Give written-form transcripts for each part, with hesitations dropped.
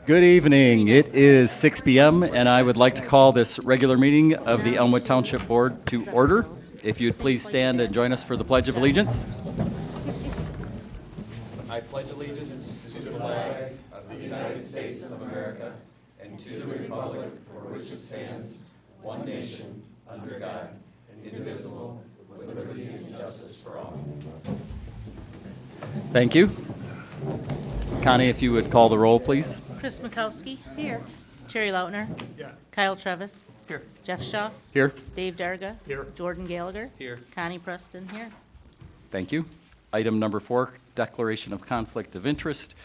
Good evening. It is 6 p.m. and I would like to call this regular meeting of the Elmwood Township Board to order. If you'd please stand and join us for the Pledge of Allegiance. I pledge allegiance to the flag of the United States of America and to the republic for which it stands, one nation, under God, indivisible, with liberty and justice for all. Thank you. Connie, if you would call the roll, please. Chris Mikowski. Here. Terry Lautner. Yeah. Kyle Trevis. Here. Jeff Shaw. Here. Dave Darga. Here. Jordan Gallagher. Here. Connie Preston here. Thank you. Item number 4, declaration of conflict of interest.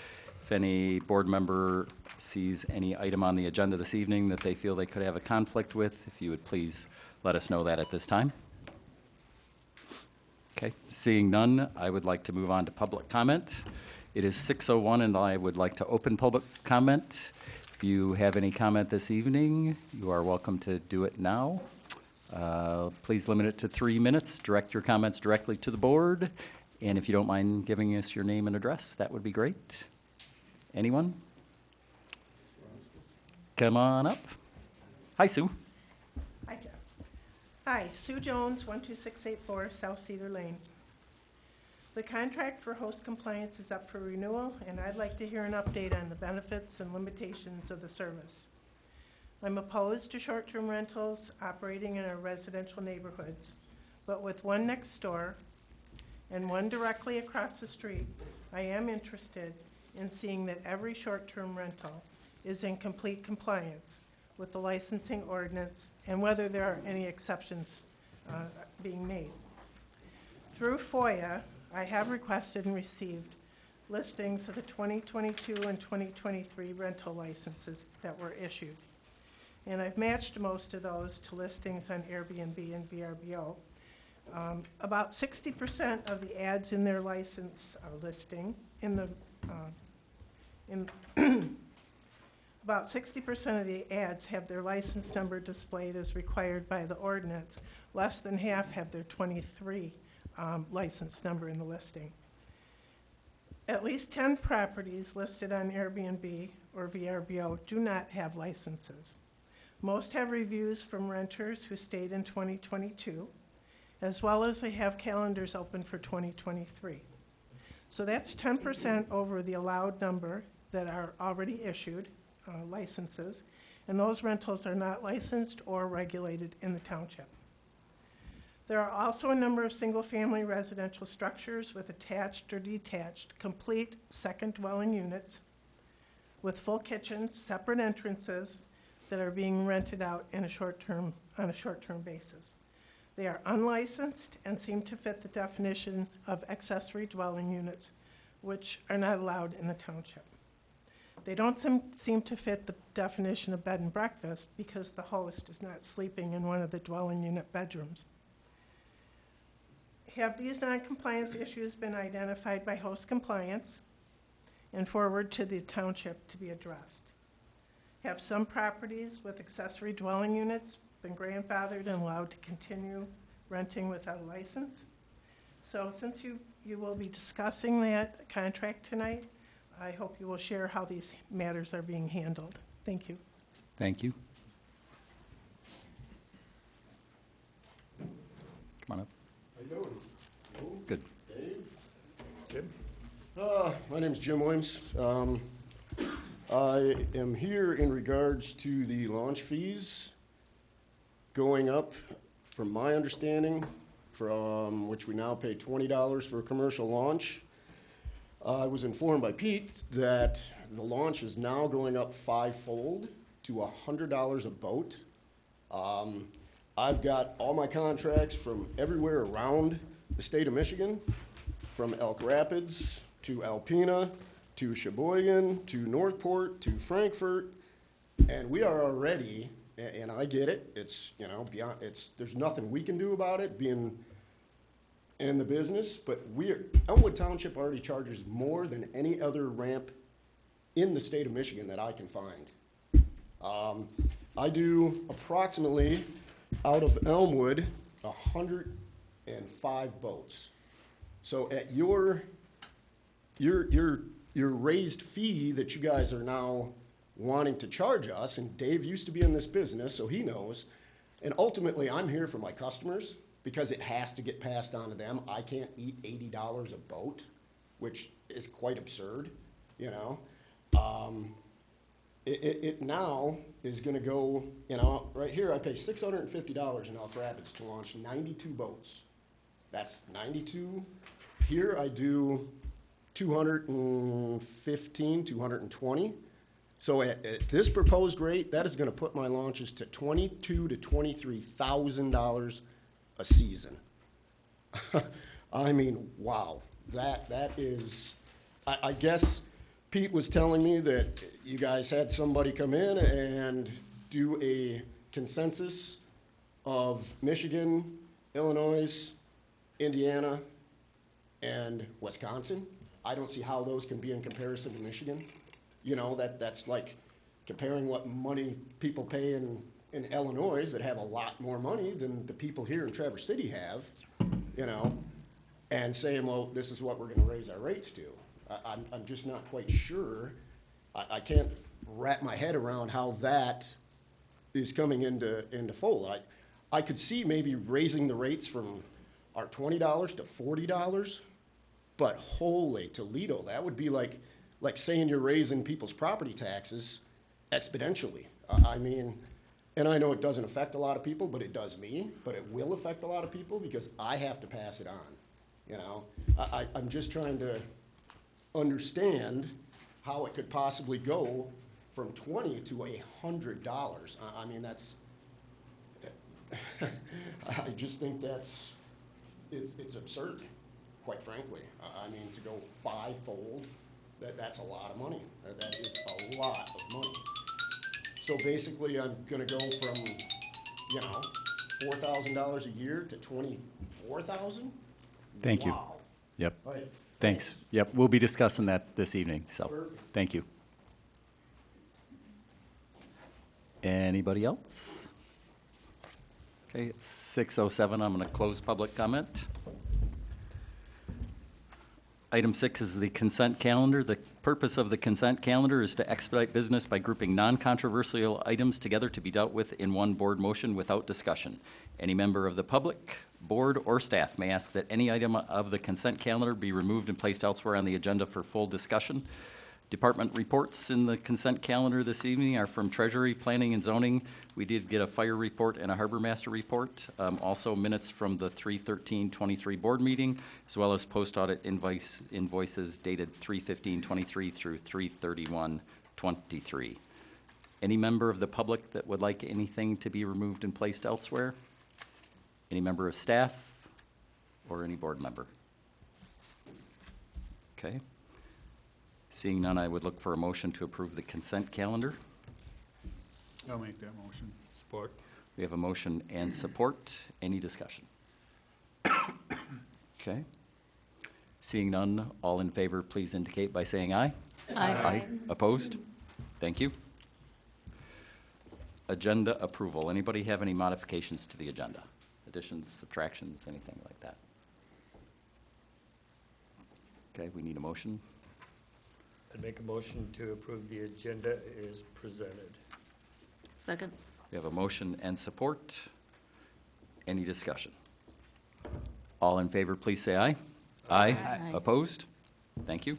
If any board member sees any item on the agenda this evening that they feel they could have a conflict with, if you would please let us know that at this time. Okay, seeing none, I would like to move on to public comment. It is 6:01 and I would like to open public comment. If you have any comment this evening, you are welcome to do it now. Please limit it to 3 minutes. Direct your comments directly to the board. And if you don't mind giving us your name and address, that would be great. Anyone? Come on up. Hi, Sue. Hi, Jeff. Hi, Sue Jones, 12684 South Cedar Lane. The contract for host compliance is up for renewal, and I'd like to hear an update on the benefits and limitations of the service. I'm opposed to short-term rentals operating in our residential neighborhoods, but with one next door and one directly across the street, I am interested in seeing that every short-term rental is in complete compliance with the licensing ordinance and whether there are any exceptions being made. Through FOIA, I have requested and received listings of the 2022 and 2023 rental licenses that were issued. And I've matched most of those to listings on Airbnb and VRBO. About 60% of the ads in their license listing, about 60% of the ads have their license number displayed as required by the ordinance. Less than half have their 23 license number in the listing. At least 10 properties listed on Airbnb or VRBO do not have licenses. Most have reviews from renters who stayed in 2022, as well as they have calendars open for 2023. So that's 10% over the allowed number that are already issued licenses, and those rentals are not licensed or regulated in the township. There are also a number of single-family residential structures with attached or detached complete second dwelling units with full kitchens, separate entrances that are being rented out on a short-term basis. They are unlicensed and seem to fit the definition of accessory dwelling units, which are not allowed in the township. They don't seem to fit the definition of bed and breakfast because the host is not sleeping in one of the dwelling unit bedrooms. Have these non-compliance issues been identified by host compliance and forwarded to the township to be addressed? Have some properties with accessory dwelling units been grandfathered and allowed to continue renting without a license? So since you will be discussing that contract tonight, I hope you will share how these matters are being handled. Thank you. Thank you. Come on up. How you doing? Hello? Good. Dave? Jim? My name's Jim Williams. I am here in regards to the launch fees going up, from my understanding, from which we now pay $20 for a commercial launch. I was informed by Pete that the launch is now going up 5-fold to $100 a boat. I've got all my contracts from everywhere around the state of Michigan, from Elk Rapids to Alpena to Sheboygan to Northport to Frankfort, and we are already, and I get it, it's, beyond, there's nothing we can do about it being in the business, but Elmwood Township already charges more than any other ramp in the state of Michigan that I can find. I do approximately, out of Elmwood, 105 boats. So at your raised fee that you guys are now wanting to charge us, and Dave used to be in this business, so he knows. And ultimately, I'm here for my customers because it has to get passed on to them. I can't eat $80 a boat, which is quite absurd, you know? It now is gonna go, you know, right here, I pay $650 in Elk Rapids to launch 92 boats. That's 92. Here I do 215, 220. So at this proposed rate, that is gonna put my launches to $22,000 to $23,000 a season. I mean, wow, that is, I guess Pete was telling me that you guys had somebody come in and do a consensus of Michigan, Illinois, Indiana, and Wisconsin. I don't see how those can be in comparison to Michigan. You know, that's like comparing what money people pay in Illinois that have a lot more money than the people here in Traverse City have, you know, and saying, well, this is what we're gonna raise our rates to. I'm just not quite sure. I can't wrap my head around how that is coming into fold. I could see maybe raising the rates from our $20 to $40, but holy Toledo, that would be like saying you're raising people's property taxes exponentially. I mean, and I know it doesn't affect a lot of people, but it does me, but it will affect a lot of people because I have to pass it on, you know? I'm just trying to understand how it could possibly go from $20 to $100. I mean, that's, I just think it's absurd, quite frankly. I mean, to go fivefold, that's a lot of money. That is a lot of money. So basically, I'm gonna go from, you know, $4,000 a year to $24,000? Thank you. Wow. Yep. All right. Thanks. Yep, we'll be discussing that this evening, so, Perfect. thank you. Anybody else? Okay, it's 6:07, I'm gonna close public comment. Item 6 is the consent calendar. The purpose of the consent calendar is to expedite business by grouping non-controversial items together to be dealt with in one board motion without discussion. Any member of the public, board, or staff may ask that any item of the consent calendar be removed and placed elsewhere on the agenda for full discussion. Department reports in the consent calendar this evening are from Treasury, Planning and Zoning. We did get a fire report and a harbor master report. Also minutes from the 3/13/23 board meeting, as well as post-audit invoices dated 3/15/23 through 3/31/23. Any member of the public that would like anything to be removed and placed elsewhere? Any member of staff or any board member? Okay. Seeing none, I would look for a motion to approve the consent calendar. I'll make that motion. Support. We have a motion and support. Any discussion? Okay. Seeing none, all in favor, please indicate by saying aye. Aye. Opposed? Thank you. Agenda approval. Anybody have any modifications to the agenda? Additions, subtractions, anything like that? Okay, we need a motion. I'd make a motion to approve the agenda as presented. Second. We have a motion and support. Any discussion? All in favor, please say aye. Aye. Opposed? Thank you.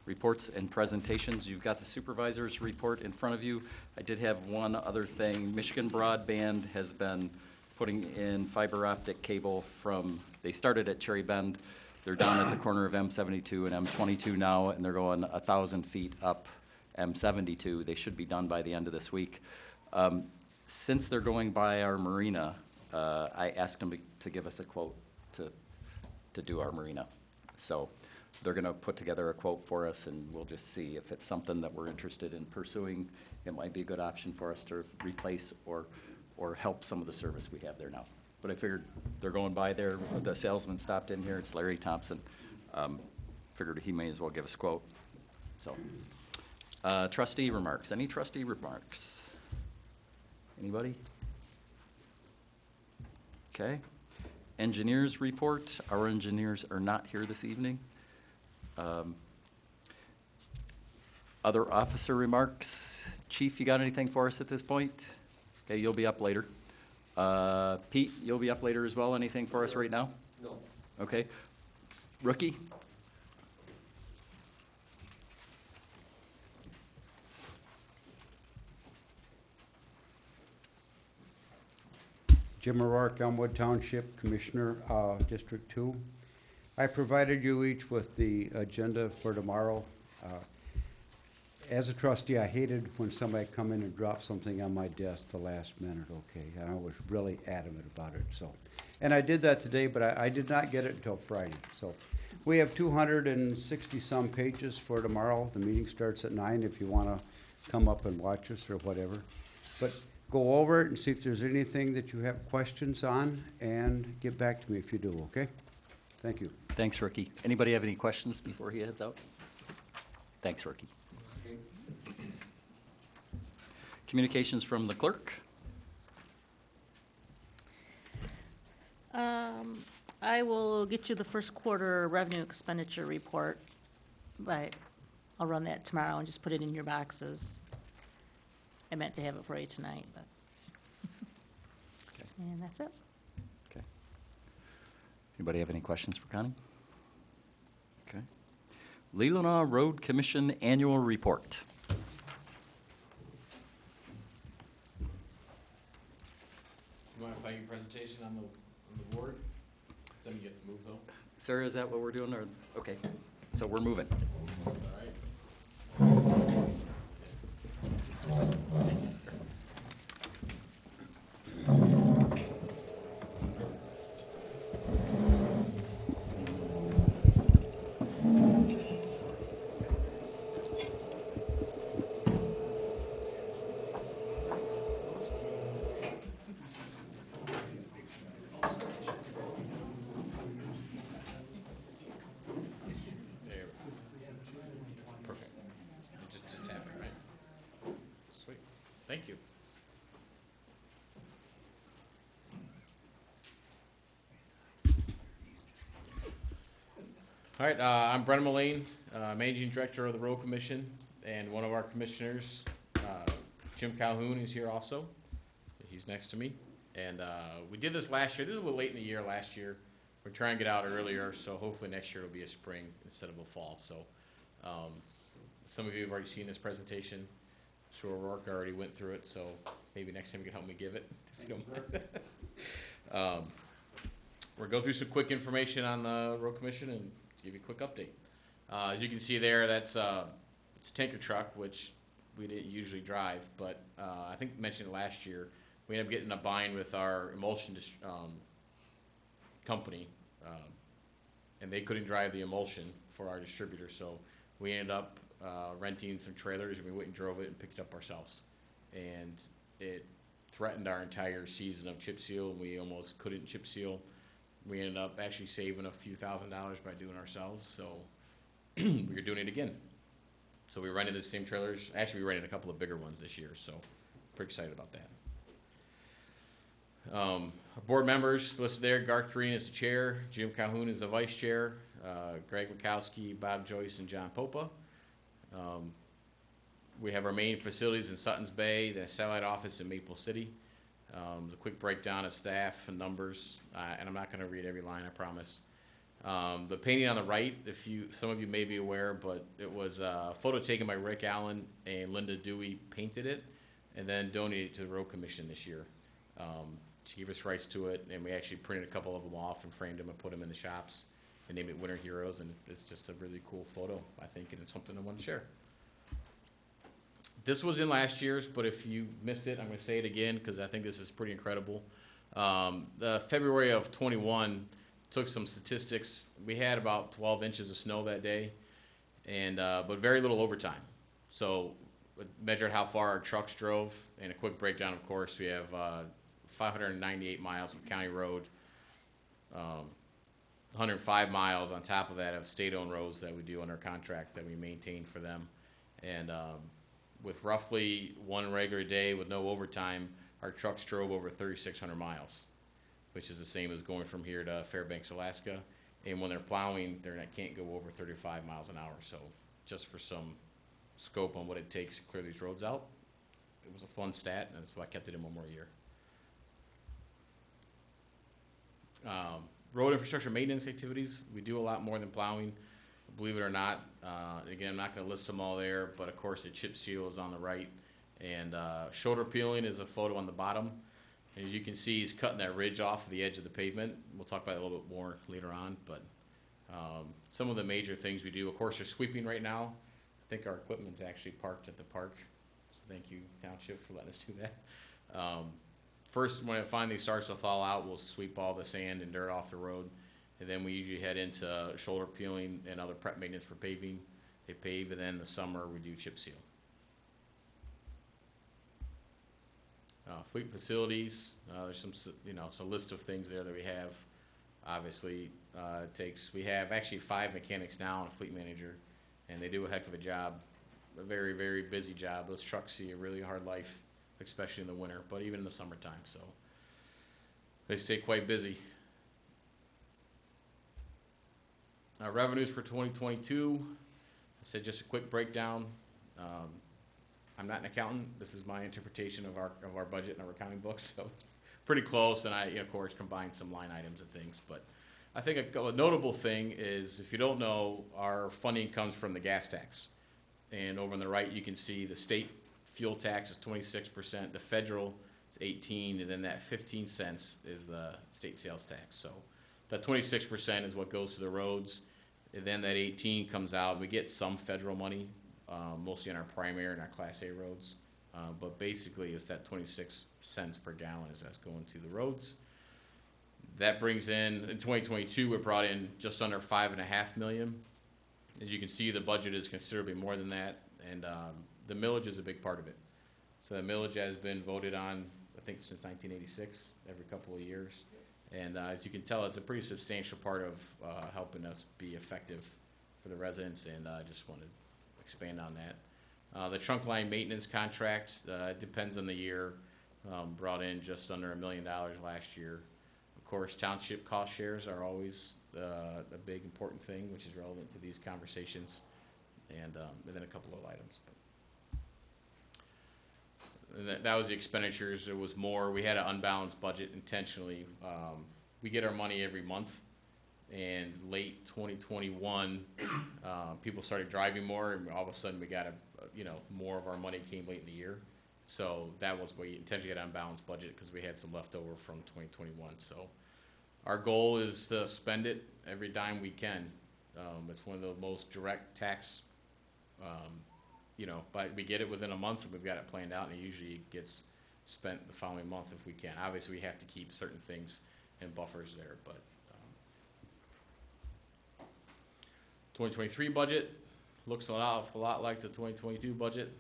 Reports and presentations. You've got the supervisor's report in front of you. I did have one other thing. Michigan Broadband has been putting in fiber optic cable from, they started at Cherry Bend. They're down at the corner of M72 and M22 now, and they're going 1,000 feet up M72. They should be done by the end of this week. Since they're going by our marina, I asked them to give us a quote to do our marina. So they're gonna put together a quote for us, and we'll just see if it's something that we're interested in pursuing. It might be a good option for us to replace or help some of the service we have there now. But I figured they're going by there, the salesman stopped in here, it's Larry Thompson. Figured he may as well give us a quote, so. Trustee remarks, any trustee remarks? Anybody? Okay. Engineers report, our engineers are not here this evening. Other officer remarks, Chief, you got anything for us at this point? Okay, you'll be up later. Pete, you'll be up later as well. Anything for us right now? No. Okay. Rookie? Jim O'Rourke, Elmwood Township, Commissioner, District 2. I provided you each with the agenda for tomorrow. As a trustee, I hated when somebody come in and drop something on my desk the last minute, okay? And I was really adamant about it, so. And I did that today, but I did not get it until Friday, so. We have 260-some pages for tomorrow. The meeting starts at 9 if you want to come up and watch us or whatever. But go over it and see if there's anything that you have questions on, and get back to me if you do, okay? Thank you. Thanks, Rookie. Anybody have any questions before he heads out? Thanks, Rookie. Communications from the clerk? I will get you the first quarter revenue expenditure report, but I'll run that tomorrow and just put it in your boxes. I meant to have it for you tonight, but. Okay. And that's it. Okay. Anybody have any questions for Connie? Okay. Leelanau Road Commission Annual Report. You want to find your presentation on the board? Then you get to move though. Sarah, is that what we're doing, or, okay, so we're moving. All right. There we go. Perfect. Just tap it, right? Sweet. Thank you. All right, I'm Brennan Mullane, Managing Director of the Road Commission, and one of our commissioners, Jim Calhoun, is here also. He's next to me. And we did this last year. This was a little late in the year last year. We're trying to get out earlier, so hopefully next year it'll be a spring instead of a fall. So some of you have already seen this presentation. I'm sure O'Rourke already went through it, so maybe next time you can help me give it, if you don't mind. We'll go through some quick information on the Road Commission and give you a quick update. As you can see there, that's it's a tanker truck, which we didn't usually drive, but I think I mentioned it last year. We ended up getting a bind with our emulsion company, and they couldn't drive the emulsion for our distributor, so we ended up renting some trailers, and we went and drove it and picked it up ourselves. And it threatened our entire season of chip seal, and we almost couldn't chip seal. We ended up actually saving a few $1,000s by doing it ourselves, so we were doing it again. So we rented the same trailers. Actually, we rented a couple of bigger ones this year, so pretty excited about that. Our board members listed there: Garth Green is the chair, Jim Calhoun is the vice chair, Greg Mikowski, Bob Joyce, and John Popa. We have our main facilities in Sutton's Bay, the satellite office in Maple City. A quick breakdown of staff and numbers, and I'm not going to read every line, I promise. The painting on the right, some of you may be aware, but it was a photo taken by Rick Allen, and Linda Dewey painted it and then donated it to the Road Commission this year. She gave us rights to it, and we actually printed a couple of them off and framed them and put them in the shops and named it Winter Heroes, and it's just a really cool photo, I think, and it's something I want to share. This was in last year's, but if you missed it, I'm going to say it again because I think this is pretty incredible. The February of 21 took some statistics. We had about 12 inches of snow that day, and but very little overtime. So we measured how far our trucks drove, and a quick breakdown, of course. We have 598 miles of county road, 105 miles on top of that of state-owned roads that we do under contract that we maintain for them. And with roughly one regular day with no overtime, our trucks drove over 3,600 miles, which is the same as going from here to Fairbanks, Alaska. And when they're plowing, they can't go over 35 miles an hour. So just for some scope on what it takes to clear these roads out, it was a fun stat, and that's why I kept it in one more year. Road infrastructure maintenance activities, we do a lot more than plowing, believe it or not. Again, I'm not gonna list them all there, but of course the chip seal is on the right. And shoulder peeling is a photo on the bottom. As you can see, he's cutting that ridge off the edge of the pavement. We'll talk about it a little bit more later on, but some of the major things we do, of course, are sweeping right now. I think our equipment's actually parked at the park, so thank you, Township, for letting us do that. First, when it finally starts to thaw out, we'll sweep all the sand and dirt off the road, and then we usually head into shoulder peeling and other prep maintenance for paving. They pave, and then in the summer, we do chip seal. Fleet facilities, there's some, it's a list of things there that we have. Obviously, we have actually 5 mechanics now and a fleet manager, and they do a heck of a job, a very, very busy job. Those trucks see a really hard life, especially in the winter, but even in the summertime, so they stay quite busy. Revenues for 2022, I said just a quick breakdown. I'm not an accountant. This is my interpretation of our budget and our accounting books, so it's pretty close. And I, of course, combined some line items and things. But I think a notable thing is, if you don't know, our funding comes from the gas tax. And over on the right, you can see the state fuel tax is 26%, the federal is 18%, and then that 15 cents is the state sales tax. So that 26% is what goes to the roads, and then that 18 comes out. We get some federal money. Mostly on our primary and our Class A roads. But basically, it's that 26 cents per gallon that's going to the roads. That brings in 2022, we brought in just under $5.5 million. As you can see, the budget is considerably more than that, and the millage is a big part of it. So the millage has been voted on, I think, since 1986, every couple of years. And as you can tell, it's a pretty substantial part of helping us be effective for the residents, and I just wanted expand on that. The trunk line maintenance contract, depends on the year, brought in just under $1 million last year. Of course, township cost shares are always a big important thing, which is relevant to these conversations, and then a couple of items. And that was the expenditures. There was more. We had an unbalanced budget intentionally. We get our money every month. And late 2021, people started driving more, and all of a sudden we got more of our money came late in the year. So that was we intentionally had an unbalanced budget because we had some leftover from 2021. So our goal is to spend it every dime we can. It's one of the most direct tax, but we get it within a month, and we've got it planned out, and it usually gets spent the following month if we can. Obviously, we have to keep certain things and buffers there, but 2023 budget looks a lot like the 2022 budget.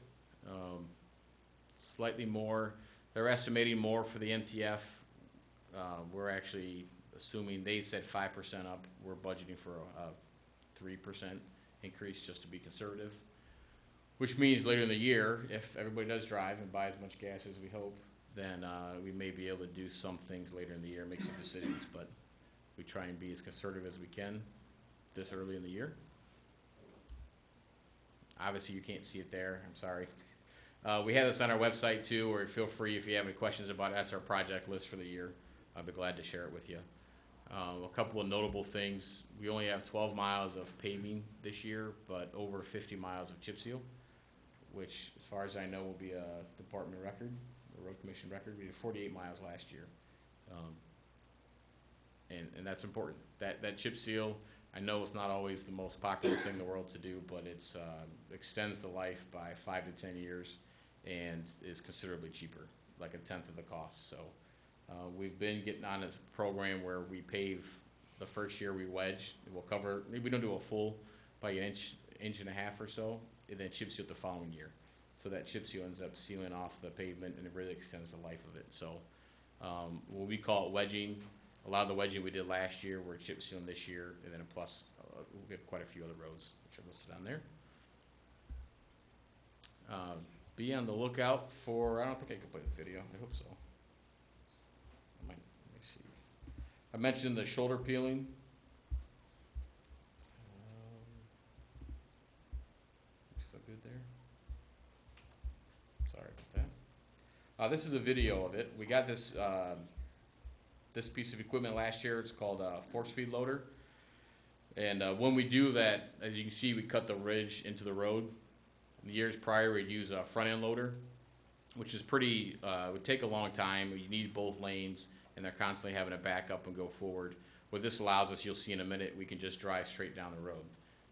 Slightly more. They're estimating more for the MTF. We're actually assuming they said 5% up. We're budgeting for a 3% increase just to be conservative, which means later in the year, if everybody does drive and buy as much gas as we hope, then we may be able to do some things later in the year, make some decisions, but we try and be as conservative as we can this early in the year. Obviously, you can't see it there. I'm sorry. We have this on our website too, or feel free if you have any questions about it. That's our project list for the year. I'll be glad to share it with you. A couple of notable things. We only have 12 miles of paving this year, but over 50 miles of chip seal, which, as far as I know, will be a department record, a road commission record. We did 48 miles last year. And that's important. That chip seal, I know it's not always the most popular thing in the world to do, but it's extends the life by 5 to 10 years and is considerably cheaper, like a tenth of the cost. So we've been getting on this program where we pave the first year we wedge. We'll cover, maybe we don't do a full by an inch and a half or so, and then chip seal the following year. So that chip seal ends up sealing off the pavement, and it really extends the life of it. So what we call it wedging. A lot of the wedging we did last year, we're chip sealing this year, and then plus we have quite a few other roads which are listed on there. Be on the lookout for, I don't think I can play the video, I hope so. Let me see. I mentioned the shoulder peeling. Still good there? Sorry about that. This is a video of it. We got this, this piece of equipment last year. It's called a force feed loader. And when we do that, as you can see, we cut the ridge into the road. In the years prior, we'd use a front end loader, which is pretty, would take a long time. You need both lanes, and they're constantly having to back up and go forward. What this allows us, you'll see in a minute, we can just drive straight down the road.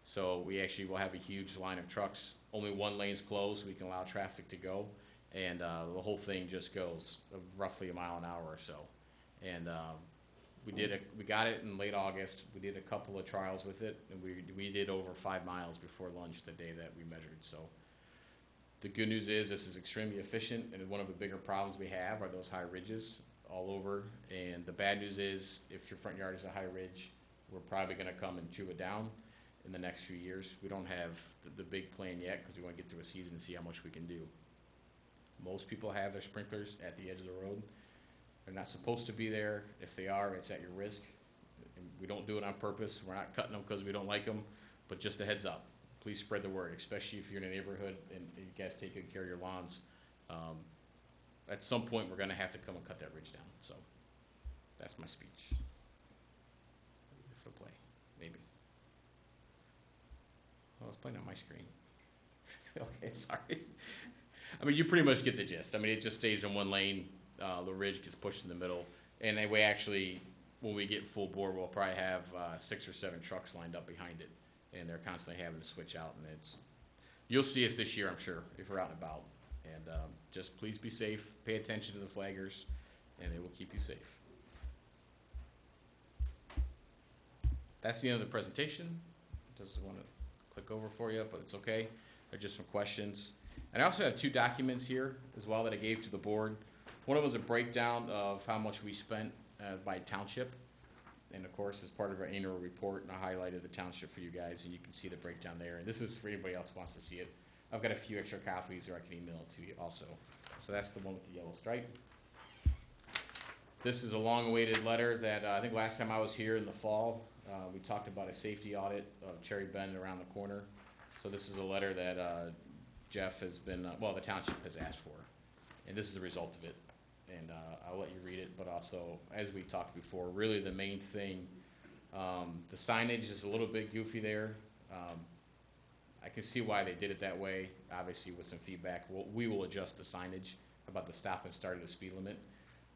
So we actually will have a huge line of trucks. Only one lane's closed, so we can allow traffic to go. And the whole thing just goes roughly a mile an hour or so. And we got it in late August. We did a couple of trials with it, and we did over 5 miles before lunch the day that we measured. So the good news is this is extremely efficient, and one of the bigger problems we have are those high ridges all over. And the bad news is if your front yard is a high ridge, we're probably going to come and chew it down in the next few years. We don't have the big plan yet because we want to get through a season and see how much we can do. Most people have their sprinklers at the edge of the road. They're not supposed to be there. If they are, it's at your risk. And we don't do it on purpose. We're not cutting them because we don't like them, but just a heads up. Please spread the word, especially if you're in a neighborhood and you guys take good care of your lawns. At some point, we're going to have to come and cut that ridge down. So that's my speech. If it'll play, maybe. Oh, it's playing on my screen. Okay, sorry. I mean, you pretty much get the gist. I mean, it just stays in one lane. The ridge gets pushed in the middle. And then we actually, when we get full bore, we'll probably have 6 or 7 trucks lined up behind it. And they're constantly having to switch out. And you'll see us this year, I'm sure, if we're out and about. And just please be safe. Pay attention to the flaggers, and they will keep you safe. That's the end of the presentation. Doesn't want to click over for you, but it's okay. There's just some questions. And I also have 2 documents here as well that I gave to the board. One of them was a breakdown of how much we spent by township. And of course, as part of our annual report, and I highlighted the township for you guys, and you can see the breakdown there. And this is for anybody else who wants to see it. I've got a few extra copies, or I can email it to you also. So that's the one with the yellow stripe. This is a long-awaited letter that I think last time I was here in the fall, we talked about a safety audit of Cherry Bend around the corner. So this is a letter that Jeff has been, well, the township has asked for. And this is the result of it. And I'll let you read it, but also, as we talked before, really the main thing, the signage is a little bit goofy there. I can see why they did it that way, obviously with some feedback. We will adjust the signage about the stop and start at the speed limit.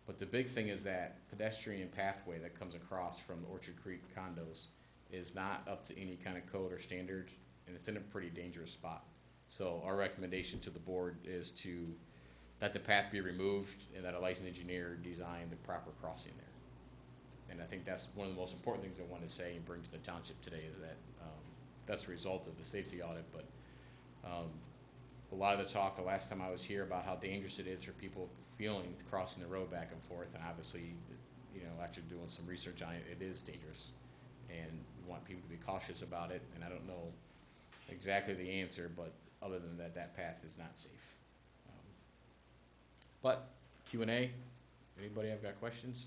But the big thing is that pedestrian pathway that comes across from the Orchard Creek condos is not up to any kind of code or standard, and it's in a pretty dangerous spot. So our recommendation to the board is to let the path be removed and that a licensed engineer design the proper crossing there. And I think that's one of the most important things I want to say and bring to the township today is that that's a result of the safety audit. But a lot of the talk the last time I was here about how dangerous it is for people feeling crossing the road back and forth, and obviously, you know, after doing some research on it, it is dangerous. And we want people to be cautious about it, and I don't know exactly the answer, but other than that, that path is not safe. But Q&A, anybody have got questions?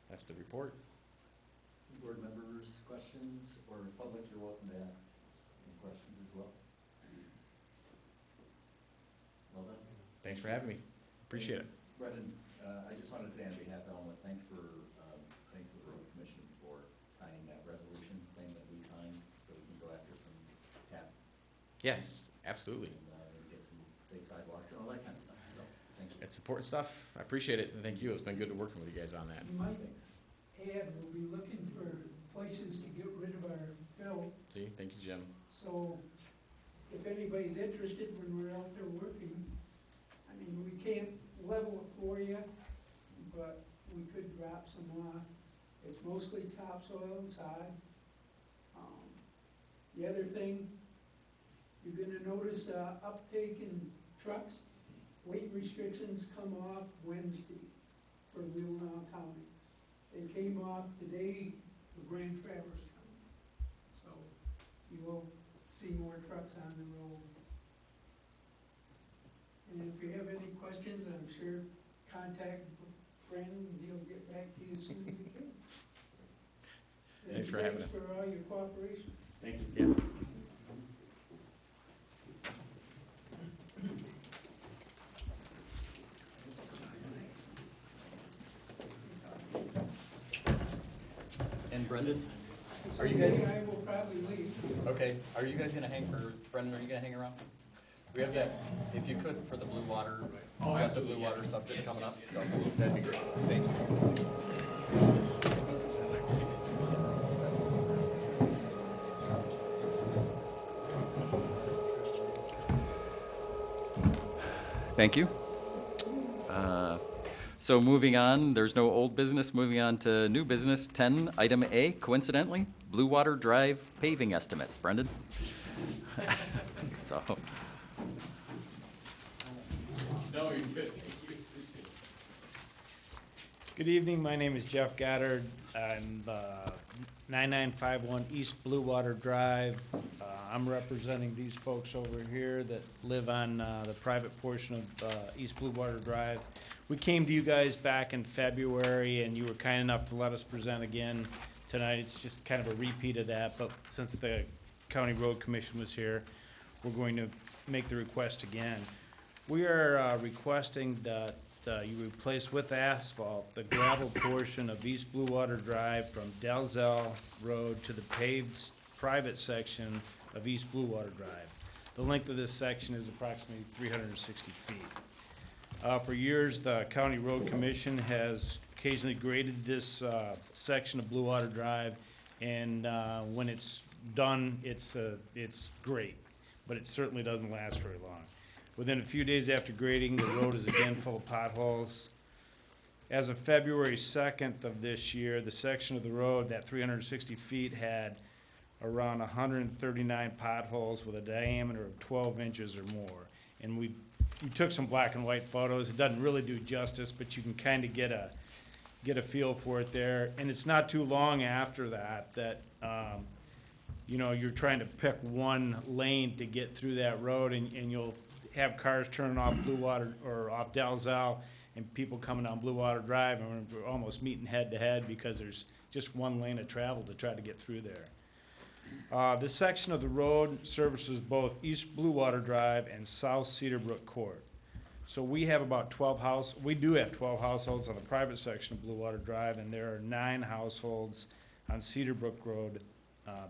That's the report. Board members, questions, or public, you're welcome to ask any questions as well. Well done. Thanks for having me. Appreciate it. Brendan, I just wanted to say on behalf of Elmwood, thanks to the road commission for signing that resolution, saying that we signed, so we can go after some tap. Yes, absolutely. And maybe get some safe sidewalks and all that kind of stuff, so thank you. It's important stuff. I appreciate it, and thank you. It's been good to working with you guys on that. You might add, we'll be looking for places to get rid of our fill, See, thank you, Jim. so if anybody's interested when we're out there working, I mean, we can't level it for you, but we could drop some off. It's mostly topsoil and sod. The other thing, you're gonna notice uptake in trucks. Weight restrictions come off Wednesday for Wheeling County. They came off today for Grand Traverse County. So you will see more trucks on the road. And if you have any questions, I'm sure contact Brandon, and he'll get back to you as soon as he can. Thanks for having us. Thanks for all your cooperation. Thank you. Yeah. And Brendan, are you guys, I will probably leave. okay, are you guys gonna hang, or Brendan, are you gonna hang around? We have that, if you could, for the blue water, we have the blue water subject coming up, so that'd be great. Thank you. Thank you. So moving on, there's no old business, moving on to new business. 10, item A, coincidentally, Blue Water Drive paving estimates. Brendan? So, No, you're good. Good evening, my name is Jeff Goddard. I'm 9951 East Blue Water Drive. I'm representing these folks over here that live on the private portion of East Blue Water Drive. We came to you guys back in February, and you were kind enough to let us present again tonight. It's just kind of a repeat of that, but since the County Road Commission was here, we're going to make the request again. We are requesting that you replace with asphalt the gravel portion of East Blue Water Drive from Dalzell Road to the paved private section of East Blue Water Drive. The length of this section is approximately 360 feet. For years, the County Road Commission has occasionally graded this section of Blue Water Drive, and when it's done, it's great, but it certainly doesn't last very long. Within a few days after grading, the road is again full of potholes. As of February 2nd of this year, the section of the road, that 360 feet, had around 139 potholes with a diameter of 12 inches or more. And we took some black and white photos. It doesn't really do justice, but you can kind of get a feel for it there. And it's not too long after that you're trying to pick one lane to get through that road, and you'll have cars turning off Blue Water or off Dalzell, and people coming down Blue Water Drive, and we're almost meeting head to head because there's just one lane of travel to try to get through there. This section of the road services both East Blue Water Drive and South Cedar Brook Court. So we have about 12 households on the private section of Blue Water Drive, and there are 9 households on Cedar Brook Road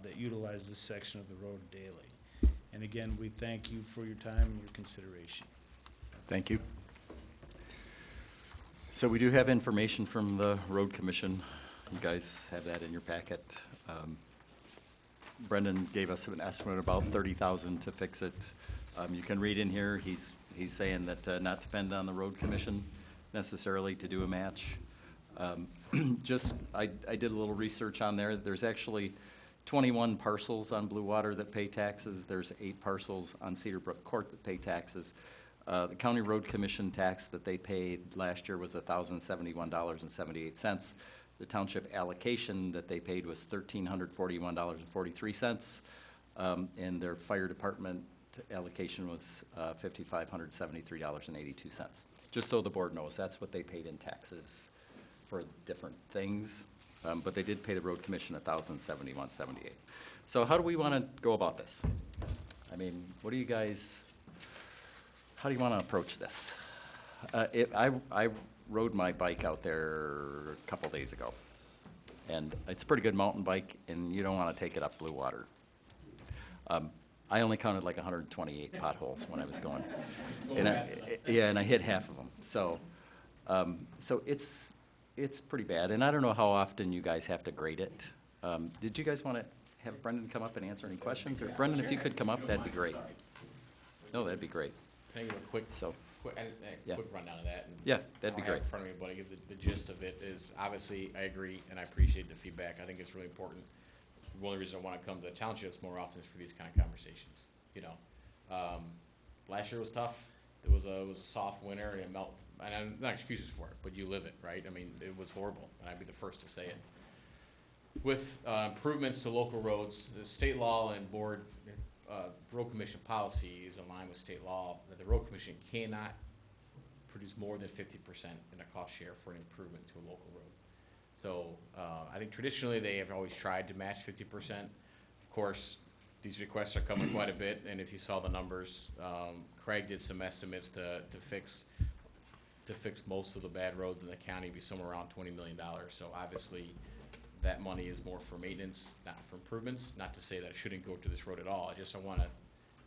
that utilize this section of the road daily. And again, we thank you for your time and your consideration. thank you. So we do have information from the Road Commission. You guys have that in your packet. Brendan gave us an estimate about $30,000 to fix it. You can read in here, he's saying that not depend on the Road Commission necessarily to do a match. I did a little research on there. There's actually 21 parcels on Blue Water that pay taxes. There's 8 parcels on Cedar Brook Court that pay taxes. The County Road Commission tax that they paid last year was $1,071.78. The township allocation that they paid was $1,341.43. And their fire department allocation was $5,573.82. Just so the board knows, that's what they paid in taxes for different things. But they did pay the road commission $1,071.78. So how do we want to go about this? I mean, how do you want to approach this? I rode my bike out there a couple days ago, and it's a pretty good mountain bike, and you don't want to take it up Blue Water. I only counted like 128 potholes when I was going, and I hit half of them. So it's pretty bad, and I don't know how often you guys have to grade it. Did you guys want to have Brendan come up and answer any questions? Or Brendan, if you could come up, that'd be great. No, that'd be great. Can I give a quick Yeah. quick rundown of that? And Yeah, that'd be I don't have great. it in front of me, but I give the gist of it is, obviously, I agree, and I appreciate the feedback. I think it's really important. The only reason I want to come to the townships more often is for these kind of conversations, Last year was tough. It was a soft winter, and it melt, and I'm not excuses for it, but you live it, right? I mean, it was horrible, and I'd be the first to say it. With improvements to local roads, the state law and board road commission policy is in line with state law that the road commission cannot produce more than 50% in a cost share for an improvement to a local road. So I think traditionally they have always tried to match 50%. Of course, these requests are coming quite a bit, and if you saw the numbers, Craig did some estimates to fix most of the bad roads in the county, be somewhere around $20 million. So obviously, that money is more for maintenance, not for improvements. Not to say that it shouldn't go to this road at all. I just don't wanna,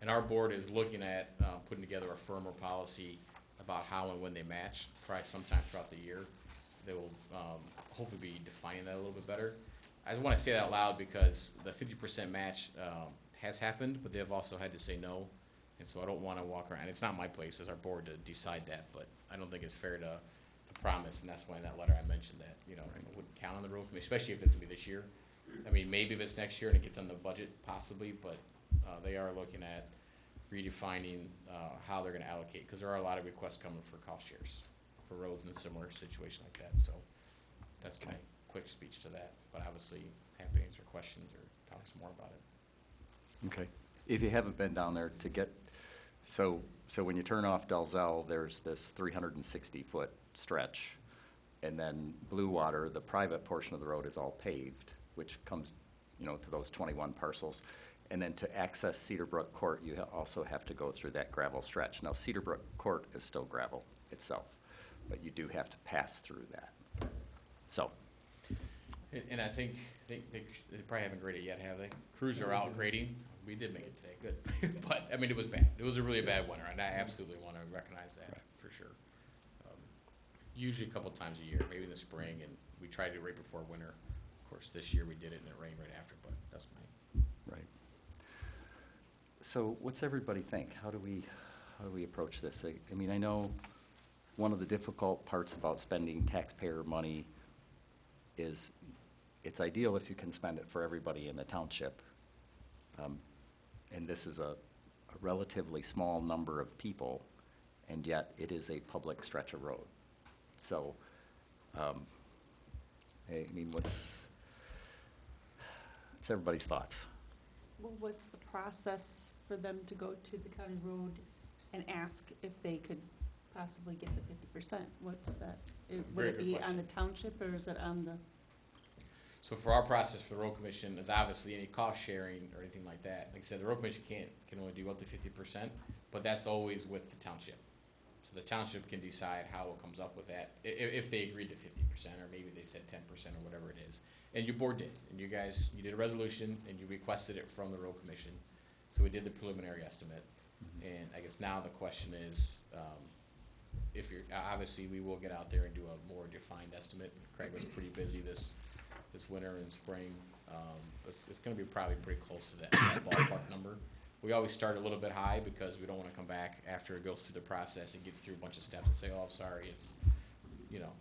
and our board is looking at, putting together a firmer policy about how and when they match, probably sometime throughout the year. They will, hopefully be defining that a little bit better. I just wanna say that out loud because the 50% match, has happened, but they've also had to say no. And so I don't wanna walk around, it's not my place as our board to decide that, but I don't think it's fair to promise, and that's why in that letter I mentioned that, you know, I wouldn't count on the road commission, especially if it's gonna be this year. I mean, maybe if it's next year and it gets on the budget, possibly, but, they are looking at redefining, how they're gonna allocate, cause there are a lot of requests coming for cost shares for roads in a similar situation like that, so that's my quick speech to that, but obviously happy to answer questions or talk some more about it. Okay. If you haven't been down there to get, so when you turn off Dalzell, there's this 360-foot stretch. And then Blue Water, the private portion of the road is all paved, which comes, you know, to those 21 parcels. And then to access Cedar Brook Court, you also have to go through that gravel stretch. Now, Cedar Brook Court is still gravel itself, but you do have to pass through that. So, And I think they probably haven't graded yet, have they? Crews are out grading. We did make it today, good. But, I mean, it was bad. It was a really bad winter, and I absolutely want to recognize that, for sure. Usually a couple times a year, maybe in the spring, and we try to do it right before winter. Of course, this year we did it and it rained right after, but that's my. right. So what's everybody think? How do we approach this? I mean, I know one of the difficult parts about spending taxpayer money is it's ideal if you can spend it for everybody in the township. And this is a relatively small number of people, and yet it is a public stretch of road. So, I mean, what's everybody's thoughts? Well, what's the process for them to go to the county road and ask if they could possibly get the 50%? What's that? Would Very it good be on question. the township or is it on the? So for our process for the road commission is obviously any cost sharing or anything like that. Like I said, the road commission can only do up to 50%, but that's always with the township. So the township can decide how it comes up with that, if they agreed to 50%, or maybe they said 10% or whatever it is. And your board did, and you did a resolution and you requested it from the road commission. So we did the preliminary estimate. And I guess now the question is, if you're, obviously we will get out there and do a more defined estimate. Craig was pretty busy this winter and spring. It's gonna be probably pretty close to that ballpark number. We always start a little bit high because we don't wanna come back after it goes through the process and gets through a bunch of steps and say, oh, I'm sorry, it's,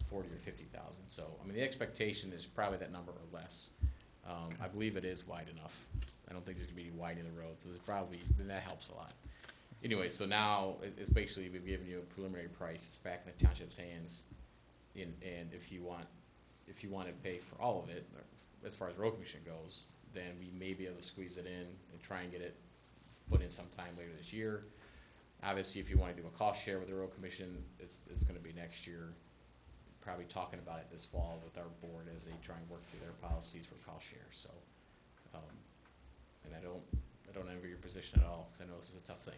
40 or 50,000. So, I mean, the expectation is probably that number or less. I believe it is wide enough. I don't think there's gonna be any widening of the road, so then that helps a lot. Anyway, so now it's basically, we've given you a preliminary price. It's back in the township's hands. And if you want to pay for all of it, as far as road commission goes, then we may be able to squeeze it in and try and get it put in sometime later this year. Obviously, if you want to do a cost share with the road commission, it's going to be next year. Probably talking about it this fall with our board as they try and work through their policies for cost share. So, and I don't envy your position at all because I know this is a tough thing.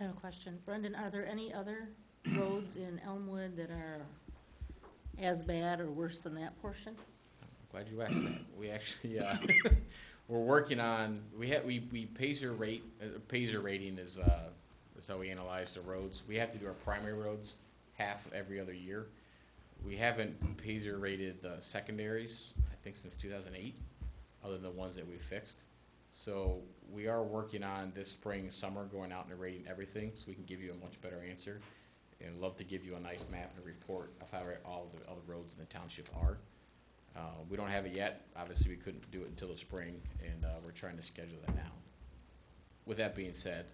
I have a question. Brendan, are there any other roads in Elmwood that are as bad or worse than that portion? I'm glad you asked that. We actually, we're working on, we Pazer rating is how we analyze the roads. We have to do our primary roads half every other year. We haven't Pazer rated the secondaries, I think, since 2008, other than the ones that we fixed. So we are working on this spring, summer, going out and rating everything so we can give you a much better answer. And love to give you a nice map and a report of how all the roads in the township are. We don't have it yet. Obviously, we couldn't do it until the spring, and we're trying to schedule that now. With that being said,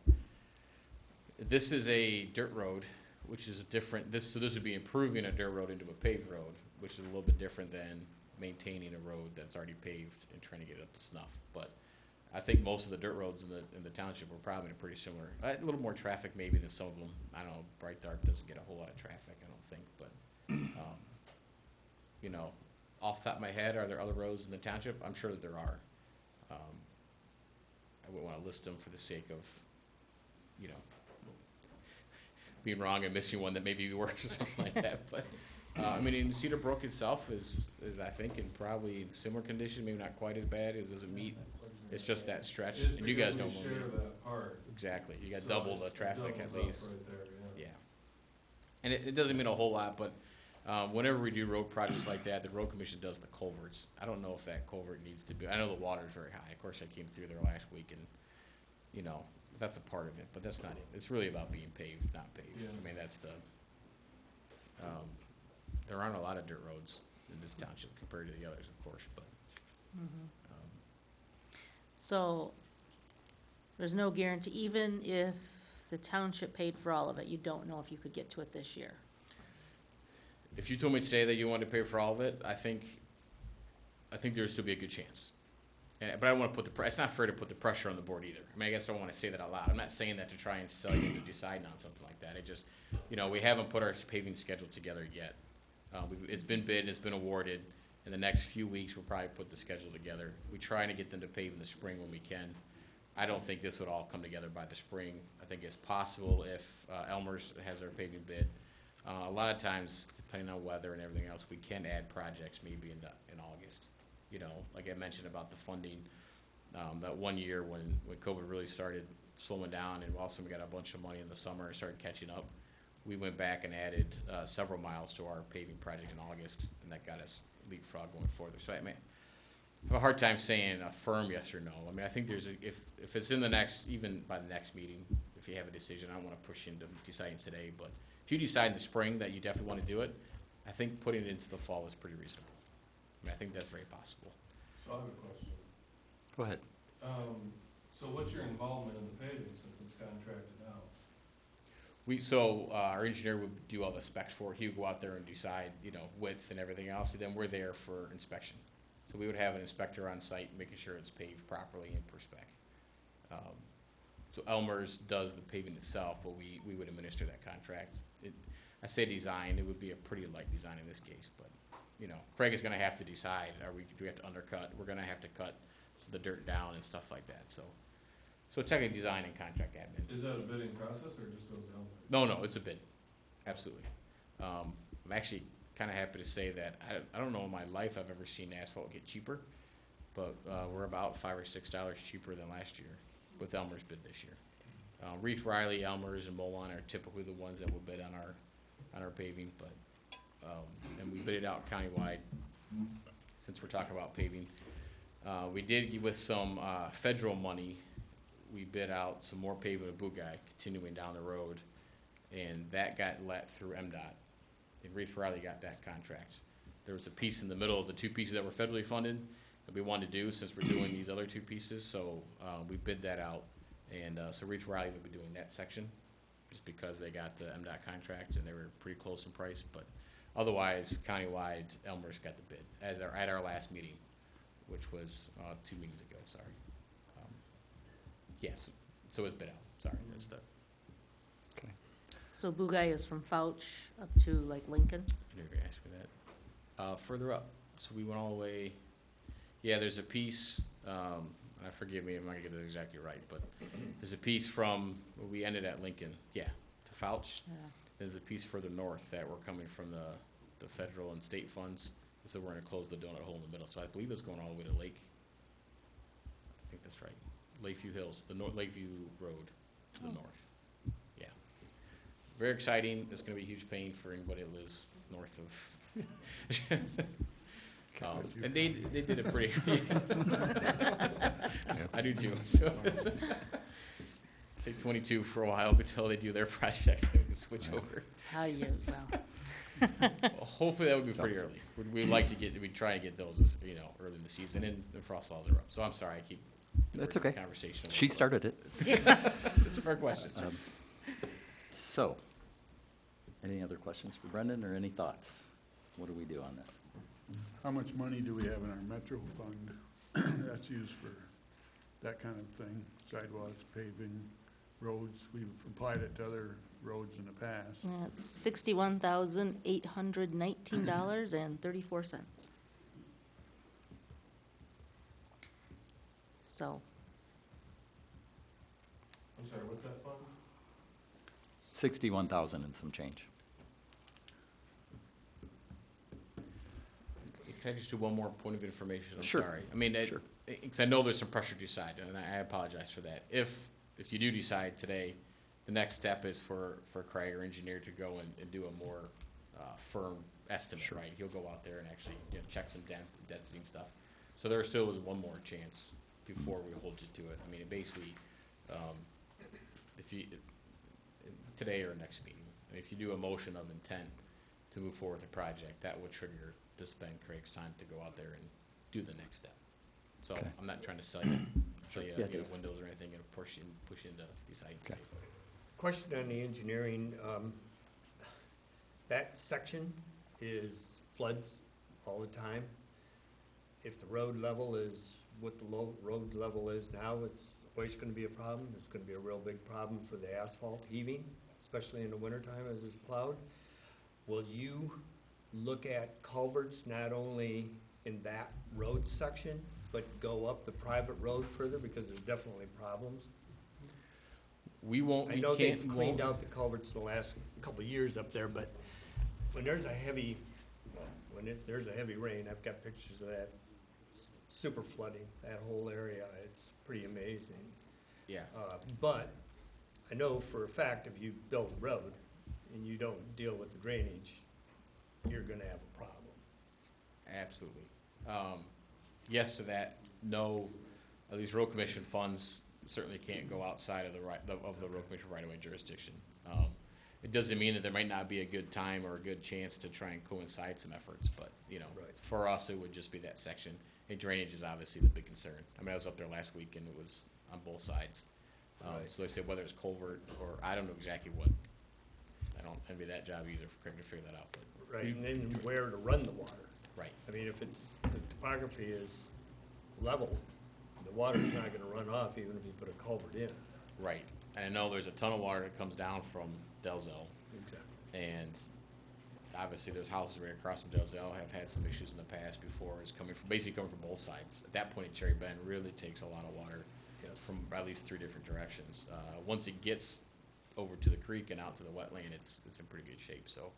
this is a dirt road, which is different. So this would be improving a dirt road into a paved road, which is a little bit different than maintaining a road that's already paved and trying to get it up to snuff. But I think most of the dirt roads in the township are probably pretty similar. A little more traffic maybe than some of them. I don't know, Bright Dark doesn't get a whole lot of traffic, I don't think, but, off the top of my head, are there other roads in the township? I'm sure that there are. I wouldn't wanna list them for the sake of, being wrong and missing one that maybe works or something like that, but, I mean, in Cedar Brook itself is I think in probably similar condition, maybe not quite as bad. It doesn't meet. It's just that stretch, and you guys don't share that part. exactly. You got So double the it traffic at doubles up least. Right there, yeah. Yeah. And it doesn't mean a whole lot, but whenever we do road projects like that, the road commission does the culverts. I don't know if that culvert needs to be, I know the water's very high. Of course, I came through there last week and, you know, that's a part of it, but that's not it. It's really about being paved, not paved. Yeah. I mean, that's the, there aren't a lot of dirt roads in this township compared to the others, of course, but, So, there's no guarantee, even if the township paid for all of it, you don't know if you could get to it this year. if you told me today that you wanted to pay for all of it, I think there'd still be a good chance. But I don't want to put it's not fair to put the pressure on the board either. I mean, I guess I don't want to say that out loud. I'm not saying that to try and sell you into deciding on something like that. It just, you know, we haven't put our paving schedule together yet. It's been bid, it's been awarded. In the next few weeks, we'll probably put the schedule together. We're trying to get them to pave in the spring when we can. I don't think this would all come together by the spring. I think it's possible if Elmer's has their paving bid. A lot of times, depending on weather and everything else, we can add projects maybe in August. You know, like I mentioned about the funding, that one year when COVID really started slowing down, and also we got a bunch of money in the summer and started catching up, we went back and added several miles to our paving project in August, and that got us leapfrog going further. So I mean, I have a hard time saying a firm yes or no. I mean, I think if it's in the next, even by the next meeting, if you have a decision, I don't want to push you into deciding today, but if you decide in the spring that you definitely want to do it, I think putting it into the fall is pretty reasonable. I mean, I think that's very possible. So I have a question. Go ahead. So what's your involvement in the paving since it's contracted out? Our engineer would do all the specs for it. He would go out there and decide, you know, width and everything else, and then we're there for inspection. So we would have an inspector on site making sure it's paved properly and per spec. So Elmer's does the paving itself, but we would administer that contract. I say design, it would be a pretty light design in this case, but, you know, Craig is gonna have to decide, do we have to undercut? We're gonna have to cut the dirt down and stuff like that, so technically design and contract admin. Is that a bidding process or it just goes down? No, it's a bid, absolutely. I'm actually kinda happy to say that, I don't know in my life I've ever seen asphalt get cheaper, but, we're about $5 or $6 cheaper than last year with Elmer's bid this year. Reach Riley, Elmer's, and Molon are typically the ones that will bid on our paving, but, and we bid it out countywide, since we're talking about paving. We did, with some, federal money, we bid out some more paving at Bugai, continuing down the road, and that got let through MDOT, and Reach Riley got that contract. There was a piece in the middle of the two pieces that were federally funded that we wanted to do since we're doing these other two pieces, so, we bid that out, and, so Reach Riley will be doing that section, just because they got the MDOT contract and they were pretty close in price, but otherwise, countywide, Elmer's got the bid, at our last meeting, which was, 2 meetings ago, sorry. Yes, so it's bid out, sorry, that's the, So Bugai is from Fouch up to like Lincoln? you're gonna ask me that. Further up, so we went all the way, yeah, there's a piece, forgive me, I'm not gonna get this exactly right, but there's a piece from, we ended at Lincoln, yeah, to Fouch. Yeah. There's a piece further north that we're coming from the federal and state funds, so we're gonna close the donut hole in the middle, so I believe it's going all the way to Lake. I think that's right, Lakeview Hills, Lakeview Road to the north, yeah. Very exciting, it's gonna be a huge pain for anybody that lives north of. And they did a pretty, I do too, so. Take 22 for a while until they do their project and switch over. How you, well, Well, hopefully that would be pretty early. We'd try to get those, as, you know, early in the season, and the frost laws are up. So I'm sorry, I keep. That's diverting okay. the Conversation. She started it. It's a fair question. So, any other questions for Brendan, or any thoughts? What do we do on this? How much money do we have in our metro fund that's used for that kind of thing? Sidewalks, paving, roads, we've applied it to other roads in the past. it's $61,819.34. So, I'm sorry, what's that fund? 61,000 and some change. Can I just do one more point of information? I'm Sure. sorry. I mean, Sure. because I know there's some pressure to decide, and I apologize for that. If you do decide today, the next step is for Craig, our engineer, to go and do a more firm estimate, Sure. right? He'll go out there and actually, check some density and stuff. So there still is one more chance before we hold you to it. I mean, it basically, if you, today or next meeting, if you do a motion of intent to move forward with the project, that would trigger to spend Craig's time to go out there and do the next step. So Okay. I'm not trying to sell you, Yeah, Dave. windows or anything, and push you into deciding. Okay. Question on the engineering, that section is floods all the time. If the road level is what the low road level is now, it's always gonna be a problem. It's gonna be a real big problem for the asphalt heaving, especially in the wintertime as it's plowed. Will you look at culverts not only in that road section, but go up the private road further, because there's definitely problems? We won't, I we know can't, they've cleaned out the culverts the last couple of years up there, but when there's a heavy, there's a heavy rain, I've got pictures of that, super flooding, that whole area, it's pretty amazing. yeah. But I know for a fact, if you build a road and you don't deal with the drainage, you're gonna have a problem. Absolutely. Yes to that, no, at least road commission funds certainly can't go outside of the road commission right-of-way jurisdiction. It doesn't mean that there might not be a good time or a good chance to try and coincide some efforts, but, Right. for us, it would just be that section. And drainage is obviously the big concern. I mean, I was up there last week and it was on both sides. Right. So they said whether it's culvert or, I don't know exactly what. I don't envy that job either for Craig to figure that out, but. Right, and then where to run the water. Right. I mean, if it's, the topography is level, the water's not gonna run off even if you put a culvert in. Right, and I know there's a ton of water that comes down from Delzell, Exactly. and obviously there's houses right across from Delzell have had some issues in the past before. It's basically coming from both sides. At that point, in Cherry Bend really takes a lot of water Yes. from at least 3 different directions. Once it gets over to the creek and out to the wetland, it's in pretty good shape. So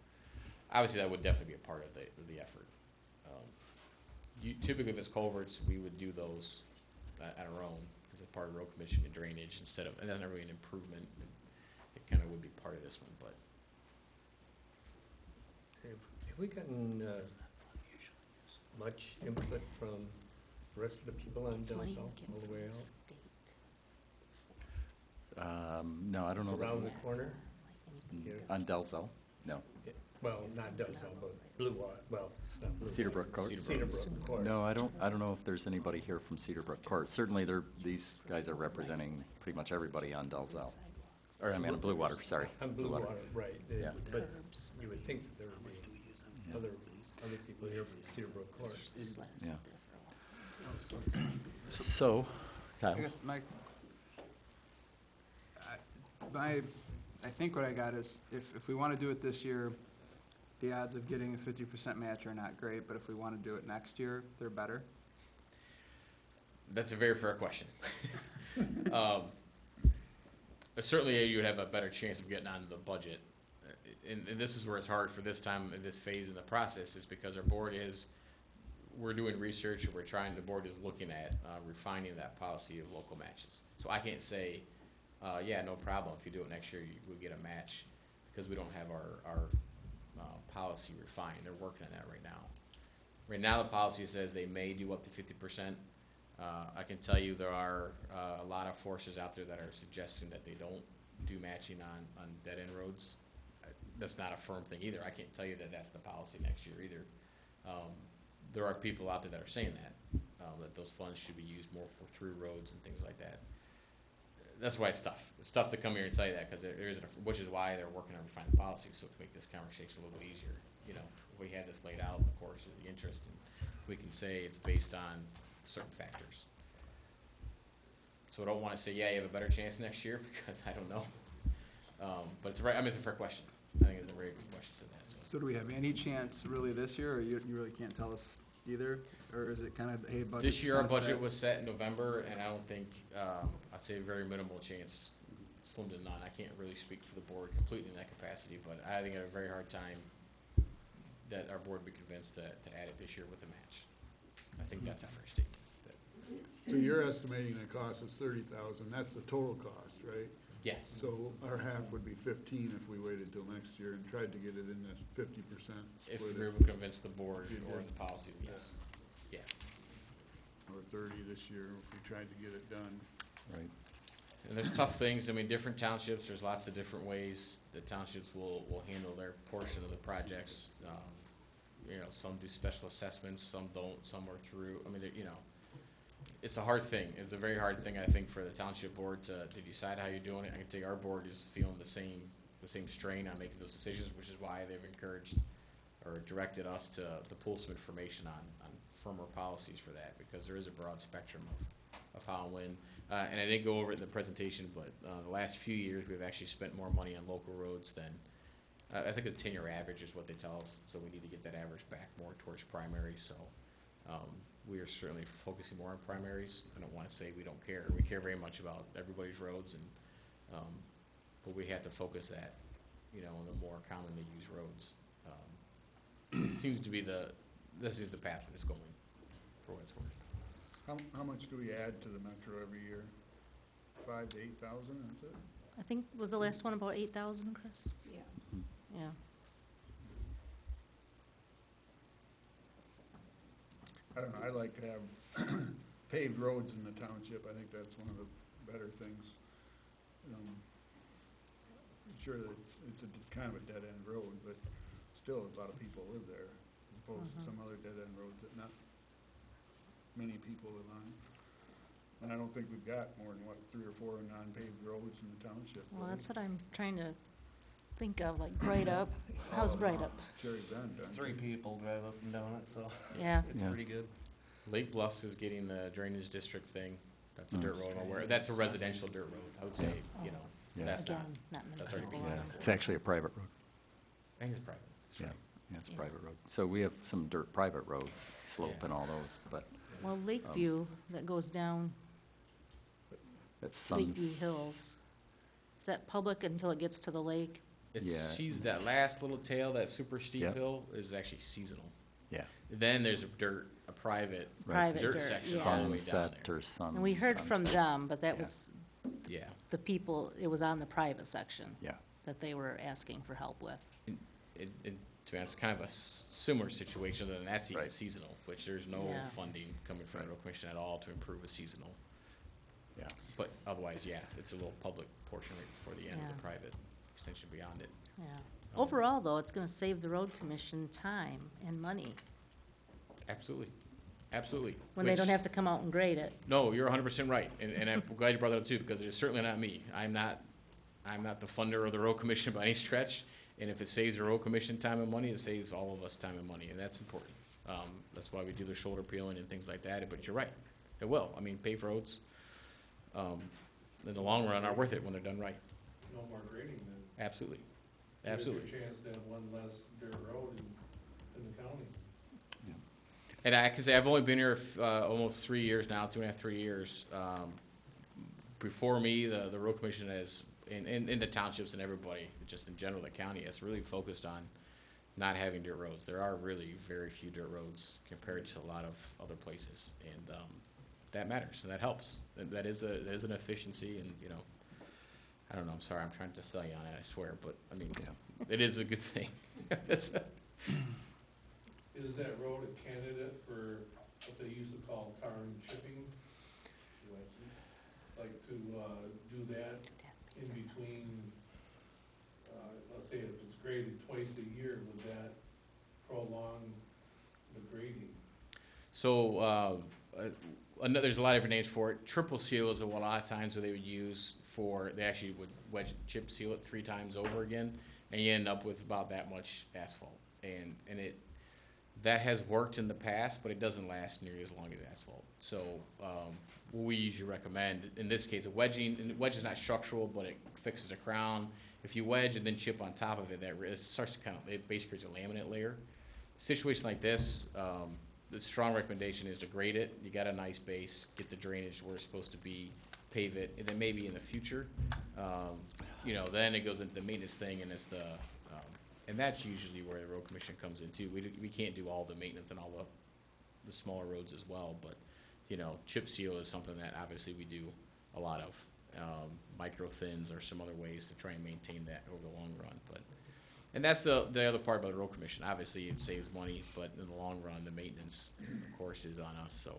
obviously that would definitely be a part of the effort. Typically, if it's culverts, we would do those at our own, because it's part of road commission and drainage instead of, and that's not really an improvement. It kind of would be part of this one, but. Have we gotten, much input from the rest of the people on It's money Delcel we get all the from way the out? state. No, I don't know. It's around the corner? Yeah. Yeah. On Delzell? No. Well, not Delcel, but Blue Water, well, it's not Blue. Cedar Water, Brook Court? Cedar Brook Court. No, I don't know if there's anybody here from Cedar Brook Court. Certainly, these guys are representing pretty much everybody on Delzell. Or, I mean, on Blue Water, sorry. On Blue Water, right, Yeah. but you would think that there would be other people here from Cedar Brook Court. Yeah. So, Kyle? I guess I think what I got is, if we want to do it this year, the odds of getting a 50% match are not great, but if we want to do it next year, they're better. That's a very fair question. Certainly, you would have a better chance of getting onto the budget. And this is where it's hard for this time, in this phase in the process, is because our board we're doing research, and the board is looking at refining that policy of local matches. So I can't say, yeah, no problem, if you do it next year, we'll get a match, because we don't have our policy refined. They're working on that right now. Right now, the policy says they may do up to 50%. I can tell you there are a lot of forces out there that are suggesting that they don't do matching on dead-end roads. That's not a firm thing either. I can't tell you that that's the policy next year either. There are people out there that are saying that those funds should be used more for through roads and things like that. That's why it's tough. It's tough to come here and tell you that, because which is why they're working on refining the policy, so to make this conversation a little bit easier. If we had this laid out, of course, is the interest, and we can say it's based on certain factors. So I don't want to say, yeah, you have a better chance next year, because I don't know. But it's right. I mean, it's a fair question. I think it's a very good question to that. So do we have any chance really this year, or you really can't tell us either? Or is it kind of, hey, budget? This year, our budget was set in November, and I don't think, I'd say a very minimal chance, slim to none. I can't really speak for the board completely in that capacity, but I think I have a very hard time that our board be convinced to add it this year with a match. I think that's a fair statement. So you're estimating the cost is 30,000, that's the total cost, right? Yes. So our half would be 15 if we waited till next year and tried to get it in this 50% If split. we were to convince the board You or did. the policies, yes. Yeah. Or 30 this year if we tried to get it done. Right. And there's tough things. I mean, different townships, there's lots of different ways the townships will handle their portion of the projects. You know, some do special assessments, some don't, some are through, I mean, you know, it's a hard thing. It's a very hard thing, I think, for the township board to decide how you're doing it. I can tell you our board is feeling the same strain on making those decisions, which is why they've encouraged or directed us to pull some information on firmer policies for that, because there is a broad spectrum of how and when. And I didn't go over it in the presentation, but the last few years, we've actually spent more money on local roads than, I think the 10-year average is what they tell us, so we need to get that average back more towards primary, so we are certainly focusing more on primaries. I don't want to say we don't care. We care very much about everybody's roads, and but we have to focus that, you know, on the more commonly used roads. It seems to be this is the path that's going, for what it's worth. How much do we add to the metro every year? 5,000 to 8,000, is it? I think, was the last one about 8,000, Chris? Yeah. Yeah. I don't know, I like to have paved roads in the township. I think that's one of the better things. I'm sure that it's a kind of a dead-end road, but still a lot of people live there, as opposed to some other dead-end roads that not many people live on. And I don't think we've got more than, 3 or 4 non-paved roads in the township. Well, right? that's what I'm trying to think of, like Bright Up. How's Bright Up? Cherry Bend, don't you? 3 people drive up and down it, so Yeah. it's Yeah. pretty good. Lake Bluffs is getting the drainage district thing. That's a Mm. dirt road. That's a residential dirt road. I would say, you know, Yeah. that's not. Again, not many that's already people been on done. it. It's actually a private road. I think it's private. That's Yeah, right. yeah, it's a Yeah. private road. So we have some dirt, private roads, slope Yeah. and all those, but Well, Lakeview, that goes down it's Lakeview Hills, is that public until it gets to the lake? It's Yeah, that it's- last little tail, that super steep Yep. hill, is actually seasonal. Yeah. Then there's a private Private dirt dirt, section yeah. all the way down Sunset there. or sun. And we heard from sunset. them, but that Yeah. was Yeah. the people, it was on the private section Yeah, that they were asking for help with. To be honest, it's kind of a similar situation, and that's even Right. seasonal, which there's no Yeah. funding coming from the road commission at all to improve a seasonal. yeah. But otherwise, yeah, it's a little public portion right before the end of Yeah. the private extension beyond it. Yeah. Overall, though, it's gonna save the road commission time and money Absolutely, absolutely. when they don't Which- have to come out and grade it. No, you're 100% right, and I'm glad you brought that up too, because it is certainly not me. I'm not the funder of the road commission by any stretch, and if it saves the road commission time and money, it saves all of us time and money, and that's important. That's why we do the shoulder peeling and things like that, but you're right, it will. I mean, paved roads, in the long run, are worth it when they're done right. No more grading then. Absolutely, Here's absolutely. your chance to have one less dirt road in the county. And I can say, I've only been here almost 3 years now, 2.5, 3 years. Before me, the road commission has, in the townships and everybody, just in general, the county has really focused on not having dirt roads. There are really very few dirt roads compared to a lot of other places, and that matters, and that helps. And that is an efficiency, and, you know, I don't know, I'm sorry, I'm trying to sell you on it, I swear, but, I mean, it is a good thing. It's Is that road a candidate for what they used to call tar and chipping? Like to do that in between, let's say if it's graded twice a year, would that prolong the grading? So, there's a lot of different names for it. Triple seal is a lot of times what they would use they actually would wedge chip seal it 3 times over again, and you end up with about that much asphalt. And that has worked in the past, but it doesn't last nearly as long as asphalt. So, what we usually recommend, in this case, and the wedge is not structural, but it fixes the crown. If you wedge and then chip on top of it, it starts to it basically creates a laminate layer. Situation like this, the strong recommendation is to grade it. You got a nice base, get the drainage where it's supposed to be, pave it, and then maybe in the future, then it goes into the maintenance thing, and it's And that's usually where the road commission comes in too. We can't do all the maintenance and all the smaller roads as well, but, you know, chip seal is something that obviously we do a lot of. Micro thins or some other ways to try and maintain that over the long run, but, and that's the other part about the road commission. Obviously, it saves money, but in the long run, the maintenance, of course, is on us, so.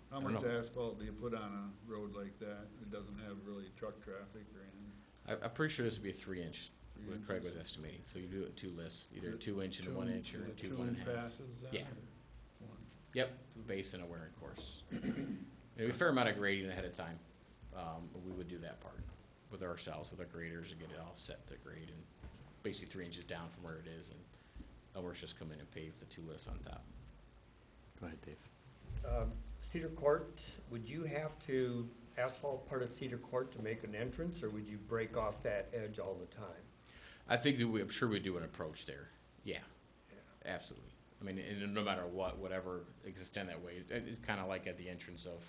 How I don't much know. asphalt do you put on a road like that? It doesn't have really truck traffic or anything? I'm pretty sure this would be a 3-inch, what 3 Craig was inches? estimating, so you do it 2 lists, either a 2-inch and a 1-inch, or a 2, 1 2 and a half. passes then? Yeah. One. Yep, base and a wearing course. And a fair amount of grading ahead of time, but we would do that part with ourselves, with our graders, and get it all set to grade, and basically 3 inches down from where it is, and Elmer's just come in and pave the 2 lists on top. Go ahead, Dave. Cedar Court, would you have to asphalt part of Cedar Court to make an entrance, or would you break off that edge all the time? I think that I'm sure we do an approach there, yeah, absolutely. I mean, and no matter what, whatever extend that way, it's kind of like at the entrance of,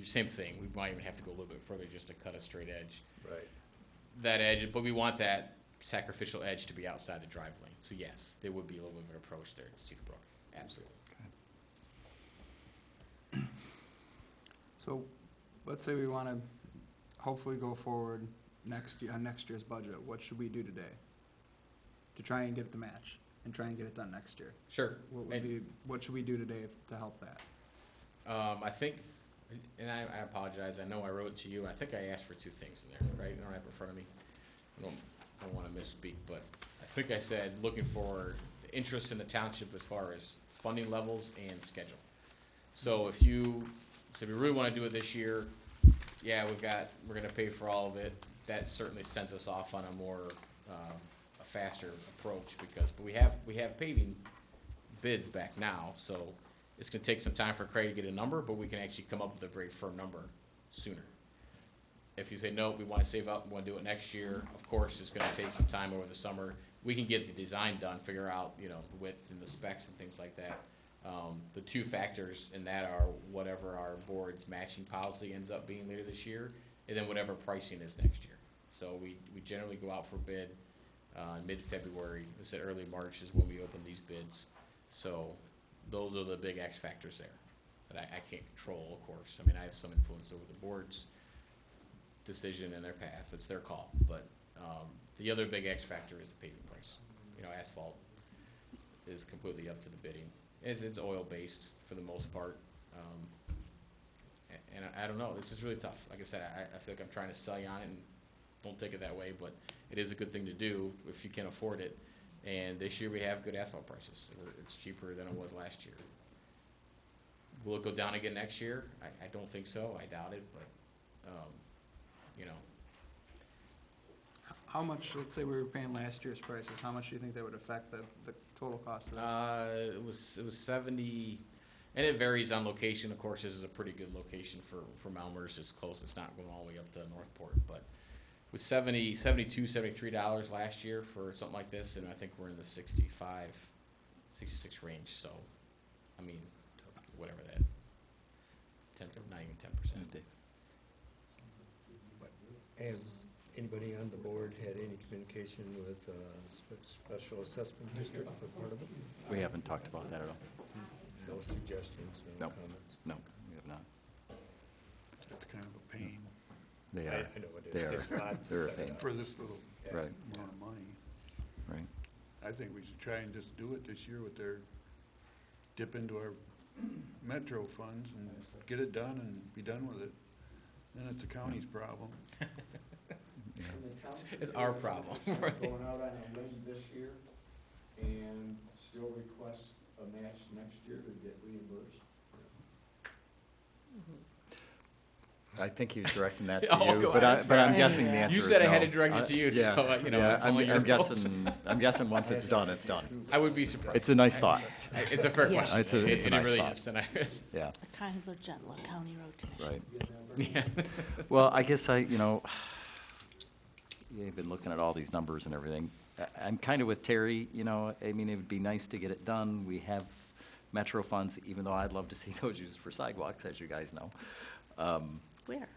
same thing, we might even have to go a little bit further just to cut a straight edge. Right. That edge, but we want that sacrificial edge to be outside the drive lane, so yes, there would be a little bit of an approach there at Cedar Brook, absolutely. So, let's say we wanna hopefully go forward next year, on next year's budget, what should we do today? To try and get the match, and try and get it done next year? Sure. What should we do today to help that? I think, and I apologize, I know I wrote it to you, I think I asked for 2 things in there, right? I don't have it in front of me. I don't wanna misspeak, but I think I said, looking for interest in the township as far as funding levels and schedule. So if we really wanna do it this year, yeah, we're gonna pay for all of it. That certainly sends us off on a more, a faster approach, but we have paving bids back now, so it's gonna take some time for Craig to get a number, but we can actually come up with a very firm number sooner. If you say, no, we wanna save up, we wanna do it next year, of course, it's gonna take some time over the summer. We can get the design done, figure out, you know, the width and the specs and things like that. The 2 factors in that are whatever our board's matching policy ends up being later this year, and then whatever pricing is next year. So we generally go out for bid, mid-February, I said early March is when we open these bids. So those are the big X factors there that I can't control, of course. I mean, I have some influence over the board's decision and their path, it's their call. But the other big X factor is the paving price. You know, asphalt is completely up to the bidding. It's oil-based for the most part. And I don't know, this is really tough. Like I said, I feel like I'm trying to sell you on it, and don't take it that way, but it is a good thing to do if you can afford it. And this year we have good asphalt prices. It's cheaper than it was last year. Will it go down again next year? I don't think so. I doubt it, but, you know. How much, let's say we were paying last year's prices, how much do you think that would affect the total cost of this? It was 70, and it varies on location. Of course, this is a pretty good location for Malmers. It's close. It's not going all the way up to Northport, but it was $72, $73 last year for something like this, and I think we're in the 65, 66 range. So, I mean, whatever that, not even 10%. Has anybody on the board had any communication with special assessment district for part of it? We haven't talked about that at all. No suggestions, no No. comments? No, we have not. It's kind of a pain They I are. know it is. They It takes a lot to They're a set it pain. up. for this little Yeah. Right, amount of money. right. I think we should try and just do it this year with their, dip into our metro funds and get it done and be done with it. Then it's the county's problem. It's our problem. Going out on a limb this year and still request a match next year to get reimbursed. I think he was directing that to Oh, you, go but ahead, I'm it's guessing the fine. answer You is said I had no. to direct it to you, Yeah, so, you know, yeah, I'm following your I'm guessing once it's done, it's done. I would be surprised. It's a nice thought. It's a fair Yeah. question. It's a It nice really thought. is, and Yeah, A kinder, gentler county road commission. right. yeah. Well, I guess you've been looking at all these numbers and everything. I'm kind of with Terry, I mean, it would be nice to get it done. We have metro funds, even though I'd love to see those used for sidewalks, as you guys know. Where?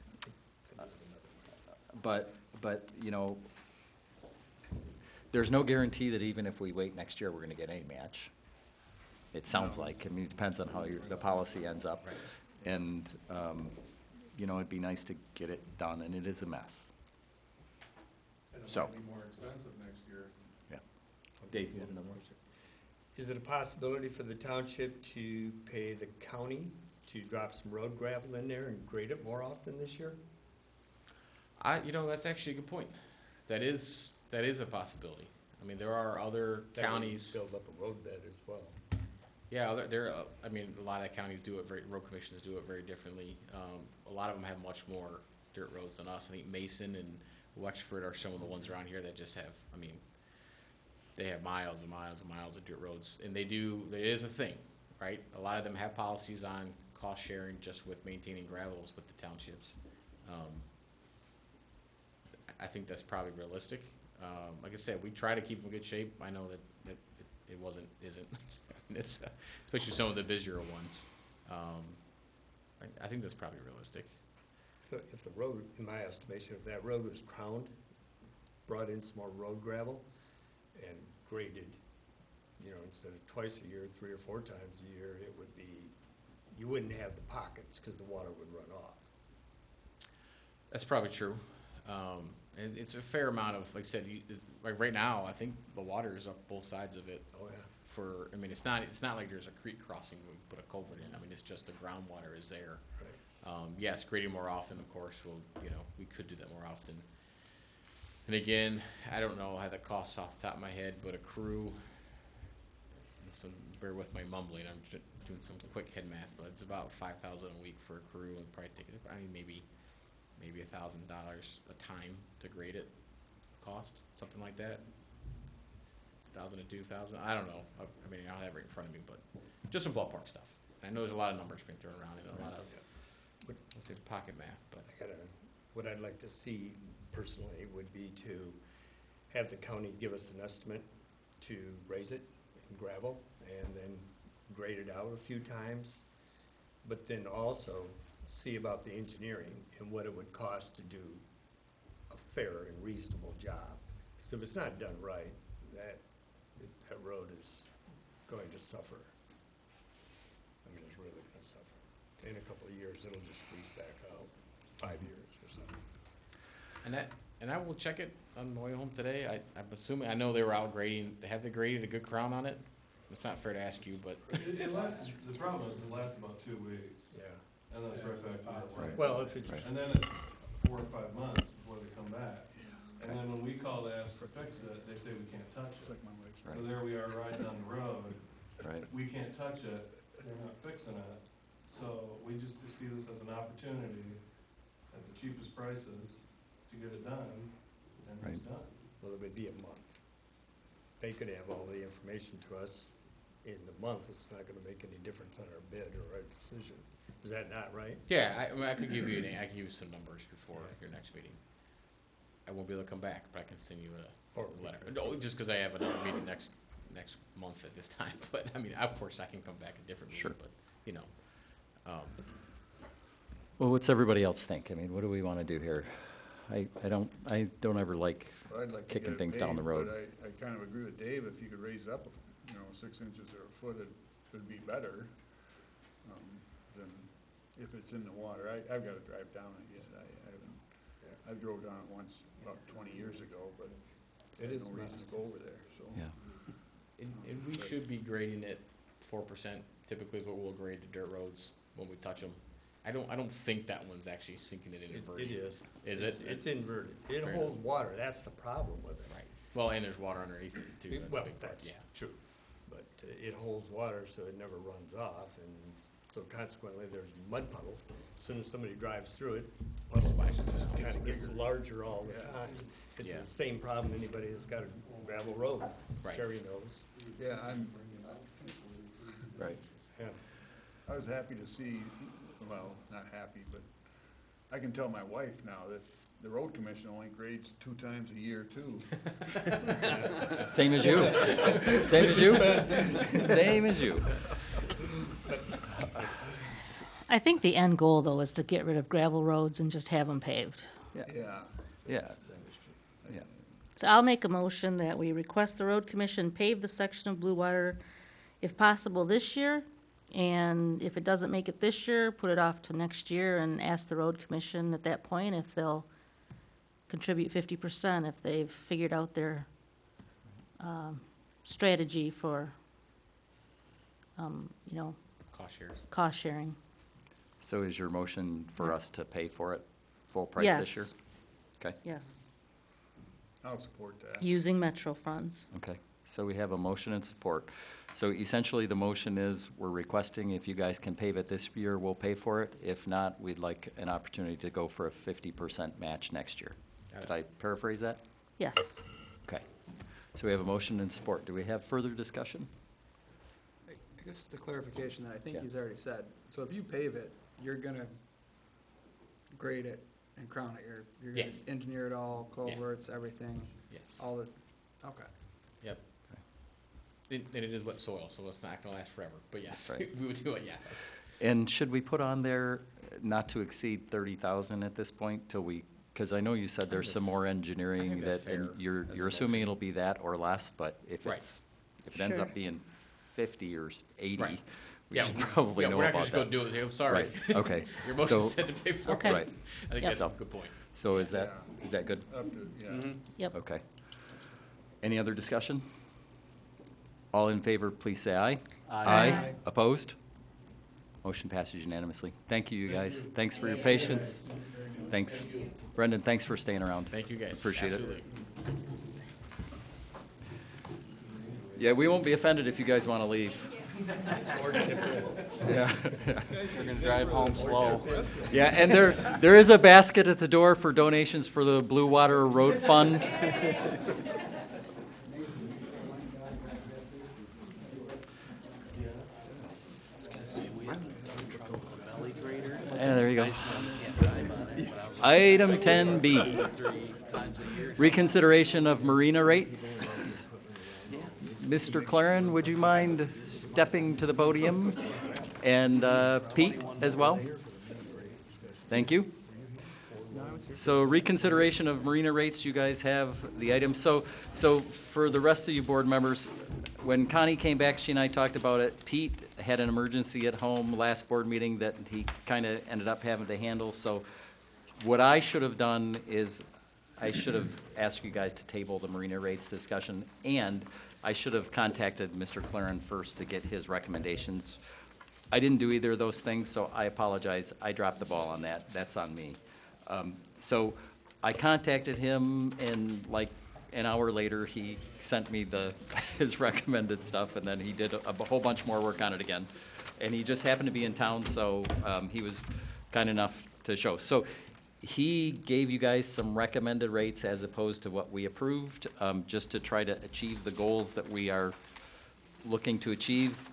But, there's no guarantee that even if we wait next year, we're gonna get any match. It sounds like, I mean, it depends on how the policy ends up. And, you know, it'd be nice to get it done, and it is a mess. And it So. might be more expensive next year. Yeah. Dave, you have another one? Is it a possibility for the township to pay the county to drop some road gravel in there and grade it more often this year? You know, that's actually a good point. That is a possibility. I mean, there are other That would counties. build up a road bed as well. Yeah, I mean, a lot of counties do it road commissions do it very differently. A lot of them have much more dirt roads than us. I think Mason and Wexford are some of the ones around here that just have, I mean, they have miles and miles and miles of dirt roads. And it is a thing, right? A lot of them have policies on cost sharing just with maintaining gravels with the townships. I think that's probably realistic. Like I said, we try to keep them in good shape. I know that it isn't. It's, especially some of the busier ones. I think that's probably realistic. If the road, in my estimation, if that road was crowned, brought in some more road gravel and graded, you know, instead of twice a year, 3 or 4 times a year, it would be, you wouldn't have the pockets because the water would run off. That's probably true. And it's a fair amount of, like I said, like right now, I think the water is up both sides of it. Oh, yeah. I mean, it's not like there's a creek crossing, we put a culvert in. I mean, it's just the groundwater is there. Right. Yes, grading more often, of course, we could do that more often. And again, I don't know how the costs off the top of my head, but a crew, so bear with my mumbling, I'm just doing some quick head math, but it's about $5,000 a week for a crew and probably maybe $1,000 a time to grade it, cost, something like that. 1,000 to 2,000, I don't know. I mean, I don't have it right in front of me, but just some ballpark stuff. I know there's a lot of numbers being thrown around and a lot of, let's say, pocket math, but. What I'd like to see personally would be to have the county give us an estimate to raise it in gravel and then grade it out a few times, but then also see about the engineering and what it would cost to do a fair and reasonable job. Because if it's not done right, that road is going to suffer. I mean, it's really gonna suffer. In a couple of years, it'll just freeze back out, 5 years or something. And I will check it on the way home today. I'm assuming, I know they were out grading, have they graded a good crown on it? It's not fair to ask you, but. The problem is it lasts about 2 weeks. Yeah. And then it's right back to that. Right. Well, if it's, And then it's 4 or 5 months before they come back. And then when we call to ask to fix it, they say we can't touch It's it. like my wife's. So there we are riding down the road, Right. we can't touch it, they're not fixing it. So we just see this as an opportunity at the cheapest prices to get it done, and it's Right. done. well, it would be a month. They could have all the information to us in the month. It's not gonna make any difference on our bid or our decision. Is that not right? Yeah, I mean, I could give you some numbers before your next meeting. I won't be able to come back, but I can send you a letter. No, just because I have another meeting next month at this time. But I mean, of course, I can come back a different meeting. Sure. But you know, Well, what's everybody else think? I mean, what do we want to do here? I don't ever like Well, I'd like to kicking get it things down the paved, road. But I kind of agree with Dave, if you could raise it up, 6 inches or a foot, it would be better, than if it's in the water. I've got to drive down it yet, I haven't, I drove down it once about 20 years ago, but It there's is no reason to go over there, so. Yeah. and we should be grading it 4%. Typically, is what we'll grade the dirt roads when we touch them. I don't think that one's actually sinking it in inverted. It is. Is it? It's inverted. It Fair holds enough. water. That's the problem with it. Right. Well, and there's water underneath it too. That's a Well, big part. that's Yeah. true. But it holds water, so it never runs off, and so consequently, there's mud puddle. As soon as somebody drives through it, puddle just kind of gets larger all the time. It's Yeah. the same problem anybody that's got a gravel road. Right. Terry knows. Yeah, Right. Yeah. I was happy to see, well, not happy, but I can tell my wife now that the road commission only grades 2 times a year too. Same as you. Same as you. Same as you. I think the end goal, though, is to get rid of gravel roads and just have them paved. Yeah. Yeah. Yeah. So I'll make a motion that we request the road commission pave the section of Blue Water, if possible, this year. And if it doesn't make it this year, put it off to next year and ask the road commission at that point if they'll contribute 50%, if they've figured out their strategy for, Cost shares. cost sharing. So is your motion for us to pay for it full price this year? Yes. Okay, Yes, I'll support that. using Metro funds. okay. So we have a motion and support. So essentially, the motion is, we're requesting if you guys can pave it this year, we'll pay for it. If not, we'd like an opportunity to go for a 50% match next year. Did I paraphrase that? Yes. Okay. So we have a motion and support. Do we have further discussion? I guess it's a clarification that I think Yeah. he's already said. So if you pave it, you're gonna grade it and crown it. You're gonna Yes. engineer it all, culverts, everything, Yes. all the, okay. Yep. And it is wet soil, so it's not gonna last forever, but yes, Right. we would do it, yeah. And should we put on there not to exceed 30,000 at this point till we, because I know you said there's some more engineering that's that, and fair you're as a assuming motion. it'll be that or less, but if Right. if it ends Sure. up being 50 or 80, Right. we Yeah, should probably yeah, know we're not about just gonna that. do it and say, I'm sorry. Right, okay. Your motion So- said to pay for it. Okay. Right. I think Yep. that's a good point. So is that good? Up to, yeah. Yep. Okay. Any other discussion? All in favor, please say aye. Aye. Opposed? Motion passes unanimously. Thank you, you guys. Thanks for your patience. Thanks. Brendan, thanks for staying around. Thank you, guys. Appreciate it. Absolutely. Yeah, we won't be offended if you guys want to leave. Yeah. We're gonna drive home slow. Yeah, and there is a basket at the door for donations for the Blue Water Road Fund. Yeah, there you go. Item 10B, reconsideration of marina rates. Mr. Claren, would you mind stepping to the podium? And Pete as well? Thank you. So reconsideration of marina rates, you guys have the item. So for the rest of you board members, when Connie came back, she and I talked about it. Pete had an emergency at home last board meeting that he kind of ended up having to handle. So what I should have done is I should have asked you guys to table the marina rates discussion, and I should have contacted Mr. Claren first to get his recommendations. I didn't do either of those things, so I apologize. I dropped the ball on that. That's on me. So I contacted him, and like an hour later, he sent me his recommended stuff, and then he did a whole bunch more work on it again. And he just happened to be in town, so he was kind enough to show. So he gave you guys some recommended rates as opposed to what we approved, just to try to achieve the goals that we are looking to achieve.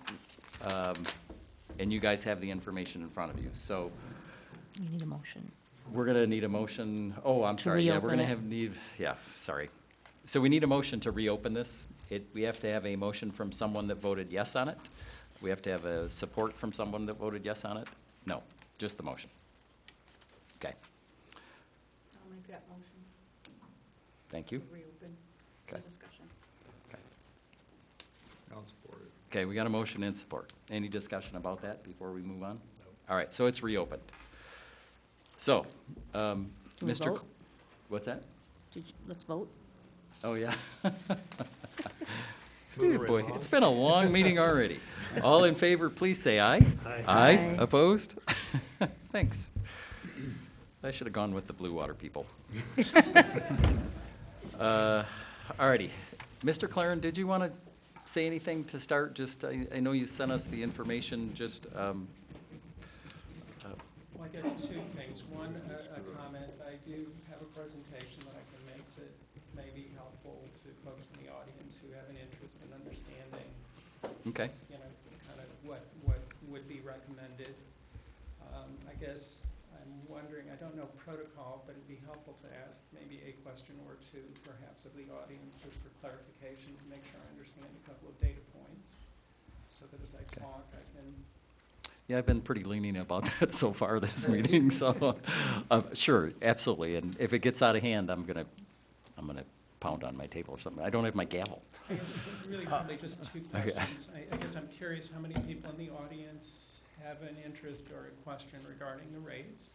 And you guys have the information in front of you. So You need a motion. we're gonna need a motion, oh, I'm To sorry, yeah, we're reopen gonna it. sorry. So we need a motion to reopen this. We have to have a motion from someone that voted yes on it. We have to have a support from someone that voted yes on it. No, just the motion. Okay, I'll make that motion thank you. to reopen the Okay. discussion. I'll support it. Okay, we got a motion and support. Any discussion about that before we move on? All right, so it's reopened. So, Can we Mr. vote? What's that? Let's vote. Oh, yeah. Good boy, it's been a long meeting already. All in favor, please say aye. Aye. Aye. Opposed? Thanks. I should have gone with the Blue Water people. All righty. Mr. Claren, did you want to say anything to start? Just, I know you sent us the information, just, Well, I guess two things. One, a comment. I do have a presentation that I can make that may be helpful to folks in the audience who have an interest in understanding, okay. you know, kind of what would be recommended. I guess I'm wondering, I don't know protocol, but it'd be helpful to ask maybe a question or two perhaps of the audience just for clarification to make sure I understand a couple of data points so that as I talk, I can Yeah, I've been pretty lenient about that so far this meeting, so, sure, absolutely. And if it gets out of hand, I'm gonna pound on my table or something. I don't have my gavel. I guess really quickly, just two questions. I guess I'm curious how many people in the audience have an interest or a question regarding the rates?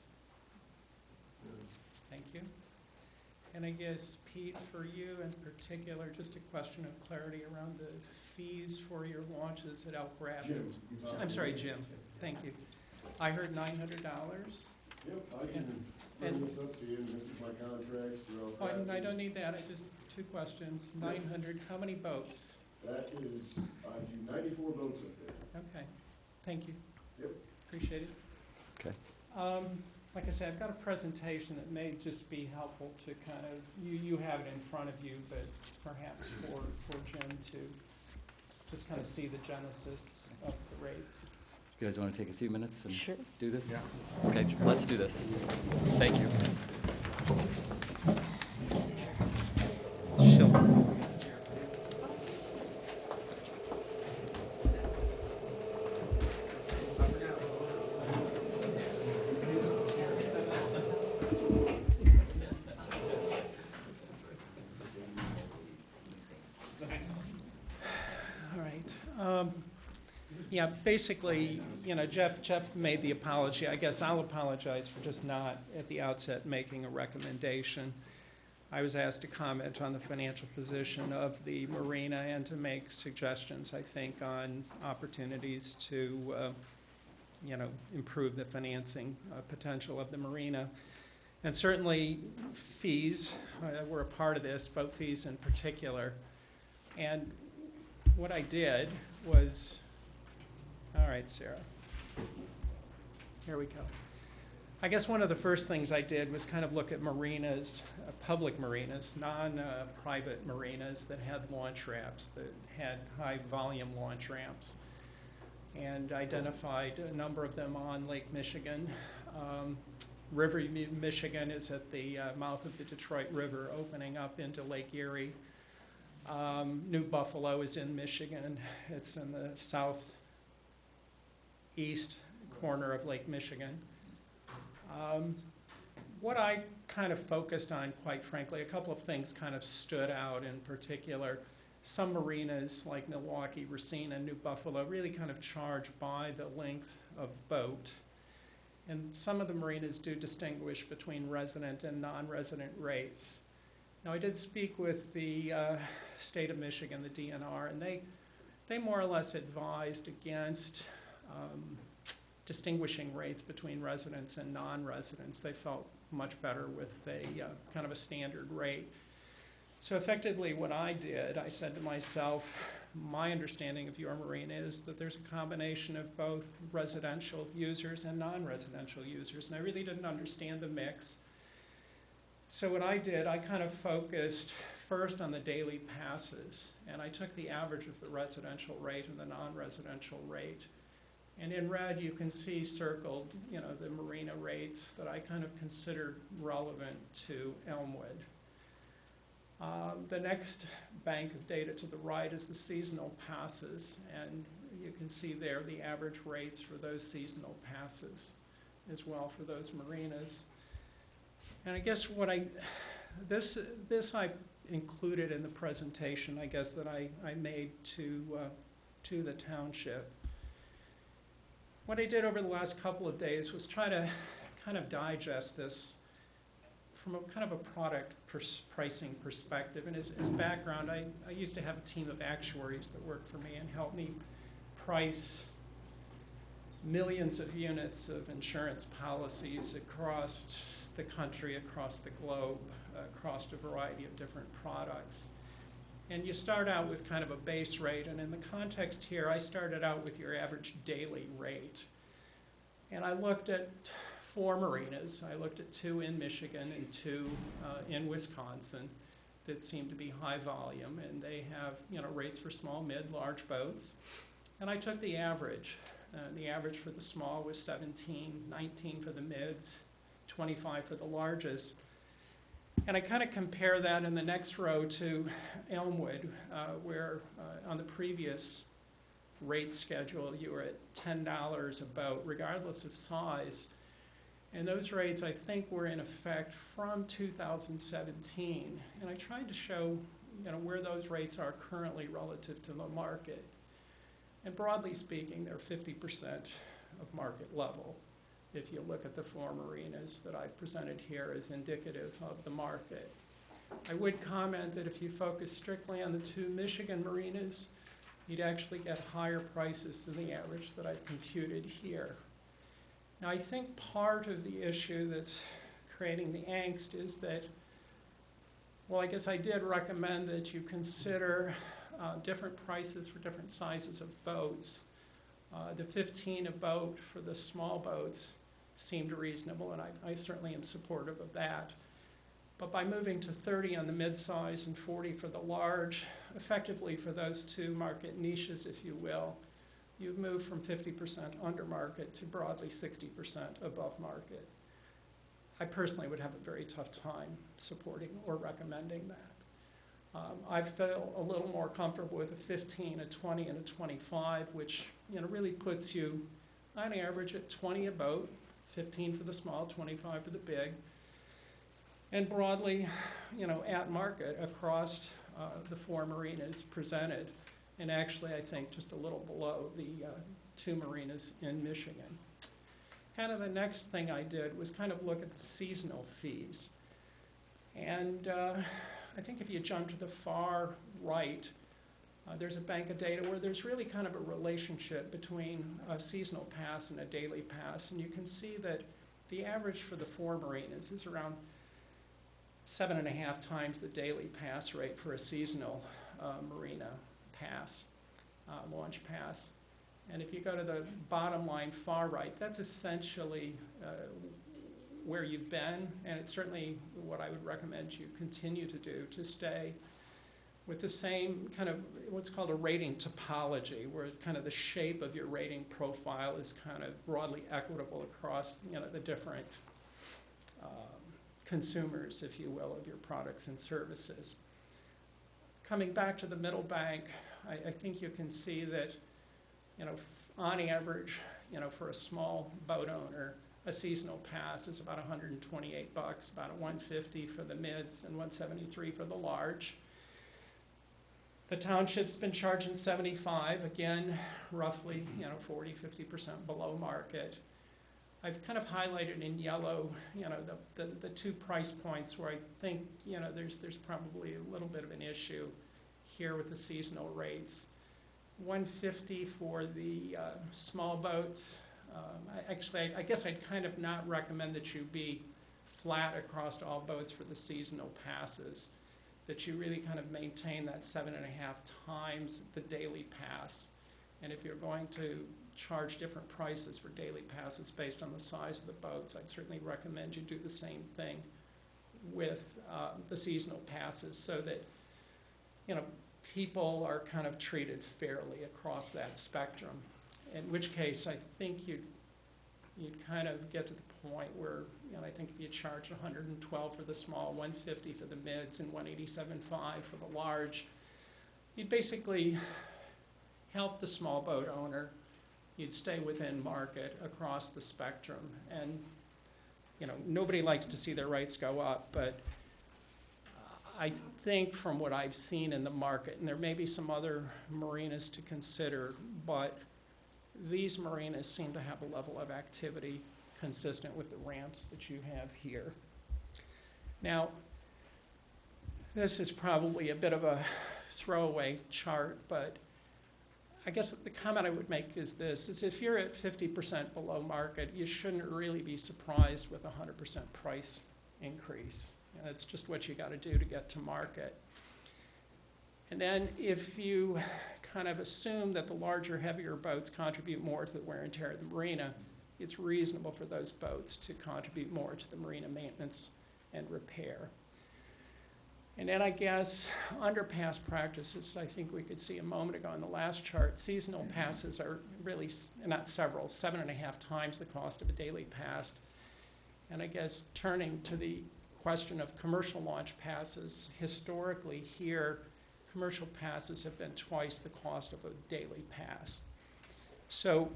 Thank you. And I guess, Pete, for you in particular, just a question of clarity around the fees for your launches at Elk Rapids. I'm sorry, Jim. Thank you. I heard $900. Yep, I can bring this up to you, and this is my contracts throughout. Oh, I don't need that. I just, two questions. 900, how many boats? That is, I do 94 boats up there. Okay, thank you. Yep. Appreciate it. Okay. Like I said, I've got a presentation that may just be helpful to kind of, you have it in front of you, but perhaps for Jim to just kind of see the genesis of the rates. You guys want to take a few minutes and Sure. do this? Yeah. Okay, let's do this. Thank you. Yeah, basically, you know, Jeff made the apology. I guess I'll apologize for just not, at the outset, making a recommendation. I was asked to comment on the financial position of the marina and to make suggestions, I think, on opportunities to, you know, improve the financing potential of the marina. And certainly fees were a part of this, boat fees in particular. And what I did was, all right, Sarah, here we go. I guess one of the first things I did was kind of look at marinas, public marinas, non-private marinas that had launch ramps, that had high-volume launch ramps, and identified a number of them on Lake Michigan. River Michigan is at the mouth of the Detroit River, opening up into Lake Erie. New Buffalo is in Michigan. It's in the southeast corner of Lake Michigan. What I kind of focused on, quite frankly, a couple of things kind of stood out in particular. Some marinas like Milwaukee, Racine, and New Buffalo really kind of charge by the length of boat. And some of the marinas do distinguish between resident and non-resident rates. Now, I did speak with the state of Michigan, the DNR, and they more or less advised against distinguishing rates between residents and non-residents. They felt much better with a kind of a standard rate. So effectively what I did, I said to myself, my understanding of your marina is that there's a combination of both residential users and non-residential users, and I really didn't understand the mix. So what I did, I kind of focused first on the daily passes, and I took the average of the residential rate and the non-residential rate. And in red, you can see circled, you know, the marina rates that I kind of considered relevant to Elmwood. The next bank of data to the right is the seasonal passes, and you can see there the average rates for those seasonal passes as well for those marinas. And I guess what this I included in the presentation, I guess, that I made to the township. What I did over the last couple of days was try to kind of digest this from a kind of a product pricing perspective. And as background, I used to have a team of actuaries that worked for me and helped me price millions of units of insurance policies across the country, across the globe, across a variety of different products. And you start out with kind of a base rate, and in the context here, I started out with your average daily rate. And I looked at 4 marinas. I looked at 2 in Michigan and 2 in Wisconsin that seem to be high volume, and they have, you know, rates for small, mid, large boats. And I took the average. The average for the small was 17, 19 for the mids, 25 for the largest. And I kind of compare that in the next row to Elmwood, where on the previous rate schedule, you were at $10 a boat, regardless of size. And those rates, I think, were in effect from 2017. And I tried to show, where those rates are currently relative to the market. And broadly speaking, they're 50% of market level. If you look at the four marinas that I've presented here as indicative of the market. I would comment that if you focus strictly on the two Michigan marinas, you'd actually get higher prices than the average that I've computed here. Now, I think part of the issue that's creating the angst is that, well, I guess I did recommend that you consider different prices for different sizes of boats. The 15 a boat for the small boats seemed reasonable, and I certainly am supportive of that. But by moving to 30 on the mid-size and 40 for the large, effectively for those two market niches, if you will, you've moved from 50% under market to broadly 60% above market. I personally would have a very tough time supporting or recommending that. I feel a little more comfortable with a 15, a 20, and a 25, which really puts you on average at 20 a boat, 15 for the small, 25 for the big, and broadly, at market across the four marinas presented, and actually I think just a little below the two marinas in Michigan. Kind of the next thing I did was kind of look at the seasonal fees. And I think if you jump to the far right, there's a bank of data where there's really kind of a relationship between a seasonal pass and a daily pass. And you can see that the average for the four marinas is around 7.5 times the daily pass rate for a seasonal marina pass, launch pass. And if you go to the bottom line far right, that's essentially where you've been, and it's certainly what I would recommend you continue to do, to stay with the same kind of what's called a rating topology, where kind of the shape of your rating profile is kind of broadly equitable across the different consumers, if you will, of your products and services. Coming back to the middle bank, I think you can see that, on average, for a small boat owner, a seasonal pass is about $128, about $150 for the mids and $173 for the large. The township's been charging $75, again, roughly, 40, 50% below market. I've kind of highlighted in yellow, the 2 price points where I think, there's probably a little bit of an issue here with the seasonal rates. $150 for the small boats. I guess I'd kind of not recommend that you be flat across all boats for the seasonal passes, that you really kind of maintain that 7.5 times the daily pass. And if you're going to charge different prices for daily passes based on the size of the boats, I'd certainly recommend you do the same thing with the seasonal passes, so that people are kind of treated fairly across that spectrum. In which case, I think you'd kind of get to the point where I think if you charge $112 for the small, $150 for the mids, and $187.5 for the large, you'd basically help the small boat owner. You'd stay within market across the spectrum. And nobody likes to see their rates go up, but I think from what I've seen in the market, and there may be some other marinas to consider, but these marinas seem to have a level of activity consistent with the ramps that you have here. Now, this is probably a bit of a throwaway chart, but I guess the comment I would make is this, is if you're at 50% below market, you shouldn't really be surprised with a 100% price increase. That's just what you got to do to get to market. And then if you kind of assume that the larger, heavier boats contribute more to the wear and tear of the marina, it's reasonable for those boats to contribute more to the marina maintenance and repair. And then I guess underpass practices, I think we could see a moment ago on the last chart, seasonal passes are really, not several, 7.5 times the cost of a daily pass. And I guess turning to the question of commercial launch passes, historically here, commercial passes have been twice the cost of a daily pass. So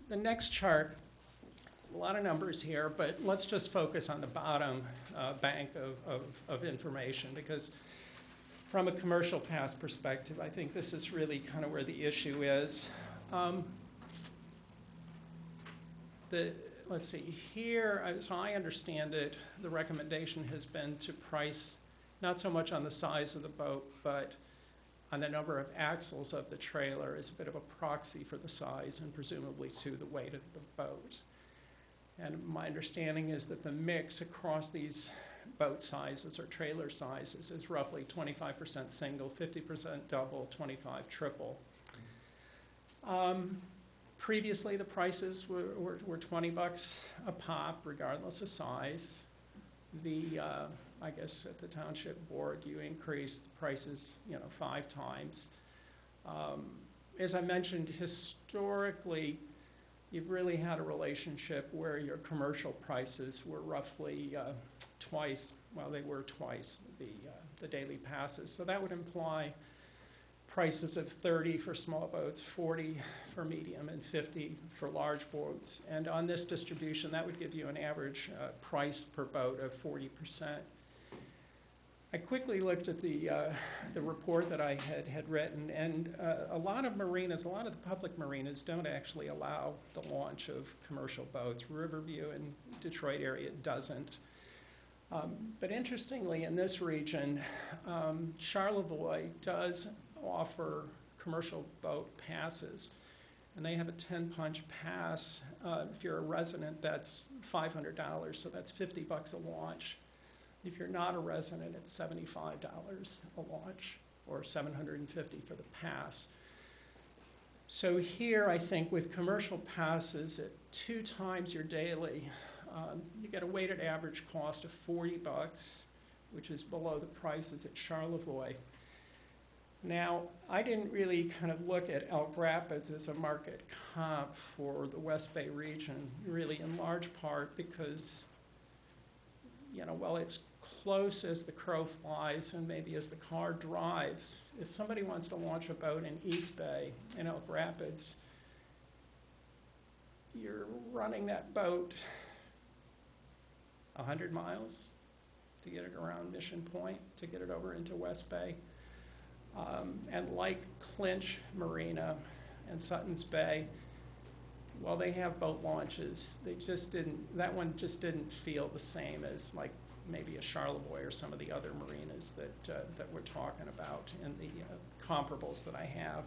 the next chart a lot of numbers here, but let's just focus on the bottom bank of information, because from a commercial pass perspective, I think this is really kind of where the issue is. Let's see, here, so I understand it, the recommendation has been to price not so much on the size of the boat, but on the number of axles of the trailer as a bit of a proxy for the size and presumably to the weight of the boat. And my understanding is that the mix across these boat sizes or trailer sizes is roughly 25% single, 50% double, 25 triple. Previously, the prices were $20 a pop, regardless of size. I guess at the Township Board, you increased the prices, 5 times. As I mentioned, historically, you've really had a relationship where your commercial prices were roughly twice the daily passes. So that would imply prices of $30 for small boats, $40 for medium, and $50 for large boats. And on this distribution, that would give you an average price per boat of 40%. I quickly looked at the report that I had written, and a lot of the public marinas don't actually allow the launch of commercial boats. Riverview and Detroit area doesn't. But interestingly, in this region, Charlevoix does offer commercial boat passes, and they have a 10-punch pass. If you're a resident, that's $500, so that's $50 a launch. If you're not a resident, it's $75 a launch, or $750 for the pass. So here, I think with commercial passes at 2 times your daily, you get a weighted average cost of $40, which is below the prices at Charlevoix. Now, I didn't really kind of look at Elk Rapids as a market comp for the West Bay region, really in large part because, while it's close as the crow flies and maybe as the car drives, if somebody wants to launch a boat in East Bay, in Elk Rapids, you're running that boat 100 miles to get it around Mission Point, to get it over into West Bay. And like Clinch Marina and Sutton's Bay, while they have boat launches, that one just didn't feel the same as like maybe a Charlevoix or some of the other marinas that we're talking about in the comparables that I have.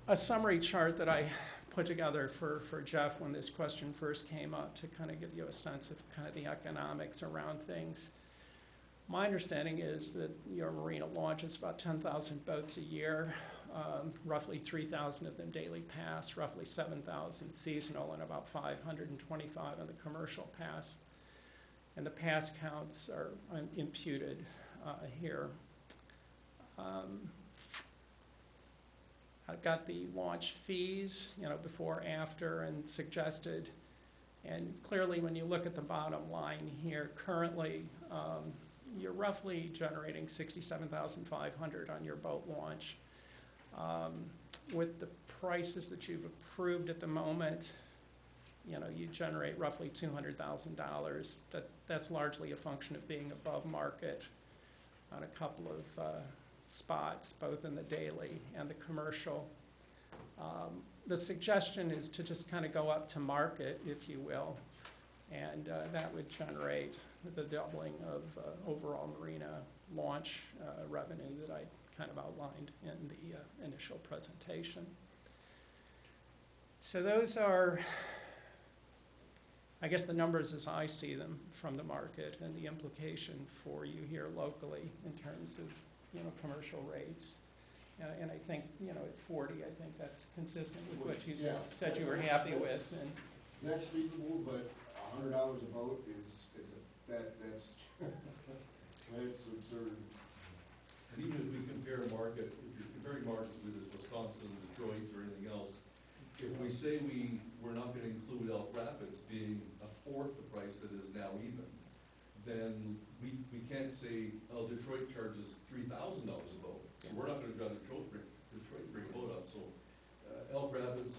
A summary chart that I put together for Jeff when this question first came up to kind of give you a sense of kind of the economics around things. My understanding is that your marina launches about 10,000 boats a year, roughly 3,000 of them daily pass, roughly 7,000 seasonal, and about 525 on the commercial pass. And the pass counts are imputed here. I've got the launch fees, before, after, and suggested. And clearly, when you look at the bottom line here, currently, you're roughly generating $67,500 on your boat launch. With the prices that you've approved at the moment, you generate roughly $200,000. That's largely a function of being above market on a couple of spots, both in the daily and the commercial. The suggestion is to just kind of go up to market, if you will, and that would generate the doubling of overall marina launch revenue that I kind of outlined in the initial presentation. So those are, I guess, the numbers as I see them from the market and the implication for you here locally in terms of, commercial rates. And I think, at 40, I think that's consistent with what you said you were happy with. And that's feasible, but $100 a boat that's absurd. And even if we compare market, if you're comparing markets with Wisconsin, Detroit, or anything else, if we say we're not going to include Elk Rapids being a fourth the price that is now even, then we can't say, oh, Detroit charges $3,000 a boat. So we're not going to drive Detroit bring a boat up. So Elk Rapids,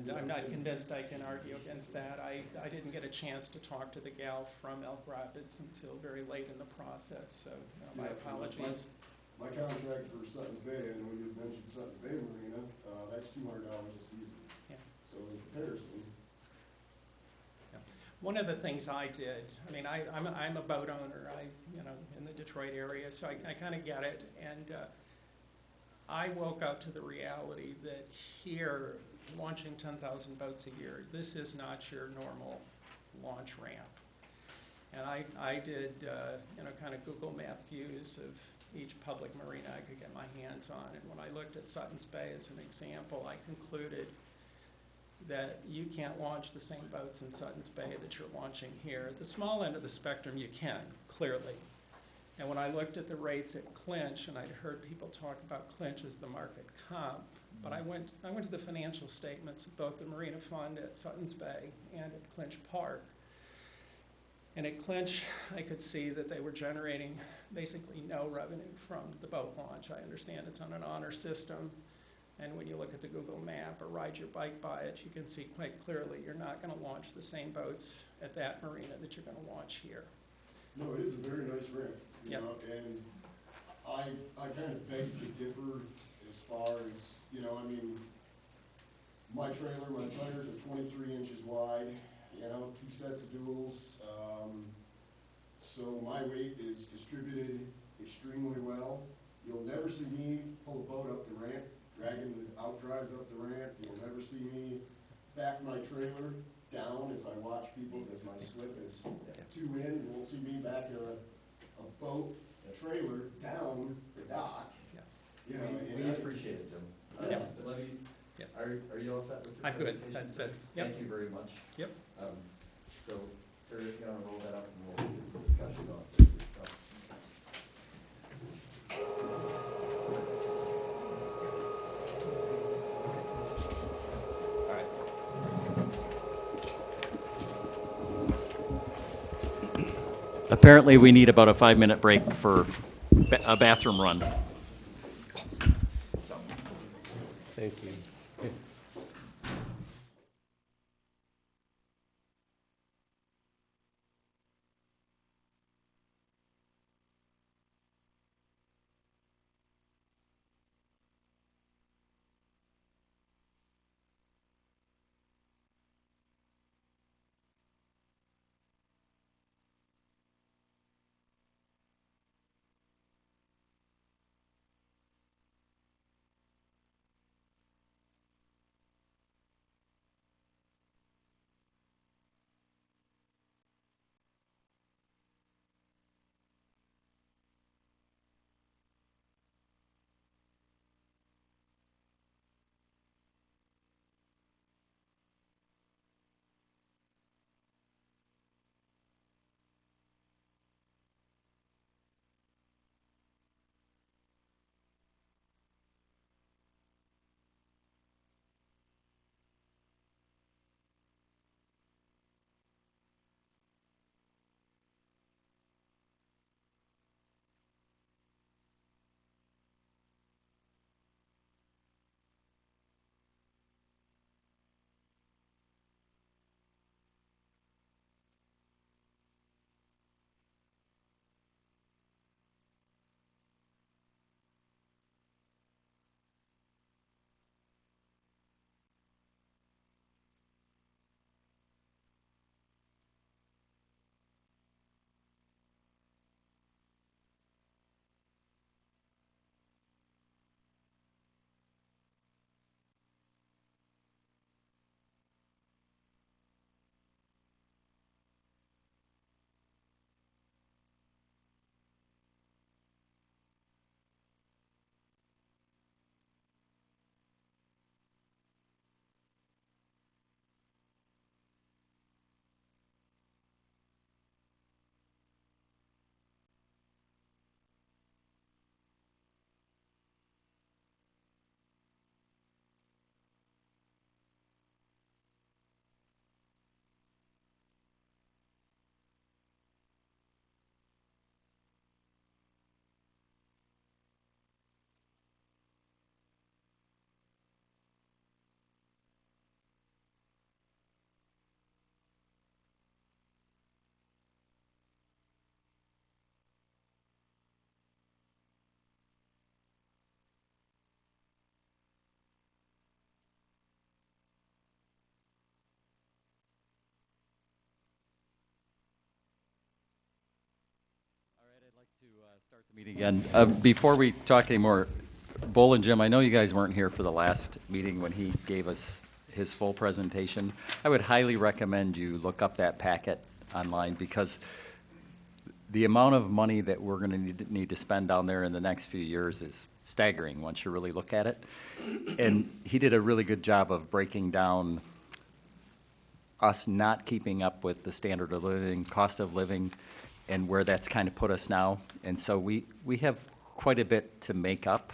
and I'm not convinced I can argue against that. I didn't get a chance to talk to the gal from Elk Rapids until very late in the process, so my Yeah, apologies. My contract for Sutton's Bay, I know you had mentioned Sutton's Bay Marina, that's $200 a season. Yeah. So in comparison, One of the things I did, I mean, I'm a boat owner, in the Detroit area, so I kind of get it. And I woke up to the reality that here, launching 10,000 boats a year, this is not your normal launch ramp. And I did, kind of Google Map views of each public marina I could get my hands on. And when I looked at Sutton's Bay as an example, I concluded that you can't launch the same boats in Sutton's Bay that you're launching here. At the small end of the spectrum, you can, clearly. And when I looked at the rates at Clinch, and I'd heard people talk about Clinch as the market comp, but I went to the financial statements of both the Marina Fund at Sutton's Bay and at Clinch Park. And at Clinch, I could see that they were generating basically no revenue from the boat launch. I understand it's on an honor system. And when you look at the Google map or ride your bike by it, you can see quite clearly you're not going to launch the same boats at that marina that you're going to launch here. no, it is a very nice ramp, you Yep. know, and I kind of beg to differ as far as, I mean, my trailer, my tires are 23 inches wide, 2 sets of duals, so my weight is distributed extremely well. You'll never see me pull a boat up the ramp, dragging the outdrives up the ramp. You'll never see me back my trailer down as I watch people, because my slip is 2 in. You won't see me back a boat, a trailer down the dock. We appreciate it, Jim. Yeah. Let me, Yeah. are you all set with your I'm good. presentation? That's yep. Thank you very much. Yep. So, Sarah, if you want to roll that up, and we'll get some discussion going. So. Apparently, we need about a 5-minute break for a bathroom run. Thank you. Start the meeting again. Before we talk anymore, Bull and Jim, I know you guys weren't here for the last meeting when he gave us his full presentation. I would highly recommend you look up that packet online, because the amount of money that we're going to need to spend down there in the next few years is staggering once you really look at it. And he did a really good job of breaking down us not keeping up with the standard of living, cost of living, and where that's kind of put us now. And so we have quite a bit to make up,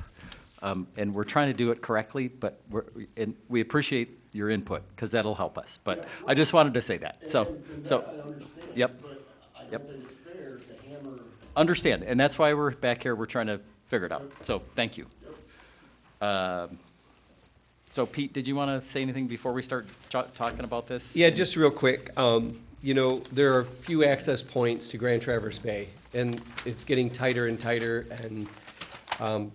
and we're trying to do it correctly, but we appreciate your input, because that'll help us. But I just wanted to say that. So, I understand, yep. but I Yep. don't think it's fair to hammer. Understand, and that's why we're back here, we're trying to figure it out. So, thank you. So Pete, did you want to say anything before we start talking about this? Yeah, just real quick. You know, there are a few access points to Grand Traverse Bay, and it's getting tighter and tighter, and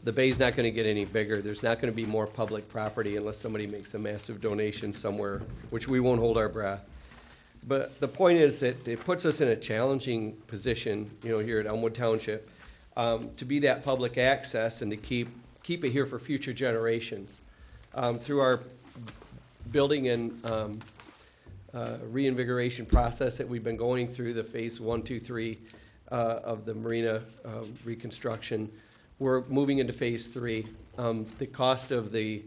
the bay's not going to get any bigger. There's not going to be more public property unless somebody makes a massive donation somewhere, which we won't hold our breath. But the point is that it puts us in a challenging position, you know, here at Elmwood Township, to be that public access and to keep it here for future generations. Through our building and reinvigoration process that we've been going through, the phase 1, 2, 3 of the marina reconstruction, we're moving into phase 3. The cost of the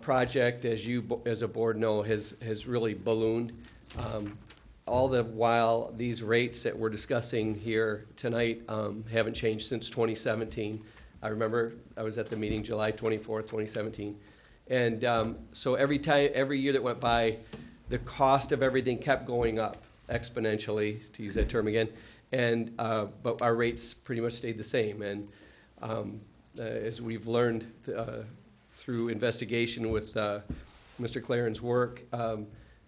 project, as you as a board know, has really ballooned. All the while, these rates that we're discussing here tonight haven't changed since 2017. I remember I was at the meeting July 24th, 2017. And so every year that went by, the cost of everything kept going up exponentially, to use that term again. And but our rates pretty much stayed the same. And as we've learned through investigation with Mr. Claren's work,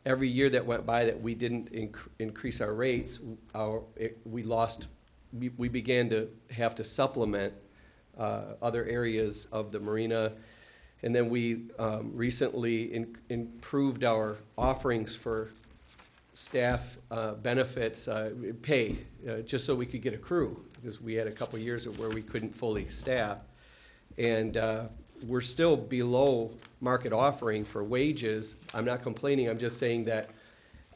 every year that went by that we didn't increase our rates, we began to have to supplement other areas of the marina. And then we recently improved our offerings for staff benefits, pay, just so we could get a crew, because we had a couple years where we couldn't fully staff. And we're still below market offering for wages. I'm not complaining, I'm just saying that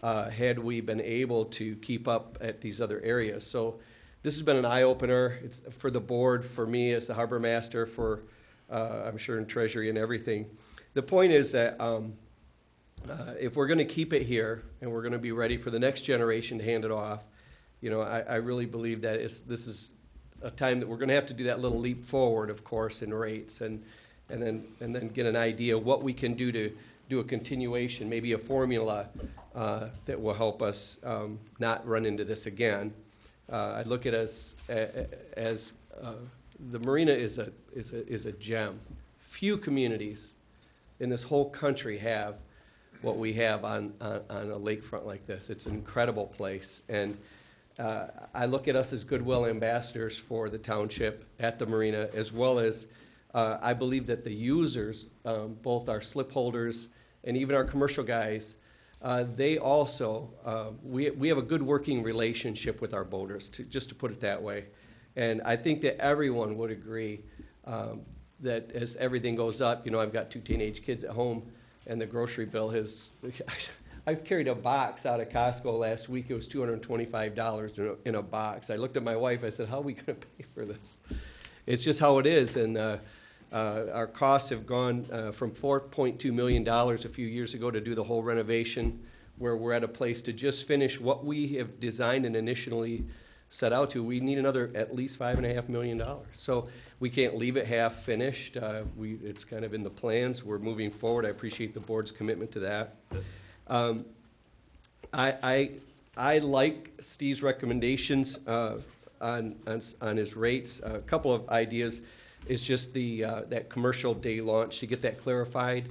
had we been able to keep up at these other areas. So this has been an eye-opener for the board, for me as the harbor master, for I'm sure in Treasury and everything. The point is that if we're going to keep it here and we're going to be ready for the next generation to hand it off, you know, I really believe that this is a time that we're going to have to do that little leap forward, of course, in rates, and then get an idea of what we can do to do a continuation, maybe a formula that will help us not run into this again. I look at us as the marina is a gem. Few communities in this whole country have what we have on a lakefront like this. It's an incredible place, and I look at us as goodwill ambassadors for the township at the marina, as well as I believe that the users, both our slip holders and even our commercial guys, they also, we have a good working relationship with our boaters, just to put it that way. And I think that everyone would agree that as everything goes up, you know, I've got 2 teenage kids at home, and the grocery bill has, I've carried a box out of Costco last week. It was $225 in a box. I looked at my wife, I said, how are we going to pay for this? It's just how it is. And our costs have gone from $4.2 million a few years ago to do the whole renovation, where we're at a place to just finish what we have designed and initially set out to. We need another at least $5.5 million. So we can't leave it half finished. It's kind of in the plans. We're moving forward. I appreciate the board's commitment to that. I like Steve's recommendations on his rates. A couple of ideas is just that commercial day launch, to get that clarified.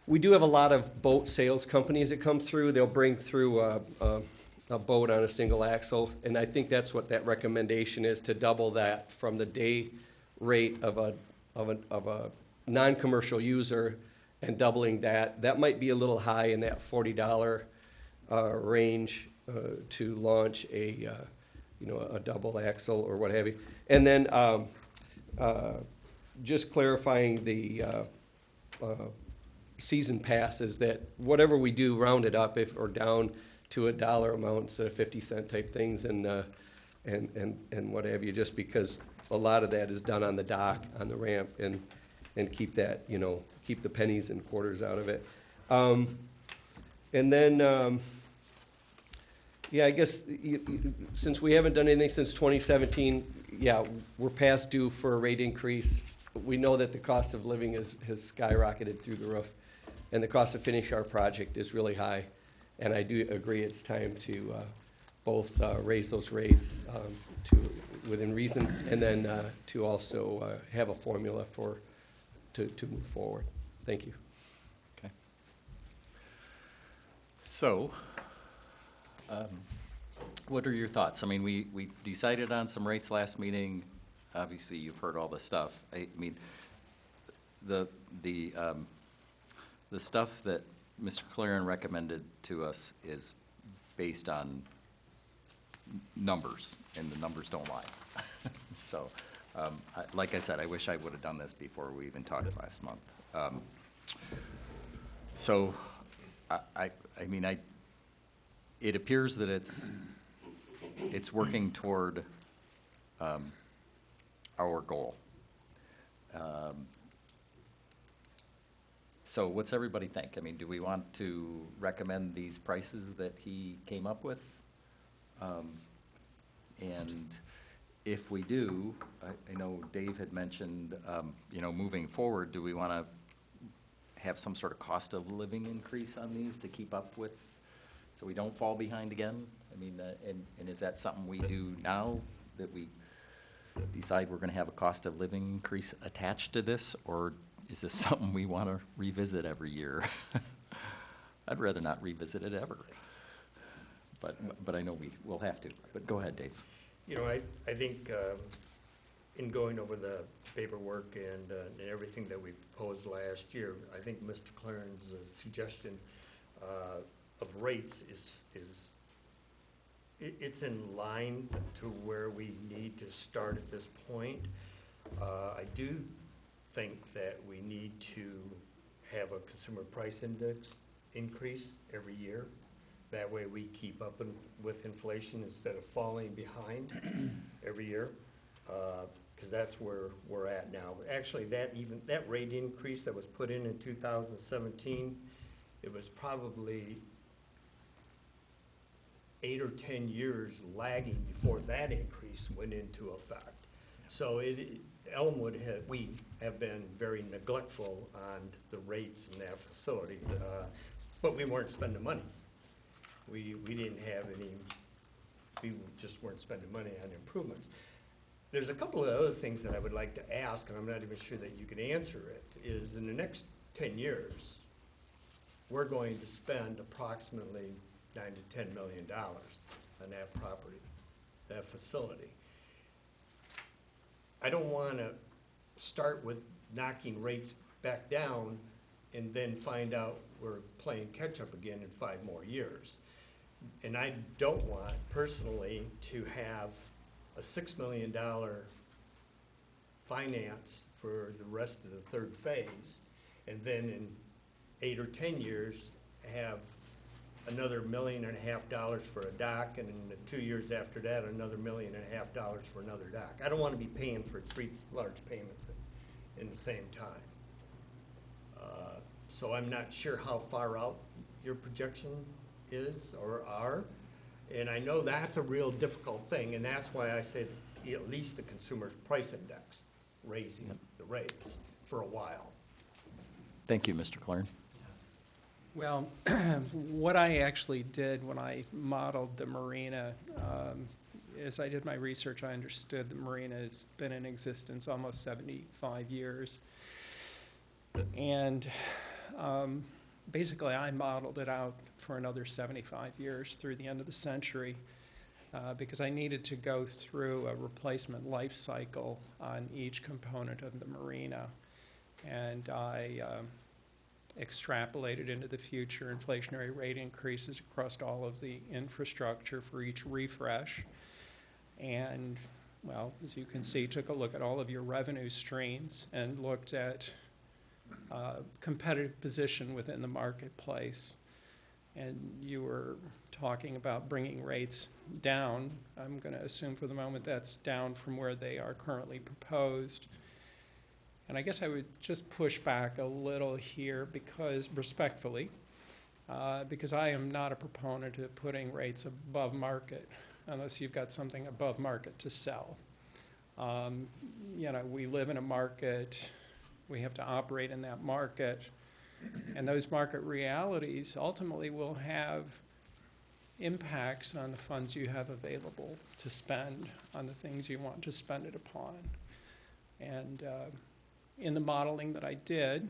We do have a lot of boat sales companies that come through. They'll bring through a boat on a single axle, and I think that's what that recommendation is, to double that from the day rate of a non-commercial user, and doubling that. That might be a little high in that $40 range to launch a you know, a double axle or what have you. And then just clarifying the season passes, that whatever we do, round it up if, or down to a dollar amount instead of 50-cent type things, and what have you, just because a lot of that is done on the dock, on the ramp, and keep that, you know, keep the pennies and quarters out of it. And then, yeah, I guess since we haven't done anything since 2017, yeah, we're past due for a rate increase. We know that the cost of living has skyrocketed through the roof, and the cost to finish our project is really high. And I do agree it's time to both raise those rates to within reason, and then to also have a formula to move forward. Thank you. Okay. So, what are your thoughts? I mean, we decided on some rates last meeting. Obviously, you've heard all the stuff. I mean, the stuff that Mr. Claren recommended to us is based on numbers, and the numbers don't lie. So, like I said, I wish I would have done this before we even talked last month. So, I mean, it appears that it's working toward our goal. So what's everybody think? I mean, do we want to recommend these prices that he came up with? And if we do, I know Dave had mentioned, you know, moving forward, do we want to have some sort of cost of living increase on these to keep up with, so we don't fall behind again? I mean, and is that something we do now, that we decide we're going to have a cost of living increase attached to this, or is this something we want to revisit every year? I'd rather not revisit it ever, but I know we'll have to. But go ahead, Dave. You know, I think in going over the paperwork and everything that we proposed last year, I think Mr. Claren's suggestion of rates it's in line to where we need to start at this point. I do think that we need to have a consumer price index increase every year. That way we keep up with inflation instead of falling behind every year, because that's where we're at now. Actually, that rate increase that was put in 2017, it was probably 8 or 10 years lagging before that increase went into effect. So Elmwood we have been very neglectful on the rates in that facility, but we weren't spending money. We didn't have any, we just weren't spending money on improvements. There's a couple of other things that I would like to ask, and I'm not even sure that you can answer it, is in the next 10 years, we're going to spend approximately $9 to $10 million on that property, that facility. I don't want to start with knocking rates back down and then find out we're playing catch-up again in 5 more years. And I don't want, personally, to have a $6 million finance for the rest of the third phase, and then in 8 or 10 years have another $1.5 million for a dock, and in the 2 years after that, another $1.5 million for another dock. I don't want to be paying for 3 large payments in the same time. So I'm not sure how far out your projection is or are, and I know that's a real difficult thing, and that's why I said at least the consumer price index, raising the rates for a while. Thank you, Mr. Claren. Well, what I actually did when I modeled the marina, as I did my research, I understood the marina has been in existence almost 75 years. And basically, I modeled it out for another 75 years through the end of the century, because I needed to go through a replacement life cycle on each component of the marina. And I extrapolated into the future inflationary rate increases across all of the infrastructure for each refresh. And, well, as you can see, took a look at all of your revenue streams and looked at competitive position within the marketplace. And you were talking about bringing rates down. I'm going to assume for the moment that's down from where they are currently proposed. And I guess I would just push back a little here because, respectfully, because I am not a proponent of putting rates above market unless you've got something above market to sell. You know, we live in a market, we have to operate in that market, and those market realities ultimately will have impacts on the funds you have available to spend on the things you want to spend it upon. And in the modeling that I did,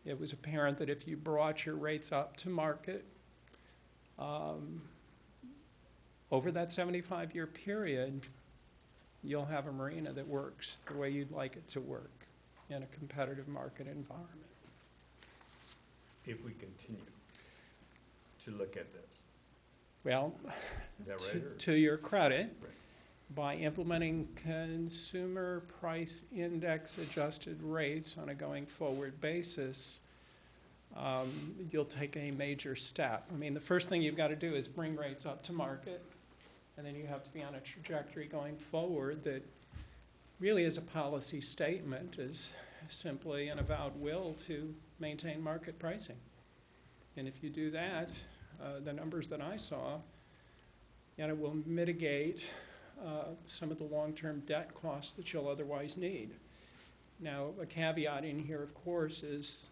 it was apparent that if you brought your rates up to market over that 75-year period, you'll have a marina that works the way you'd like it to work in a competitive market environment. If we continue to look at this. Well, Is that right? or- to your credit, Right. by implementing consumer price index adjusted rates on a going forward basis, you'll take a major step. I mean, the first thing you've got to do is bring rates up to market, and then you have to be on a trajectory going forward that really is a policy statement, is simply an avowed will to maintain market pricing. And if you do that, the numbers that I saw, you know, will mitigate some of the long-term debt costs that you'll otherwise need. Now, a caveat in here, of course, is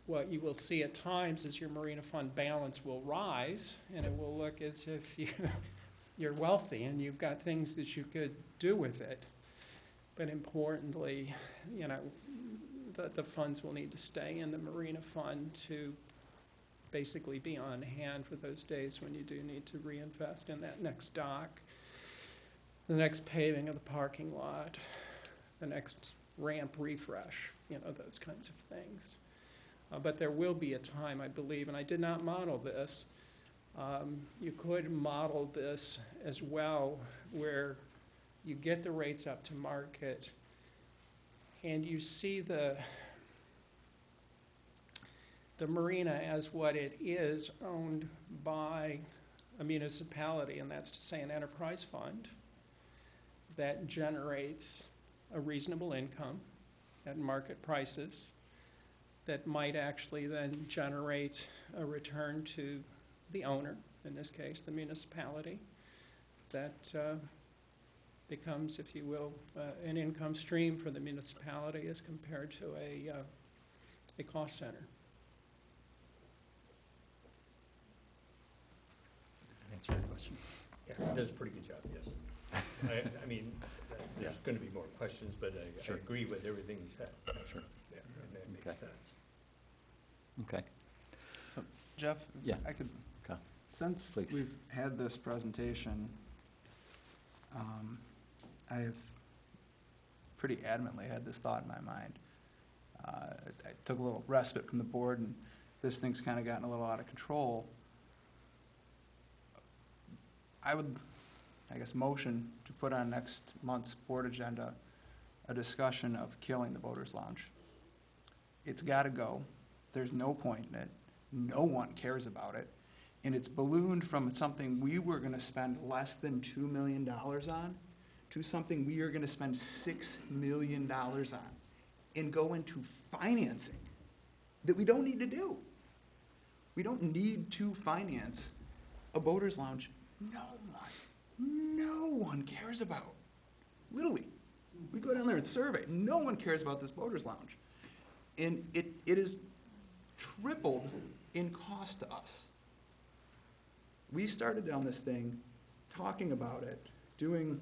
what you will see at times is your marina fund balance will rise, and it will look as if you're wealthy and you've got things that you could do with it. But importantly, you know, the funds will need to stay in the marina fund to basically be on hand for those days when you do need to reinvest in that next dock, the next paving of the parking lot, the next ramp refresh, you know, those kinds of things. But there will be a time, I believe, and I did not model this, you could model this as well, where you get the rates up to market and you see the marina as what it is, owned by a municipality, and that's to say an enterprise fund that generates a reasonable income at market prices that might actually then generate a return to the owner, in this case the municipality, that becomes, if you will, an income stream for the municipality as compared to a cost center. Answer your question. Yeah, it does a pretty good job, yes. I mean, there's gonna be more questions, but I Sure. agree with everything you said. Sure. Yeah, and that Okay. makes sense. Okay. Jeff? Yeah. I could, Okay. since Please. we've had this presentation, I've pretty adamantly had this thought in my mind. I took a little respite from the board, and this thing's kind of gotten a little out of control. I would, I guess, motion to put on next month's board agenda a discussion of killing the Boaters Lounge. It's got to go. There's no point in it. No one cares about it. And it's ballooned from something we were going to spend less than $2 million on to something we are going to spend $6 million on and go into financing that we don't need to do. We don't need to finance a Boaters Lounge no one cares about. Literally. We go down there and survey. No one cares about this Boaters Lounge. And it is tripled in cost to us. We started down this thing, talking about it, doing,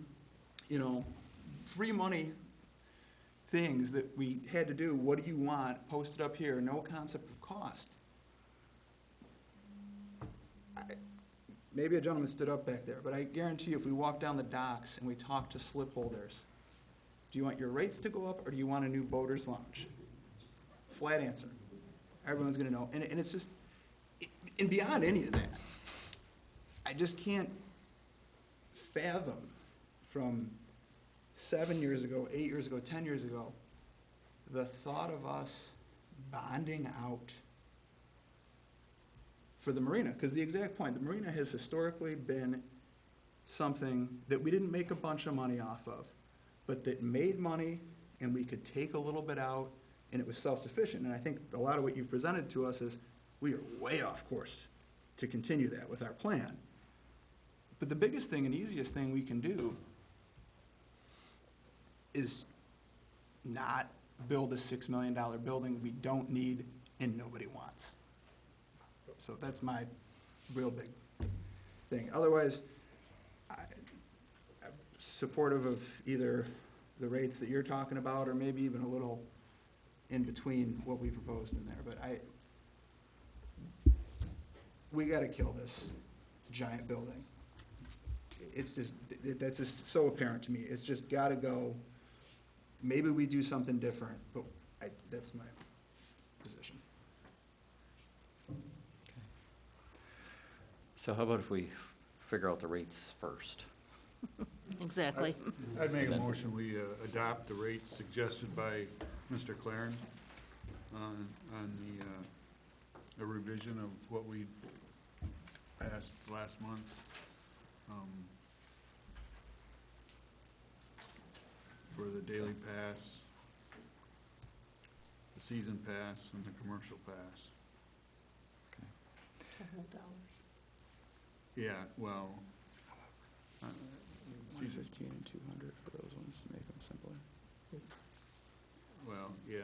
you know, free money things that we had to do. What do you want? Post it up here. No concept of cost. Maybe a gentleman stood up back there, but I guarantee you if we walk down the docks and we talk to slip holders, do you want your rates to go up or do you want a new Boaters Lounge? Flat answer. Everyone's going to know. And it's just, and beyond any of that, I just can't fathom from 7 years ago, 8 years ago, 10 years ago, the thought of us bonding out for the marina, because the exact point, the marina has historically been something that we didn't make a bunch of money off of, but that made money and we could take a little bit out and it was self-sufficient. And I think a lot of what you presented to us is we are way off course to continue that with our plan. But the biggest thing and easiest thing we can do is not build a $6 million building we don't need and nobody wants. So that's my real big thing. Otherwise, I'm supportive of either the rates that you're talking about or maybe even a little in between what we proposed in there. But we gotta kill this giant building. It's just, that's just so apparent to me. It's just gotta go. Maybe we do something different, but that's my position. So how about if we figure out the rates first? Exactly. I'd make a motion, we adopt the rates suggested by Mr. Claren on the revision of what we passed last month. For the daily pass, the season pass, and the commercial pass. Yeah, well, season, 115 and 200 for those ones to make them simpler. well, yeah,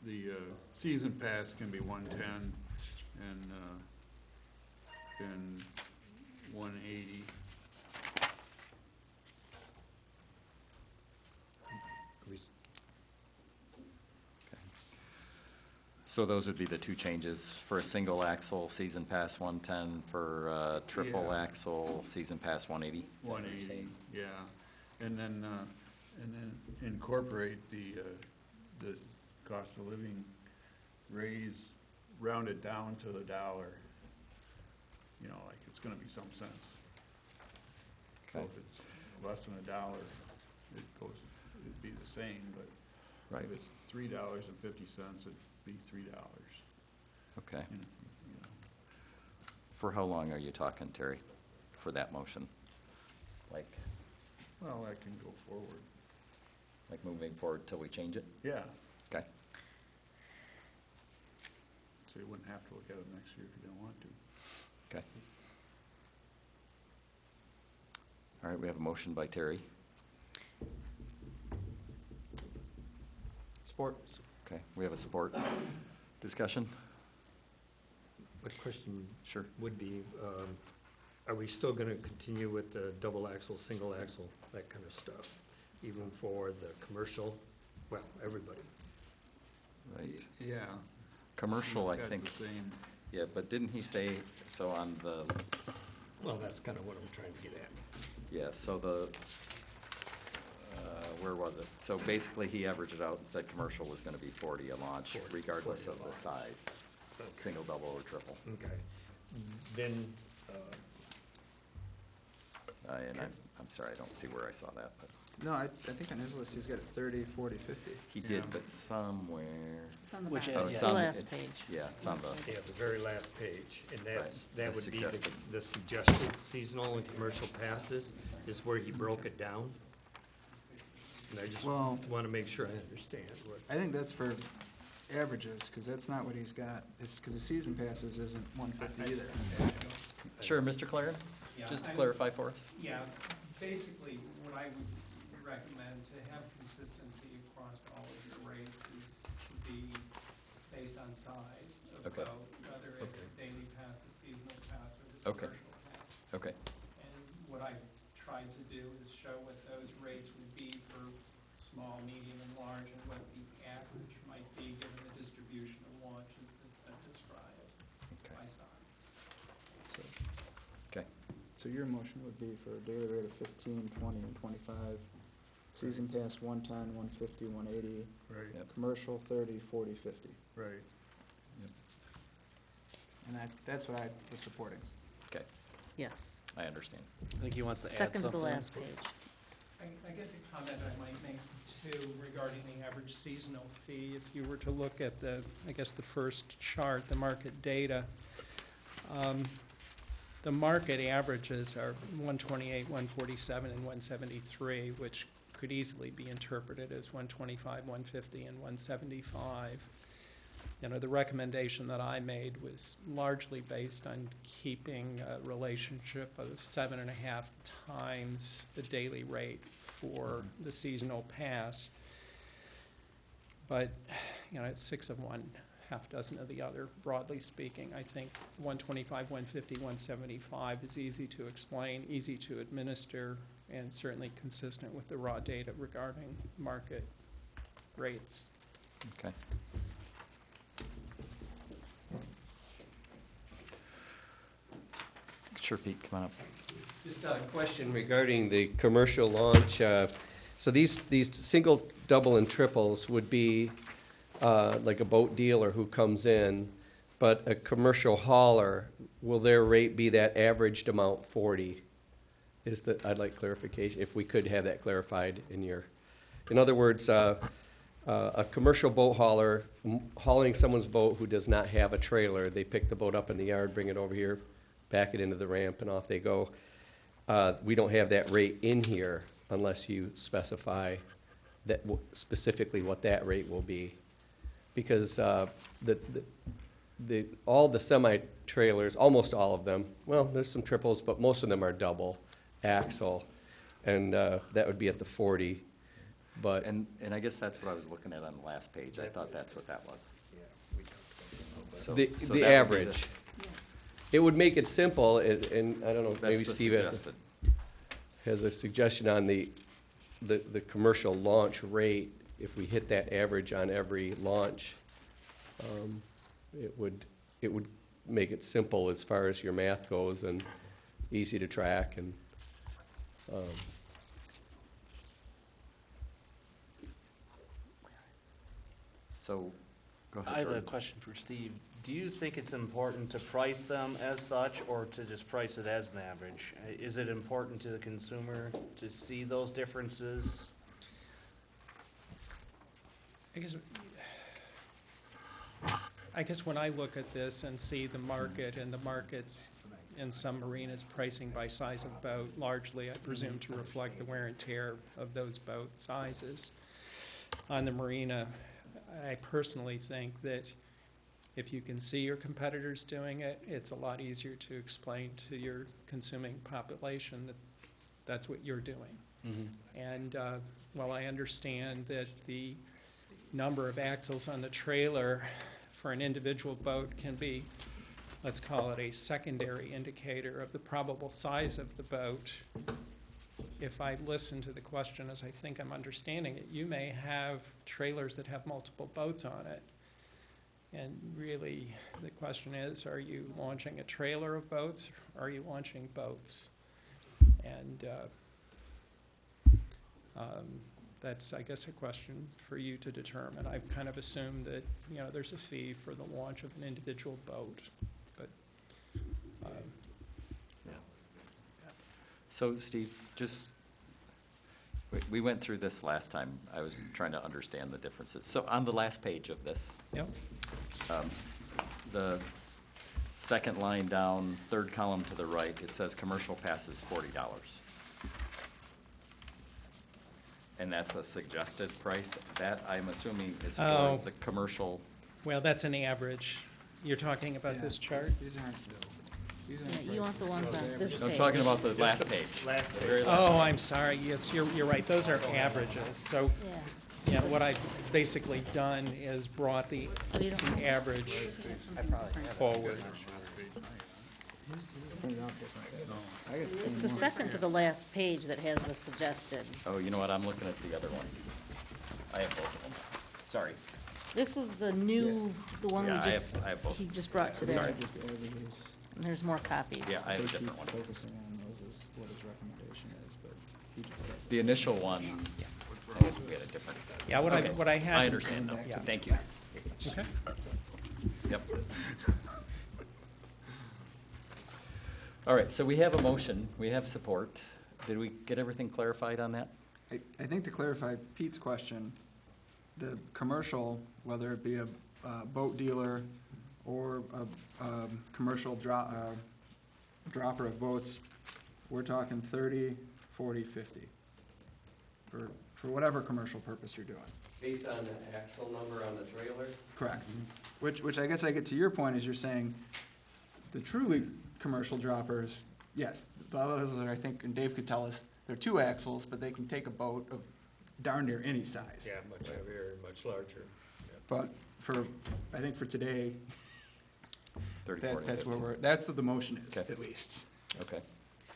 the season pass can be 110 and 180. So those would be the two changes for a single axle, season pass 110, for triple Yeah. axle, season pass 180. 180, yeah, and then incorporate the cost of living raise, rounded down to the dollar. You know, like, it's gonna be some sense. So Okay. if it's less than $1, it'd be the same, but Right. if it's $3.50, it'd be $3. Okay. You know. For how long are you talking, Terry, for that motion? Like Well, that can go forward. moving forward till we change it? Yeah, Okay. so you wouldn't have to look at it next year if you didn't want to. Okay. All right, we have a motion by Terry. Support. Okay, we have a support. Discussion? My question Sure. would be, are we still gonna continue with the double axle, single axle, that kind of stuff? Even for the commercial, well, everybody? Right. Yeah. Commercial, I Got think, the same. yeah, but didn't he say, so on the, Well, that's kind of what I'm trying to get at. yeah, so the, where was it? So basically, he averaged it out and said commercial was gonna be 40 a launch, 40 regardless a of the launch. size, Okay. single, double, or triple. Okay. Then, And I'm sorry, I don't see where I saw that, but No, I think on his list, he's got it 30, 40, 50. he Yeah. did, but somewhere. It's on the Which back. Oh, is- it's The on- last it's- page. Yeah, it's on the, yeah, the very last page, and that's, Right. that The would be suggested. the suggested seasonal and commercial passes, is where he broke it down. And I just Well- wanna make sure I understand what. I think that's for averages, because that's not what he's got. It's because the season passes isn't 150 either. sure, Mr. Claren, Yeah, just to I'm- clarify for us. Yeah, basically, what I would recommend to have consistency across all of your rates is to be based on size of Okay. boat, whether it's Okay. a daily pass, a seasonal pass, or the Okay. commercial pass. Okay, And what I tried to do is show what those rates would be for small, medium, and large, and what the average might be given the distribution of launches that's been described okay, by size. okay. So your motion would be for a daily rate of 15, 20, and 25. Season pass 110, 150, 180. Right, Yep. Commercial 30, 40, 50. right. And that's what I was supporting. Okay. Yes. I understand. I think he wants to add Second to the something. last page. I guess a comment I might make too regarding the average seasonal fee. If you were to look at the, I guess, the first chart, the market data, the market averages are 128, 147, and 173, which could easily be interpreted as 125, 150, and 175. You know, the recommendation that I made was largely based on keeping a relationship of 7.5 times the daily rate for the seasonal pass. But, you know, it's 6 of one, half dozen of the other, broadly speaking. I think 125, 150, 175 is easy to explain, easy to administer, and certainly consistent with the raw data regarding market rates. Okay. Sure, Pete, come on up. Just a question regarding the commercial launch. So these single, double, and triples would be like a boat dealer who comes in, but a commercial hauler, will their rate be that averaged amount 40? I'd like clarification, if we could have that clarified in other words, a commercial boat hauler hauling someone's boat who does not have a trailer, they pick the boat up in the yard, bring it over here, back it into the ramp, and off they go. We don't have that rate in here unless you specify that specifically what that rate will be. Because all the semi-trailers, almost all of them, well, there's some triples, but most of them are double axle, and that would be at the 40. But And I guess that's what I was looking at on the last page. I thought that's what that was. So the that would be average. It would make it simple, and I don't know, That's maybe the Steve suggested. has a suggestion on the commercial launch rate. If we hit that average on every launch, it would make it simple as far as your math goes and easy to track and. So, go ahead, I have a Jordan. question for Steve. Do you think it's important to price them as such, or to just price it as an average? Is it important to the consumer to see those differences? I guess when I look at this and see the market and the markets in some marinas pricing by size of boat, largely I presume to reflect the wear and tear of those boat sizes on the marina, I personally think that if you can see your competitors doing it, it's a lot easier to explain to your consuming population that that's what you're doing. Mm-hmm. And while I understand that the number of axles on the trailer for an individual boat can be, let's call it a secondary indicator of the probable size of the boat, if I listen to the question as I think I'm understanding it, you may have trailers that have multiple boats on it. And really, the question is, are you launching a trailer of boats, or are you launching boats? And that's, I guess, a question for you to determine. I've kind of assumed that, you know, there's a fee for the launch of an individual boat, but. Yeah. So, Steve, we went through this last time. I was trying to understand the differences. So on the last page of this, Yep. The second line down, third column to the right, it says commercial pass is $40. And that's a suggested price. That, I'm assuming, is for Oh. the commercial. Well, that's an average. You're talking about this chart? Yeah, you want the ones on this page. I'm talking about the last page. Last The very last Oh, page. I'm sorry, yes, you're right, those are averages. So, Yeah. yeah, what I've basically done is brought the Oh, you don't have it? average forward. It's the second to the last page that has the suggested. Oh, you know what? I'm looking at the other one. I have both of them. Sorry. This is the new, the one we Yeah, just, I have both. he just brought today. Sorry. And there's more copies. Yeah, I have a different one. Focusing on those is what his recommendation is, but he just said. The initial one, we had a different. Yeah, what I- Okay. what I had I to- understand now. Yeah. Thank you. Okay. Yep. All right, so we have a motion, we have support. Did we get everything clarified on that? I think to clarify Pete's question, the commercial, whether it be a boat dealer or a commercial dropper of boats, we're talking 30, 40, 50, for whatever commercial purpose you're doing. Based on the axle number on the trailer? Correct. Which I guess I get to your point is you're saying the truly commercial droppers, yes, the others are, I think, and Dave could tell us, they're 2 axles, but they can take a boat of darn near any size. Yeah, much heavier and much larger. But I think for today, 30, that, 40, that's 50. where we're, that's what the motion is, Okay. at least. Okay,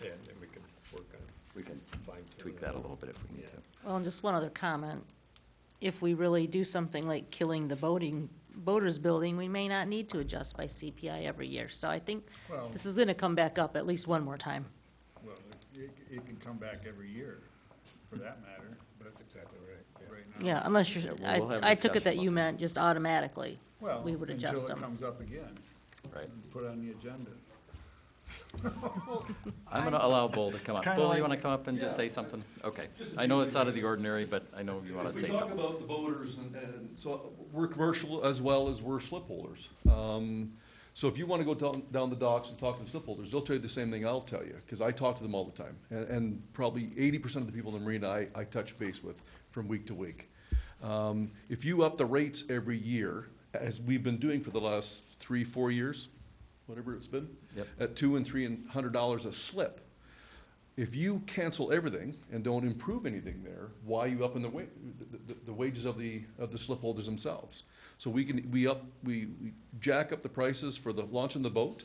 Yeah, and then we can work on, we can fine tune tweak it. that a little bit if we need Yeah. to. Well, and just one other comment. If we really do something like killing the boaters building, we may not need to adjust by CPI every year. So I think Well, this is gonna come back up at least one more time. well, it can come back every year, for that matter, but That's exactly right. right now. Yeah, unless you're, we'll have a I took it that discussion you about meant just automatically. Well, we would adjust until them. it comes up again. Right. And put on the agenda. I'm gonna allow Bull to come It's up. kinda Bull, like- you wanna come up and just say something? Okay. I know it's out of the ordinary, but I know you wanna say We talk something. about the boaters, and so we're commercial as well as we're slip holders. So if you want to go down the docks and talk to the slip holders, they'll tell you the same thing I'll tell you, because I talk to them all the time. And probably 80% of the people in the marina I touch base with from week to week. If you up the rates every year, as we've been doing for the last 3-4 years, whatever it's been, Yep. at $200 and $300 a slip, if you cancel everything and don't improve anything there, why are you upping the wages of the slip holders themselves? So we jack up the prices for the launching the boat.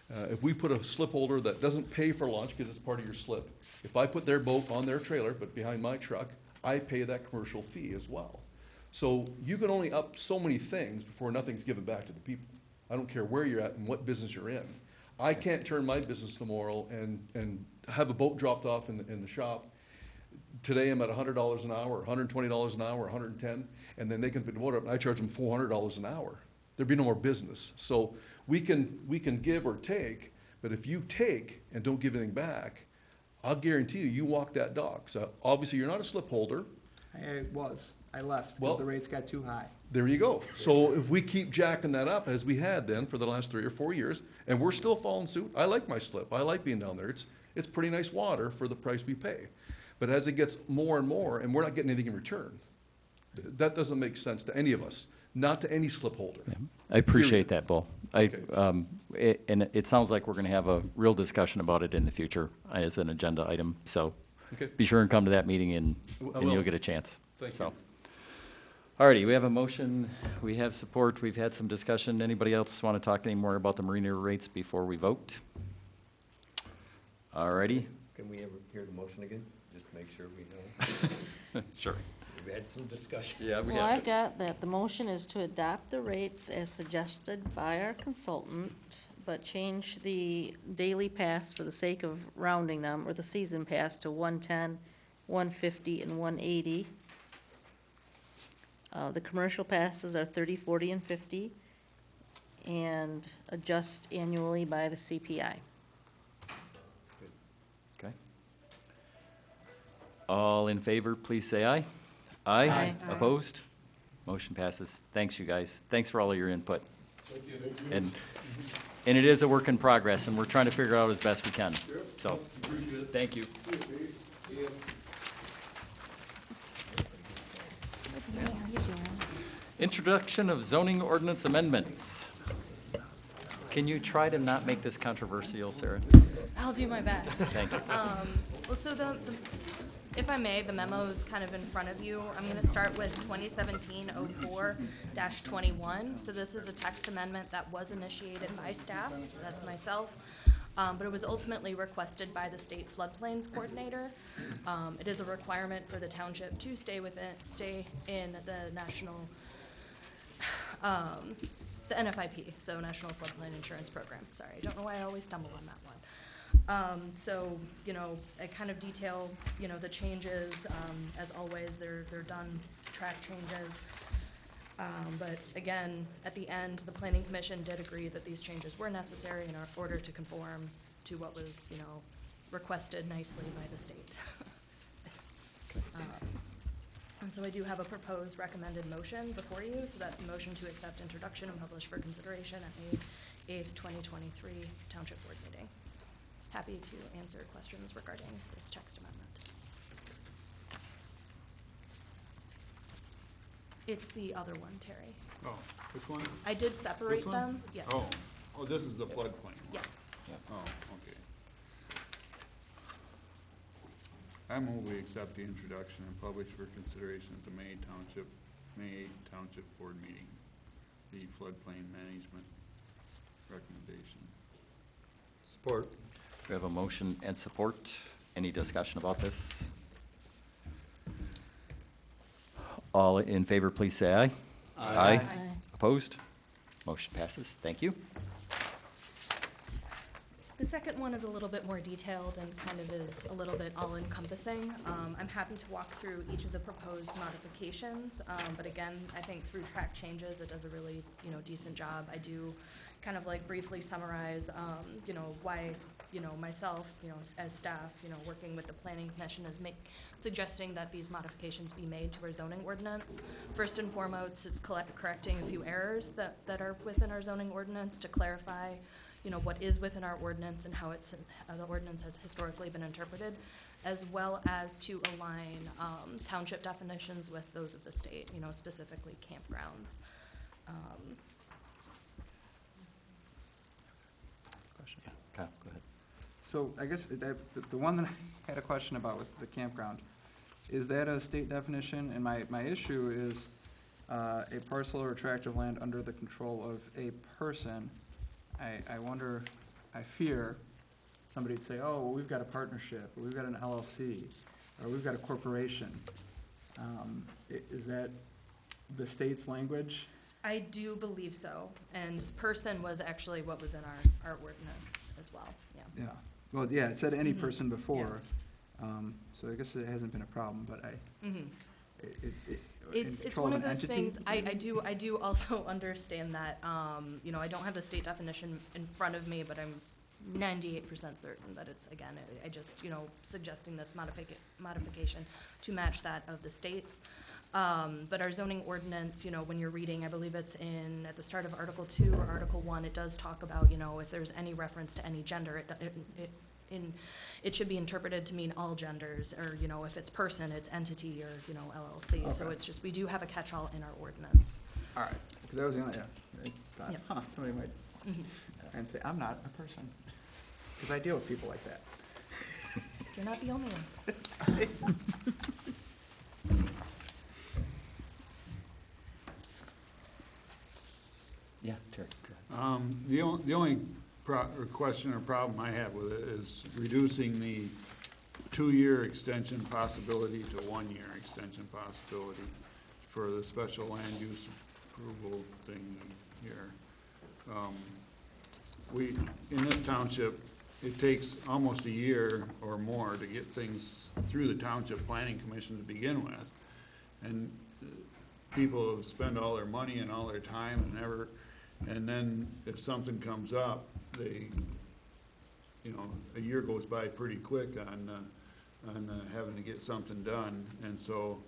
If we put a slip holder that doesn't pay for launch because it's part of your slip, if I put their boat on their trailer but behind my truck, I pay that commercial fee as well. So you can only up so many things before nothing's given back to the people. I don't care where you're at and what business you're in. I can't turn my business tomorrow and have a boat dropped off in the shop. Today I'm at $100 an hour, $120 an hour, $110, and then they can pick the boat up and I charge them $400 an hour. There'd be no more business. So we can give or take, but if you take and don't give anything back, I'll guarantee you walk that dock. So obviously you're not a slip holder. I left Well- because the rates got too high. There you go. So if we keep jacking that up as we had then for the last 3 or 4 years, and we're still following suit, I like my slip. I like being down there. It's pretty nice water for the price we pay. But as it gets more and more, and we're not getting anything in return, that doesn't make sense to any of us, not to any slip holder. I appreciate Period. that, Bull. Okay. And it sounds like we're gonna have a real discussion about it in the future as an agenda item. So Okay. be sure and come to that meeting and I you'll will. get a chance. Thank So. you. Alrighty, we have a motion, we have support, we've had some discussion. Anybody else want to talk any more about the marina rates before we vote? Alrighty, Can we ever hear the motion again, just to make sure we know? sure. We've had some discussion. Yeah, we Well, have I've got that the motion is to adopt the rates as suggested by our consultant, but change the daily pass for the sake of rounding them, or the season pass to 110, 150, and 180. The commercial passes are 30, 40, and 50, and adjust annually by the CPI. Okay. All in favor, please say aye. Aye. Aye. Opposed? Motion passes. Thanks, you guys. Thanks for all of your input. Thank you. And it is a work in progress, and we're trying to figure it out as best we can. So, Appreciate it. thank you. Introduction of zoning ordinance amendments. Can you try to not make this controversial, Sarah? I'll do my best. Thank you. Well, so if I may, the memo is kind of in front of you. I'm going to start with 2017-04-21. So this is a text amendment that was initiated by staff, that's myself, but it was ultimately requested by the state floodplains coordinator. It is a requirement for the township to stay in the national, the NFIP, so National Floodplain Insurance Program. Sorry, I don't know why I always stumble on that one. So, I kind of detail, the changes, as always, they're done track changes. But again, at the end, the planning commission did agree that these changes were necessary in order to conform to what was, you know, requested nicely by the state. And so I do have a proposed recommended motion before you, so that's a motion to accept introduction and publish for consideration at May 8th, 2023 Township Board meeting. Happy to answer questions regarding this text amendment. It's the other one, Terry. Oh, which one? I did separate This one? them, yes. Oh, this is the floodplain. Yes. Oh, okay. I move we accept the introduction and publish for consideration at the May 8th Township Board meeting, the floodplain management recommendation. Support. We have a motion and support. Any discussion about this? All in favor, please say aye. Aye. Aye. Opposed? Motion passes. Thank you. The second one is a little bit more detailed and kind of is a little bit all-encompassing. I'm happy to walk through each of the proposed modifications, but again, I think through track changes, it does a really, you know, decent job. I do kind of like briefly summarize, you know, why, you know, myself, you know, as staff, you know, working with the planning commission is suggesting that these modifications be made to our zoning ordinance. First and foremost, it's correcting a few errors that are within our zoning ordinance to clarify, you know, what is within our ordinance and how it's, the ordinance has historically been interpreted, as well as to align township definitions with those of the state, you know, specifically campgrounds. Question. Kyle, go ahead. So I guess the one that I had a question about was the campground. Is that a state definition? And my issue is a parcel or tract of land under the control of a person. I wonder, I fear somebody would say, oh, well, we've got a partnership, or we've got an LLC, or we've got a corporation. Is that the state's language? I do believe so, and person was actually what was in our ordinance as well, yeah. Yeah, well, yeah, it said any Mhm. person before, so I guess it hasn't been a problem, but It's control one of of an those entity? things, I do also understand that, you know, I don't have the state definition in front of me, but I'm 98% certain that it's, again, I just, you know, suggesting this modification to match that of the states. But our zoning ordinance, you know, when you're reading, I believe it's at the start of Article 2 or Article 1, it does talk about, you know, if there's any reference to any gender, it should be interpreted to mean all genders, or, you know, if it's person, it's entity, or, you know, LLC. So Okay. it's just, we do have a catch-all in our ordinance. All right, because that was the only, I thought, Yep. somebody might, Mhm. and say, I'm not a person, because I deal with people like that. You're not the only one. Yeah, Terry, go ahead. The only question or problem I have with it is reducing the 2-year extension possibility to 1-year extension possibility for the special land use approval thing here. In this township, it takes almost a year or more to get things through the Township Planning Commission to begin with. And people spend all their money and all their time and then if something comes up, you know, a year goes by pretty quick on having to get something done. And so,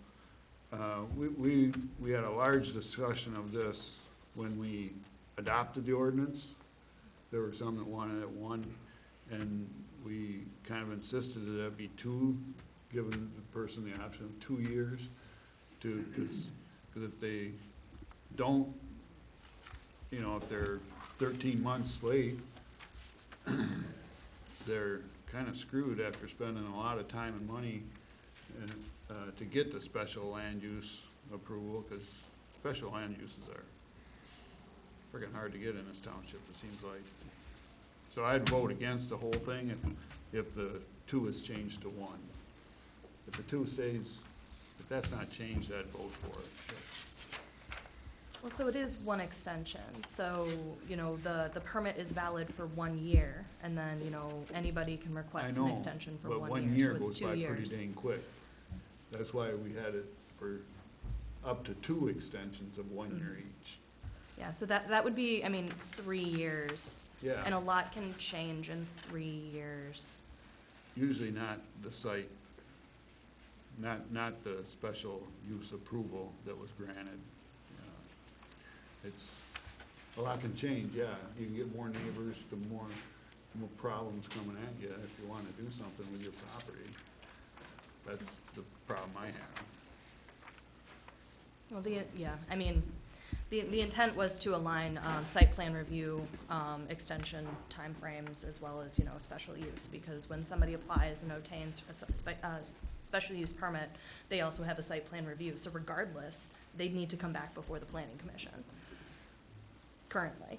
we had a large discussion of this when we adopted the ordinance. There were some that wanted it 1, and we kind of insisted that it be 2, giving the person the option of 2 years because if they don't, you know, if they're 13 months late, they're kind of screwed after spending a lot of time and money to get the special land use approval, because special land uses are freaking hard to get in this township, it seems like. So I'd vote against the whole thing if the 2 is changed to 1. If the 2 stays, if that's not changed, I'd vote for it. Well, so it is 1 extension, so, you know, the permit is valid for 1 year, and then, you know, anybody can request an extension for 1 year, so it's 2 years. But 1 year goes by pretty dang quick. That's why we had it for up to 2 extensions of 1 year each. Yeah, so that would be, I mean, 3 years Yeah. And a lot can change in 3 years. Usually not the site, not the special use approval that was granted. It's, a lot can change, yeah. You can get more neighbors, the more problems coming at you if you want to do something with your property. That's the problem I have. Well, the intent was to align site plan review, extension timeframes, as well as, special use, because when somebody applies and obtains a special use permit, they also have a site plan review, so regardless, they need to come back before the planning commission, currently.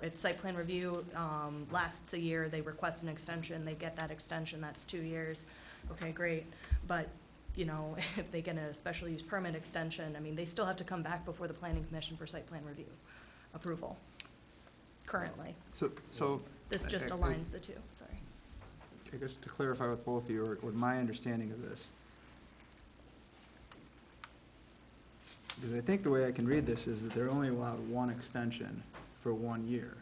If site plan review lasts a year, they request an extension, they get that extension, that's 2 years, okay, great, but if they get a special use permit extension, they still have to come back before the planning commission for site plan review approval, currently. So. This just aligns the two, sorry. I guess to clarify with both of you, or my understanding of this, because I think the way I can read this is that they're only allowed one extension for 1 year.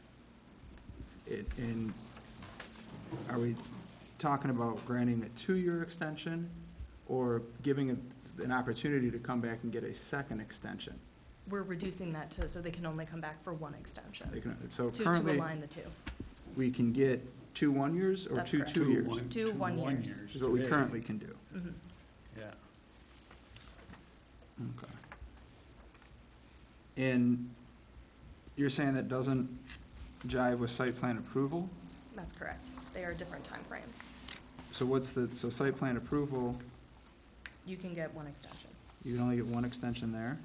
Are we talking about granting a 2-year extension, or giving an opportunity to come back and get a second extension? We're reducing that so they can only come back for one extension. So To currently, align the two. we can get 2 1-years or That's 2 correct. 2 years? Two 1 years. Is what we currently can do. Mhm. Yeah. Okay. And you're saying that doesn't jive with site plan approval? That's correct. They are different timeframes. So site plan approval, You can get one extension. you can only get one extension there?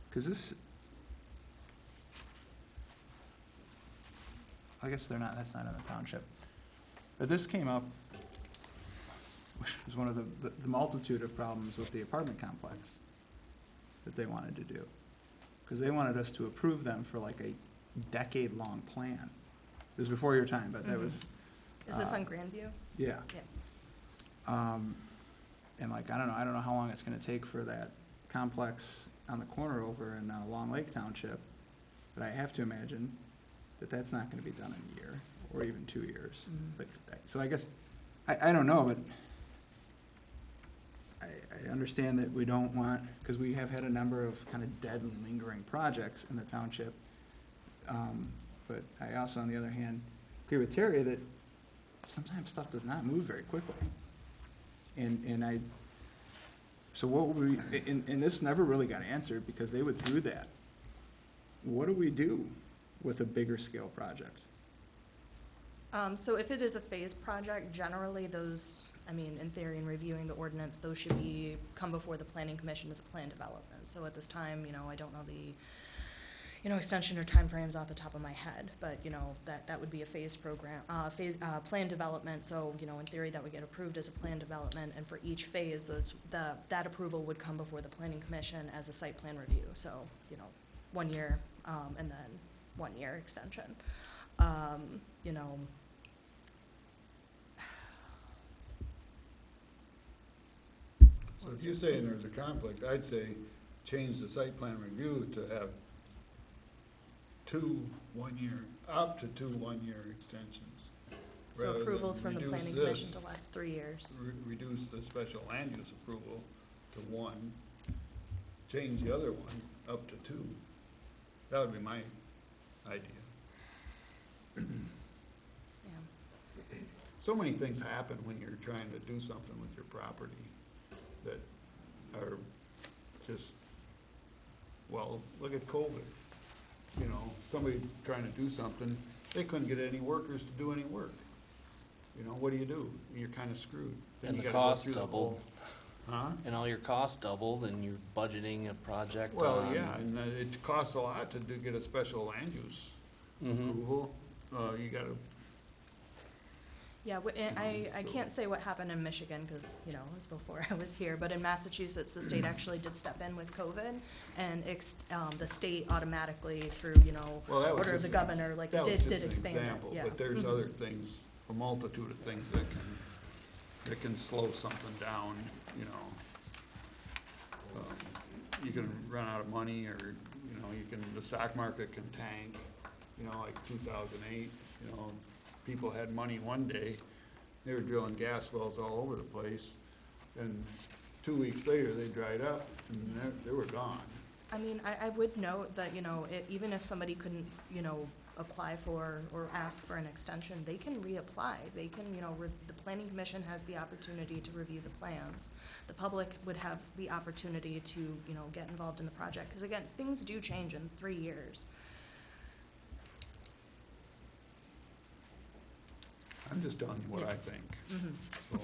Because I guess that's not in the township. But this came up, which was one of the multitude of problems with the apartment complex that they wanted to do. Because they wanted us to approve them for like a decade-long plan. It was before your time, but that was. Is this on Grandview? Yeah. Yeah. And I don't know how long it's gonna take for that complex on the corner over in Long Lake Township, but I have to imagine that that's not gonna be done in a year, or even 2 years. But, so I guess, I don't know, but I understand that we don't want, because we have had a number of kind of dead and lingering projects in the township. But I also, on the other hand, agree with Terry that sometimes stuff does not move very quickly. So what would we, and this never really got answered because they withdrew that. What do we do with a bigger scale project? So if it is a phased project, generally those, in theory, in reviewing the ordinance, those should come before the planning commission as a plan development. So at this time, I don't know the, extension or timeframes off the top of my head, but, that would be a phased program, plan development. So, in theory, that would get approved as a plan development, and for each phase, that approval would come before the planning commission as a site plan review. So, 1 year, and then 1 year extension. So if you're saying there's a conflict, I'd say change the site plan review to have up to two 1-year extensions. So rather approvals than from the reduce planning commission this, to last 3 years. Reduce the special land use approval to 1, change the other one up to 2. That would be my idea. Yeah. So many things happen when you're trying to do something with your property that are just, well, look at COVID. Somebody trying to do something, they couldn't get any workers to do any work. What do? You're kind of screwed. Then And you the gotta go cost through the doubled. whole- Huh? And all your costs doubled, and you're budgeting a project Well, on. yeah, and it costs a lot to get a special land use Mhm. approval. You gotta, Yeah, I can't say what happened in Michigan, because, it was before I was here, but in Massachusetts, the state actually did step in with COVID, and the state automatically, through, well, that was order of just the an governor, did expand it, example, yeah. but there's Mhm. other things, a multitude of things that can slow something down, You can run out of money, or, the stock market can tank, like 2008, people had money one day, they were drilling gas wells all over the place, and 2 weeks later, they dried up, and they were gone. I mean, I would note that, even if somebody couldn't, apply for or ask for an extension, they can reapply. They can, the planning commission has the opportunity to review the plans. The public would have the opportunity to, get involved in the project, because again, things do change in 3 years. I'm just telling you what I think. Mhm. So,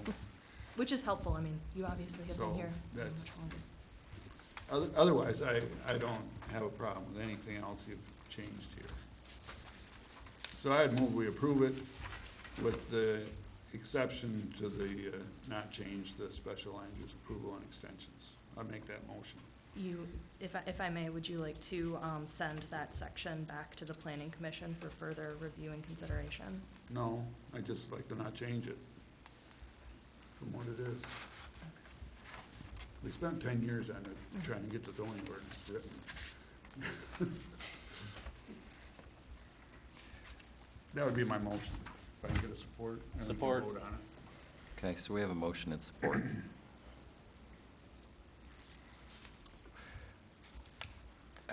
Which is helpful. I mean, you obviously have been So here very that's- much longer. Otherwise, I don't have a problem with anything else you've changed here. So I'd move we approve it with the exception to the, not change the special land use approval and extensions. I'd make that motion. If I may, would you like to send that section back to the planning commission for further review and consideration? No, I'd just like to not change it from what it is. We spent 10 years on it, trying to get the zoning ordinance written. That would be my motion. If I can get a support, and we can Support. vote on it. Okay, so we have a motion and support.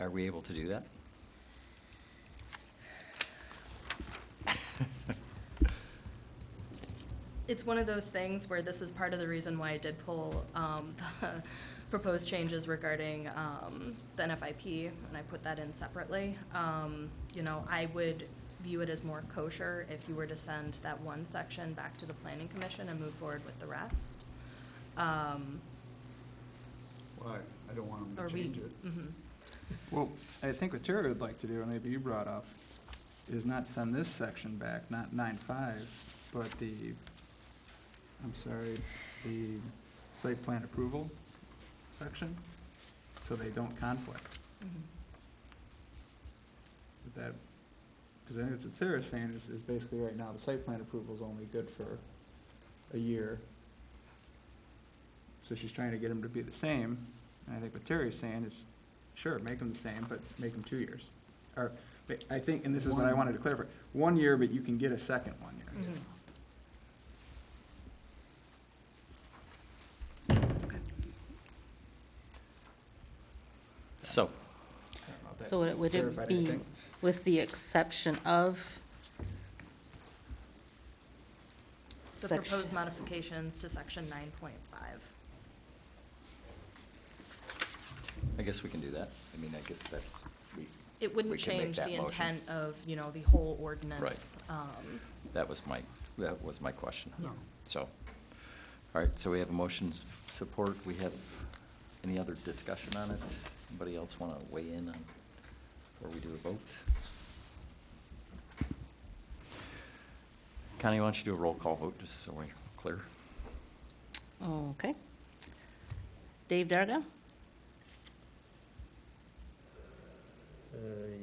Are we able to do that? It's one of those things where this is part of the reason why I did pull the proposed changes regarding the NFIP, and I put that in separately. I would view it as more kosher if you were to send that one section back to the planning commission and move forward with the rest. Why? I don't want them Or to we, change it. Well, I think what Terry would like to do, and maybe you brought up, is not send this section back, not 9.5, but the site plan approval section, so they don't conflict. With that, because I think that's what Sarah's saying is basically right now, the site plan approval is only good for a year. So she's trying to get them to be the same, and I think what Terry's saying is, sure, make them the same, but make them 2 years. Or, I think, and this is what I wanted to clarify, 1 year, but you can get a second 1 year. So, So would it clarified be anything. with the exception of the section? proposed modifications to section 9.5. I guess we can do that. I mean, I guess that's, It wouldn't We can make change that the motion. intent of, the whole ordinance. that was my question. Yeah. So, all right, so we have a motion support. We have any other discussion on it? Anybody else want to weigh in on, before we do a vote? Connie, why don't you do a roll call vote, just so we're clear? Okay. Dave Darga,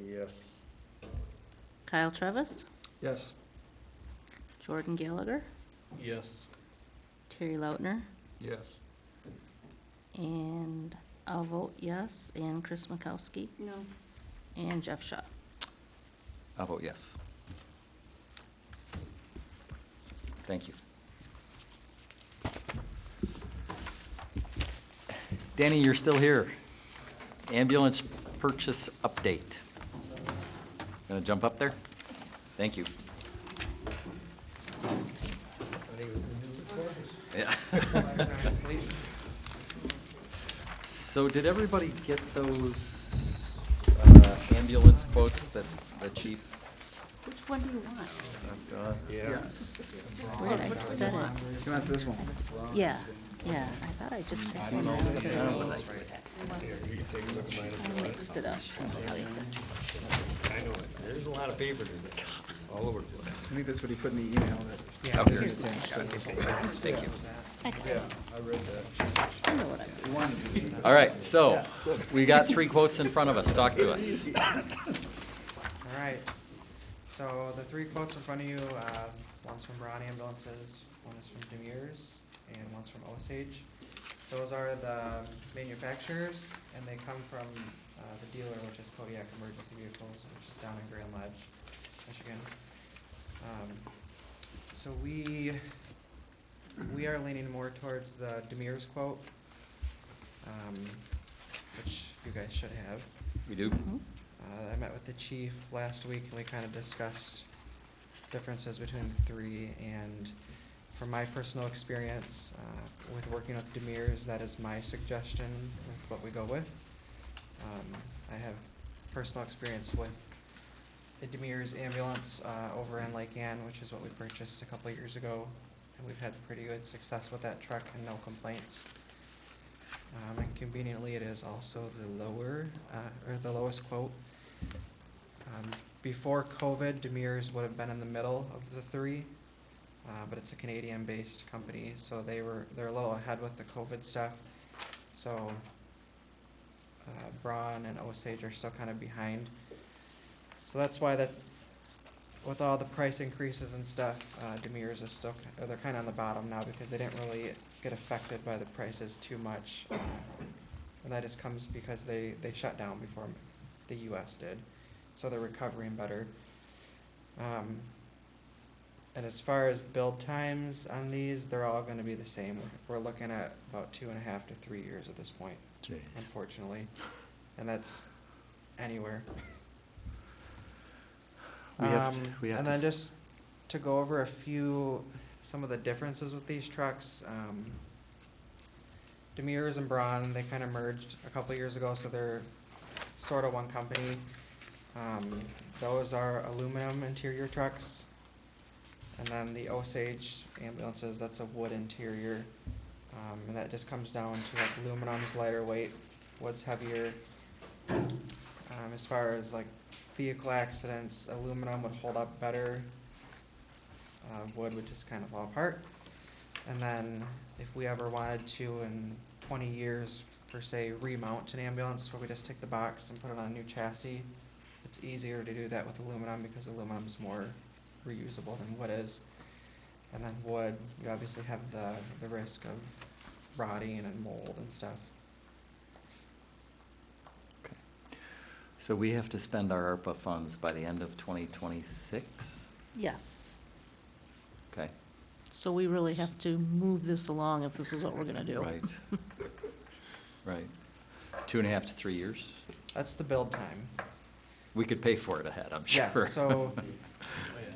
Yes. Kyle Travis, Yes. Jordan Gallagher, Yes. Terry Lautner, Yes. and I'll vote yes, and Chris Makowski, No. and Jeff Shaw. I'll vote yes. Thank you. Danny, you're still here. Ambulance purchase update. Gonna jump up there? Thank you. Yeah. So did everybody get those ambulance quotes that the chief? Which one do you want? Yes. Where did I set it? So that's this one. Yeah, yeah, I thought I just set it. I mixed it up completely. I know it. There's a lot of paper all over the place. I think that's what he put in the email that. Okay. Here's my Thank you. I read that. I know what I'm doing. All right, so we got 3 quotes in front of us. Talk to us. All right, so the 3 quotes in front of you, one's from Brown Ambulances, one is from Demirs, and one's from Osage. those are the manufacturers, and they come from the dealer, which is Kodiak Emergency Vehicles, which is down in Grand Ledge, Michigan. So we are leaning more towards the Demir's quote, which you guys should have. We do? I met with the chief last week, and we kind of discussed differences between the three, and from my personal experience with working with Demir's, that is my suggestion with what we go with. I have personal experience with the Demir's ambulance over in Lake Ann, which is what we purchased a couple of years ago, and we've had pretty good success with that truck and no complaints. And conveniently, it is also the the lowest quote. Before COVID, Demir's would have been in the middle of the three, but it's a Canadian-based company, so they're a little ahead with the COVID stuff. So Braun and Osage are still kind of behind. So that's why with all the price increases and stuff, Demir's is still, they're kind of on the bottom now because they didn't really get affected by the prices too much. And that just comes because they shut down before the US did. So they're recovering better. And as far as build times on these, they're all gonna be the same. We're looking at about 2.5 to 3 years at this point, Jeez. unfortunately. And that's anywhere. We have And to then just to go over some of the differences with these trucks. Demir's and Braun, they kind of merged a couple years ago, so they're sort of one company. Those are aluminum interior trucks. And then the Osage ambulances, that's a wood interior. And that just comes down to like aluminum's lighter weight, wood's heavier. As far as like vehicle accidents, aluminum would hold up better. Wood would just kind of fall apart. And then if we ever wanted to, in 20 years, per se, remount an ambulance, where we just take the box and put it on a new chassis, it's easier to do that with aluminum because aluminum is more reusable than wood is. And then wood, you obviously have the risk of rotting and mold and stuff. So we have to spend our ARPA funds by the end of 2026? Yes. Okay. So we really have to move this along if this is what we're gonna do. Right. Right. 2.5 to 3 years? That's the build time. We could pay for it ahead, I'm sure. Yeah, so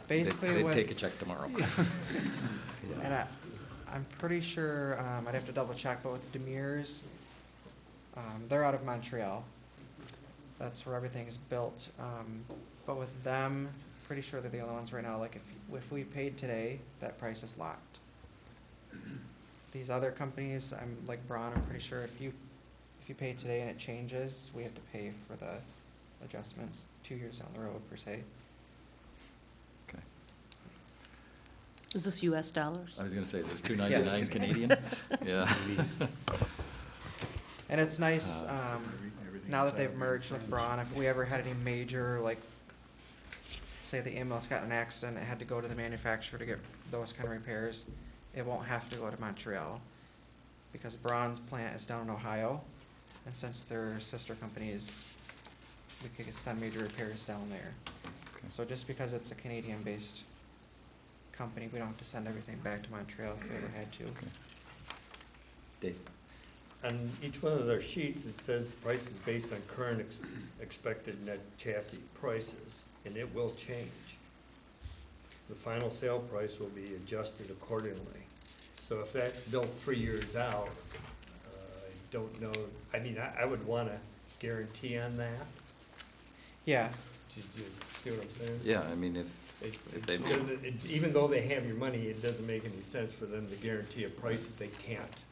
basically They'd with. take a check tomorrow. And I'm pretty sure, I'd have to double check, but with Demir's, they're out of Montreal. That's where everything's built. But with them, pretty sure they're the only ones right now, like if we paid today, that price is locked. These other companies, I'm like Braun, I'm pretty sure if you pay today and it changes, we have to pay for the adjustments 2 years down the road per se. Okay. Is this US dollars? I was gonna say, there's $2.99 Canadian? Yeah. And it's nice, now that they've merged with Braun, if we ever had any major, like, say the ambulance got in an accident, it had to go to the manufacturer to get those kind of repairs, it won't have to go to Montreal. Because Braun's plant is down in Ohio, and since they're sister companies, we could send major repairs down there. Okay. So just because it's a Canadian-based company, we don't have to send everything back to Montreal if we ever had to. Okay. Dave? On each one of their sheets, it says the price is based on current expected net chassis prices, and it will change. The final sale price will be adjusted accordingly. So if that's built 3 years out, I don't know, I mean, I would want a guarantee on that. Yeah, Do you see what I'm saying? Yeah, I mean, if they. Even though they have your money, it doesn't make any sense for them to guarantee a price that they can't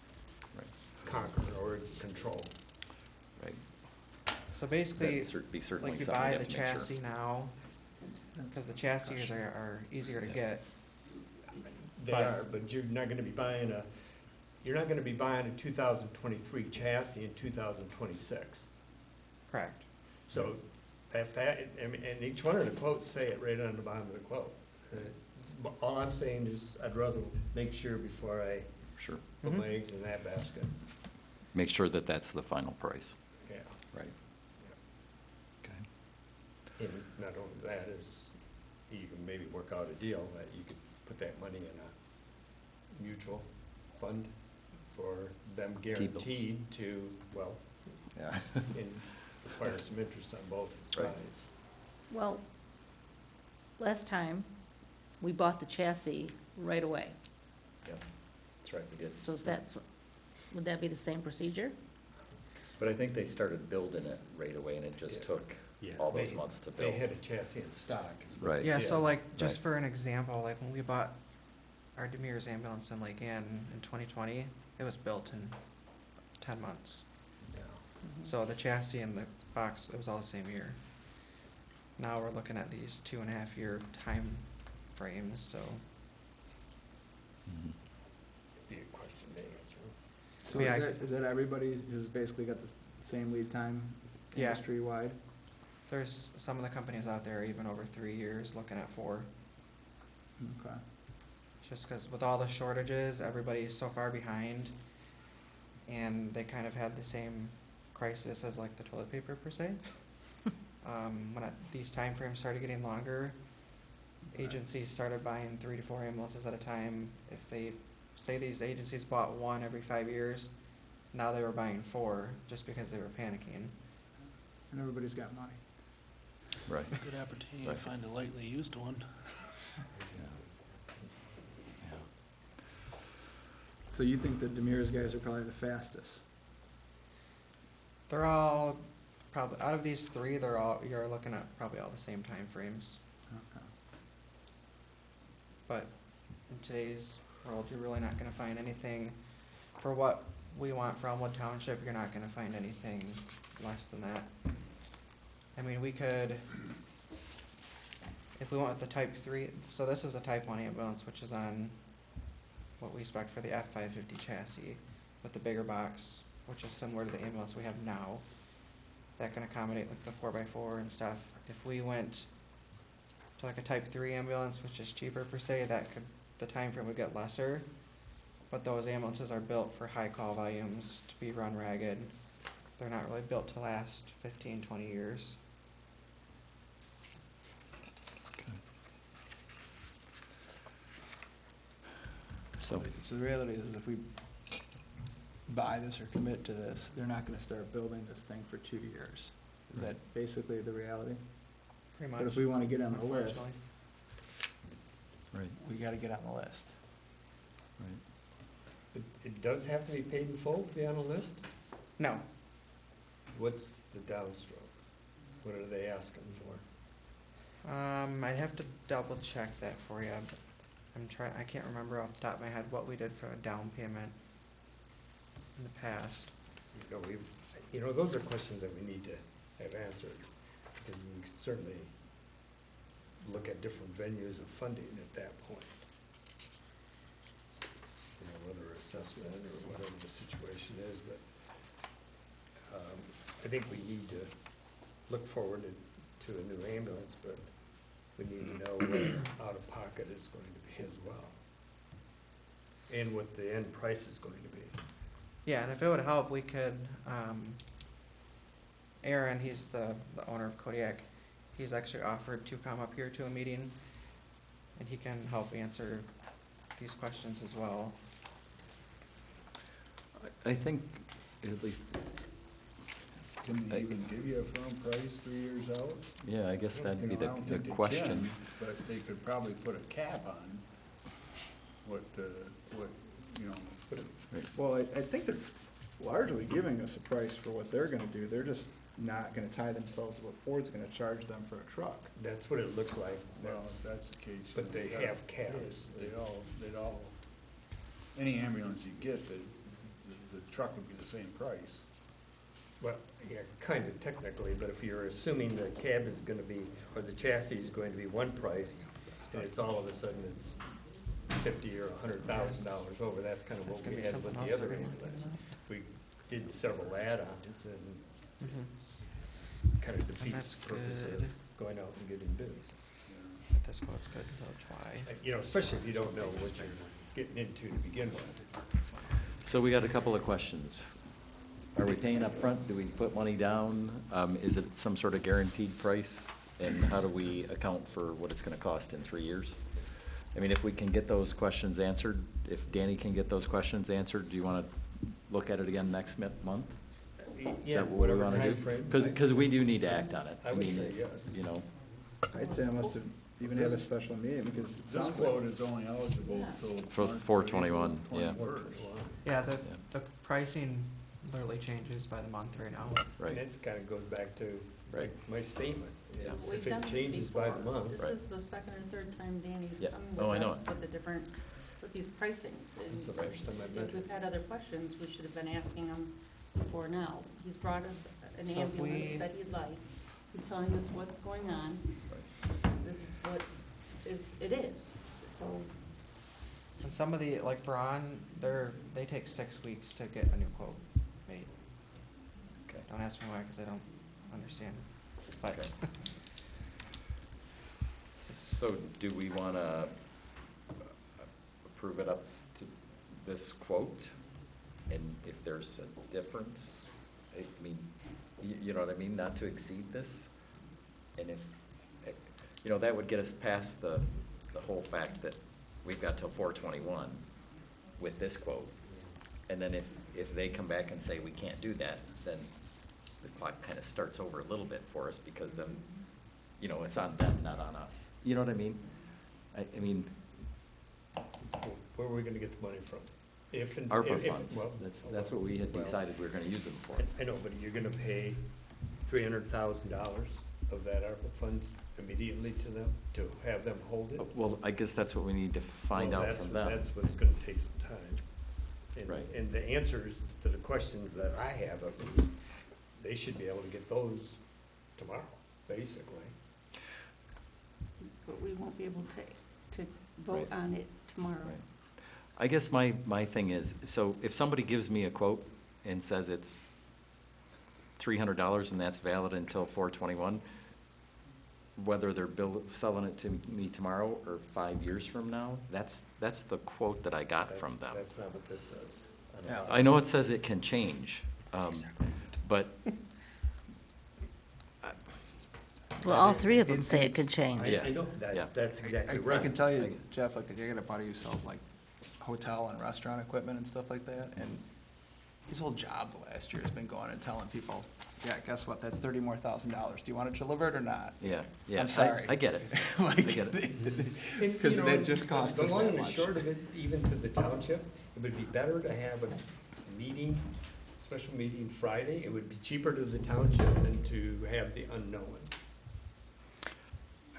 conquer or control. Right. so basically, That'd be certainly like you something buy we'd the have to make sure. chassis now, because the chassis are easier to get. They But- are, but you're not gonna be buying a 2023 chassis in 2026. Correct. So if that, and each one of the quotes say it right on the bottom of the quote. All I'm saying is I'd rather make sure before I Sure. put Mhm. my eggs in that basket. make sure that that's the final price. Yeah. Right. Okay. And not only that is, you can maybe work out a deal that you could put that money in a mutual fund for them T-bills. guaranteed to, well, Yeah. and require some interest on both Right. sides. Well, last time, we bought the chassis right away. Yeah, that's right, we did. So is that, would that be the same procedure? But I think they started building it right away, and it just Yeah. took Yeah, all those they- months to build. They had a chassis in stock. Right. Yeah, so like, just Right. for an example, like when we bought our Demers ambulance in Lake Ann in 2020, it was built in 10 months. Yeah. So the chassis and the box, it was all the same year. Now we're looking at these 2.5-year time frames, so. Mhm. Be a question to answer. So Yeah, is that everybody who's basically got the same lead time Yeah. industry-wide? There's some of the companies out there even over 3 years, looking at 4. Okay. Just because with all the shortages, everybody is so far behind, and they kind of had the same crisis as like the toilet paper per se. These timeframes started getting longer, agencies started buying 3 to 4 ambulances at a time. If they, say these agencies bought 1 every 5 years, now they were buying 4 just because they were panicking. And everybody's got money. Right. Good opportunity Right. to find a lightly used one. Yeah. So you think the Demers guys are probably the fastest? They're all probably, out of these 3, you're looking at probably all the same time frames. Okay. But in today's world, you're really not gonna find anything, for what we want for Elmwood Township, you're not gonna find anything less than that. I mean, we could, if we went with the type 3, so this is a type 1 ambulance, which is on what we expect for the F-550 chassis, with the bigger box, which is similar to the ambulance we have now. That can accommodate like the 4x4 and stuff. If we went to like a type 3 ambulance, which is cheaper per se, the time frame would get lesser. But those ambulances are built for high call volumes to be run ragged. They're not really built to last 15, 20 years. So, So the reality is if we buy this or commit to this, they're not gonna start building this thing for 2 years. Is that basically the reality? Pretty much. But if we wanna get on the list, unfortunately. right, we gotta get on the list. right. It does have to be paid in full to be on the list? No. What's the downstroke? What are they asking for? I'd have to double check that for you. I can't remember off the top of my head what we did for a down payment in the past. Those are questions that we need to have answered, because we certainly look at different venues of funding at that point. Whether assessment or whatever the situation is, but I think we need to look forward to a new ambulance, but we need to know what out-of-pocket is going to be as well, and what the end price is going to be. Yeah, and if it would help, we could, Aaron, he's the owner of Kodiak, he's actually offered to come up here to a meeting, and he can help answer these questions as well. I think, at least, Can they even give you a firm price 3 years out? yeah, I guess that'd be I don't the think they question. can, but they could probably put a cap on what, Well, I think they're largely giving us a price for what they're gonna do. They're just not gonna tie themselves to what Ford's gonna charge them for a truck. That's what it looks like. well, if that's the case. But they then have caps. They'd all, any ambulance you get, the truck would be the same price. Well, yeah, kind of technically, but if you're assuming the cab is gonna be, or the chassis is going to be one price, and it's all of a sudden it's $50,000 or $100,000 over, that's kind of That's what gonna we be had with something the else other they're gonna ambulance. look We did several add-ons, and Mhm. it's kind of defeats that's the purpose good. of going out and getting bids. If this quote's good, that's why. Especially if you don't know what you're getting into to begin with. So we got a couple of questions. Are we paying up front? Do we put money down? Is it some sort of guaranteed price? And how do we account for what it's gonna cost in 3 years? I mean, if we can get those questions answered, if Danny can get those questions answered, do you wanna look at it again next month? Is Yeah, that what we whatever wanna do? timeframe. Cause we do need to act on it. I would mean, say yes. You know, I'd say I must have even have a special meeting, because it This sounds like quote is only eligible till. For 4/21, yeah. 21st. Yeah, the pricing literally changes by the month right now. right, And that kinda goes back to right. my statement, Yeah. is We've if done it this changes by the before. month. This Right. is the second or third time Danny's Yeah. come Oh, I with know us it. with the different, with these pricings. And This is the first time I've if met we've had other questions, we should have been asking him before now. He's brought us an So if ambulance we- that he likes. He's telling us what's going on. This is what it is, so. And some of the, like Braun, they take 6 weeks to get a new quote made. Okay. Don't ask me why, because I don't understand, but. Okay. So do we wanna approve it up to this quote? And if there's a difference, I mean, you know what I mean, not to exceed this? And if, you know, that would get us past the whole fact that we've got till 4/21 with this quote. And then if they come back and say we can't do that, then the clock kind of starts over a little bit for us, because then, you know, it's on them, not on us. You know what I mean? I mean, Where are we gonna get the money from? If and- ARPA if- if- funds, well, that's what we had well, decided we were gonna use them for. I know, but you're gonna pay $300,000 of that ARPA funds immediately to them, to have them hold it? Well, I guess that's what we need to find Well, out that's- from them. That's what's gonna take some time. And- Right. And the answers to the questions that I have, at least, they should be able to get those tomorrow, basically. But we won't be able to vote Right. on it tomorrow. Right. I guess my thing is, so if somebody gives me a quote and says it's $300 and that's valid until 4/21, whether they're selling it to me tomorrow or 5 years from now, that's the quote that I got from them. That's not what this says. I don't Yeah. know. I know it says it can change, but Well, all three of them And say it it's- could change. Yeah. I know, Yeah. that's exactly I right. can tell you, Jeff, like, I got a buddy who sells like hotel and restaurant equipment and stuff like that, and his whole job the last year has been going and telling people, yeah, guess what, that's $30,000 more. Do you want it delivered or not? yeah, yeah. I'm sorry. I get it. Like, I get it. And, Because you know, that just cost us The long that and the much. short of it, even to the township, it would be better to have a meeting, special meeting Friday. It would be cheaper to the township than to have the unknown.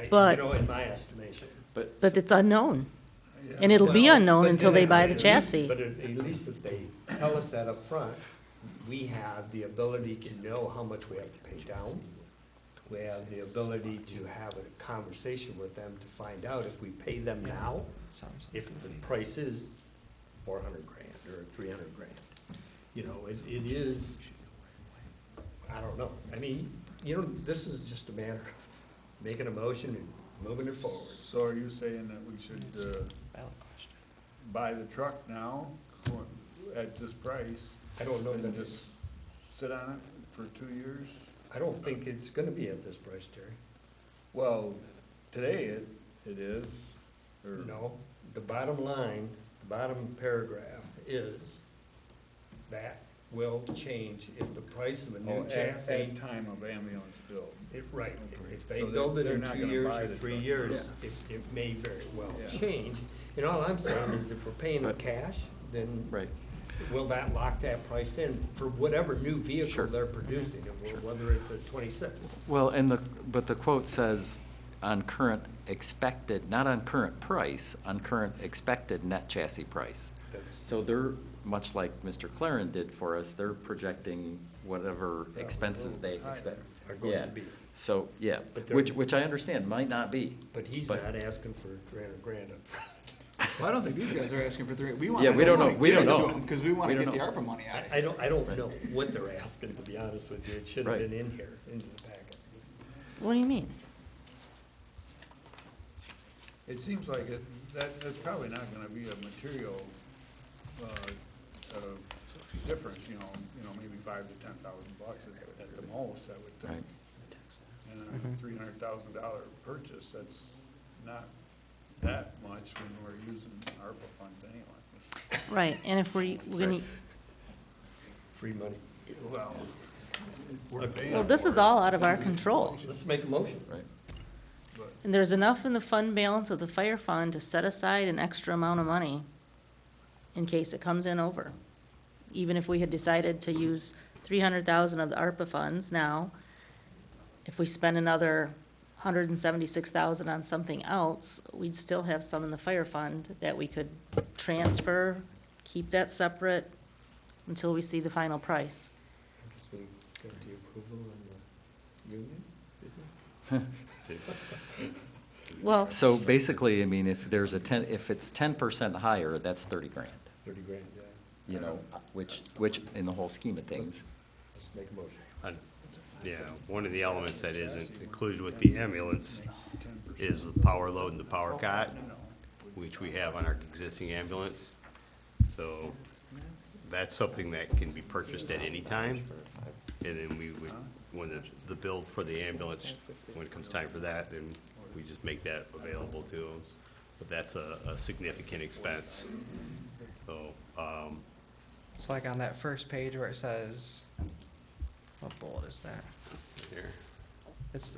You But- know, in my estimation. But it's unknown. And it'll be Well, unknown but until then they buy the at least- chassis. But at least if they tell us that up front, we have the ability to know how much we have to pay down. We have the ability to have a conversation with them to find out if we pay them now, if the price is 400 grand or 300 grand. You know, it is, I don't know. I mean, you know, this is just a matter of making a motion and moving it forward. So are you saying that we should, buy the truck now at this price? I don't know And that just sit on it for 2 years? I don't think it's gonna be at this price, Terry. Well, today it is, or. No, the bottom line, the bottom paragraph is that will change if the price of a Oh, new at chassis. time of ambulance build. Right, Okay. if they So build it they're in not 2 gonna years buy or the 3 truck. years, it may very well Yeah. change. And all I'm saying is if we're paying them But- cash, then Right. will that lock that price in for whatever new vehicle Sure. they're producing, whether it's a 26? Well, but the quote says on current expected, not on current price, on current expected net chassis price. That's- So they're, much like Mr. Claren did for us, they're projecting whatever expenses they expect. Are going Yeah. to be. So, yeah, But they're- which I understand might not be. But he's not asking for 300 grand up front. Well, I don't think these guys are asking for three, we want Yeah, to we don't know. We don't know. because we want We to don't get the know. ARPA money out of it. I don't know what they're asking, to be honest with you. It should have Right. been in here, into the packet. What do you mean? It seems like that's probably not gonna be a material, difference, maybe $5,000 to $10,000 at the most, I would think. And a $300,000 purchase, that's not that much when we're using ARPA funds anyway. Right, and if we're gonna, Free money. Well, we're paying well, this for is it. all out of our control. Let's make a motion. Right. And there's enough in the fund balance of the fire fund to set aside an extra amount of money in case it comes in over. Even if we had decided to use 300,000 of the ARPA funds now, if we spend another 176,000 on something else, we'd still have some in the fire fund that we could transfer, keep that separate until we see the final price. I guess we got the approval on the union, didn't Well, So basically, I mean, if it's 10% higher, that's 30 grand, 30 grand, yeah. you know, which in the whole scheme of things. Let's make a motion. Yeah, one of the elements that isn't included with the ambulance is the power load and the power cot, which we have on our existing ambulance. So that's something that can be purchased at any time. And then we would, when the bill for the ambulance, when it comes time for that, then we just make that available to them. But that's a significant expense. So, So like on that first page where it says, what bullet is that? here. It's,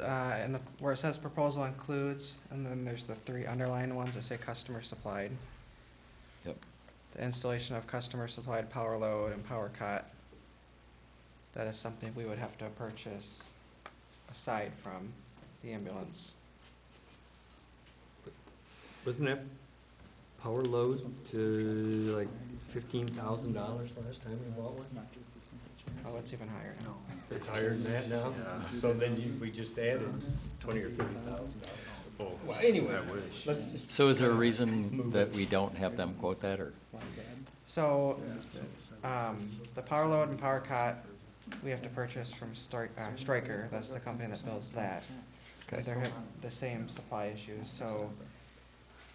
where it says proposal includes, and then there's the 3 underlined ones that say customer supplied. Yep. The installation of customer supplied power load and power cot. That is something we would have to purchase aside from the ambulance. Wasn't that power load to like $15,000 last time we bought one? Oh, it's even higher now. It's higher than that now? So then we just added $20,000 or $30,000. Well, anyway, let's just. So is there a reason that we don't have them quote that, or? So, the power load and power cot, we have to purchase from Stryker, that's the company that builds that. Okay. They have the same supply issues, so,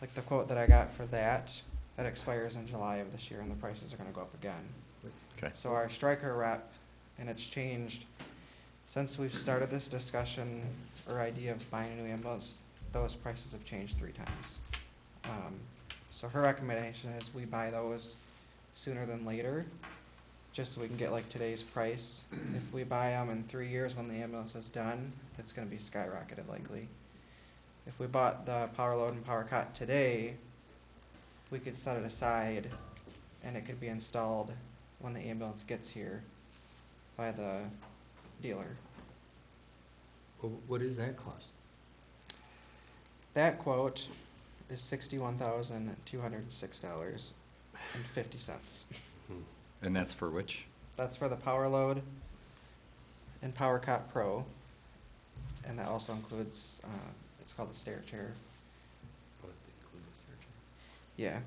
like the quote that I got for that expires in July of this year, and the prices are gonna go up again. Okay. So our Stryker rep, and it's changed, since we've started this discussion or idea of buying a new ambulance, those prices have changed 3 times. So her recommendation is we buy those sooner than later, just so we can get like today's price. If we buy them in 3 years when the ambulance is done, it's gonna be skyrocketed likely. If we bought the power load and power cot today, we could set it aside and it could be installed when the ambulance gets here by the dealer. What does that cost? That quote is $61,206.50. And that's for which? That's for the power load and Power Cot Pro, and that also includes, it's called the stair chair. Yeah,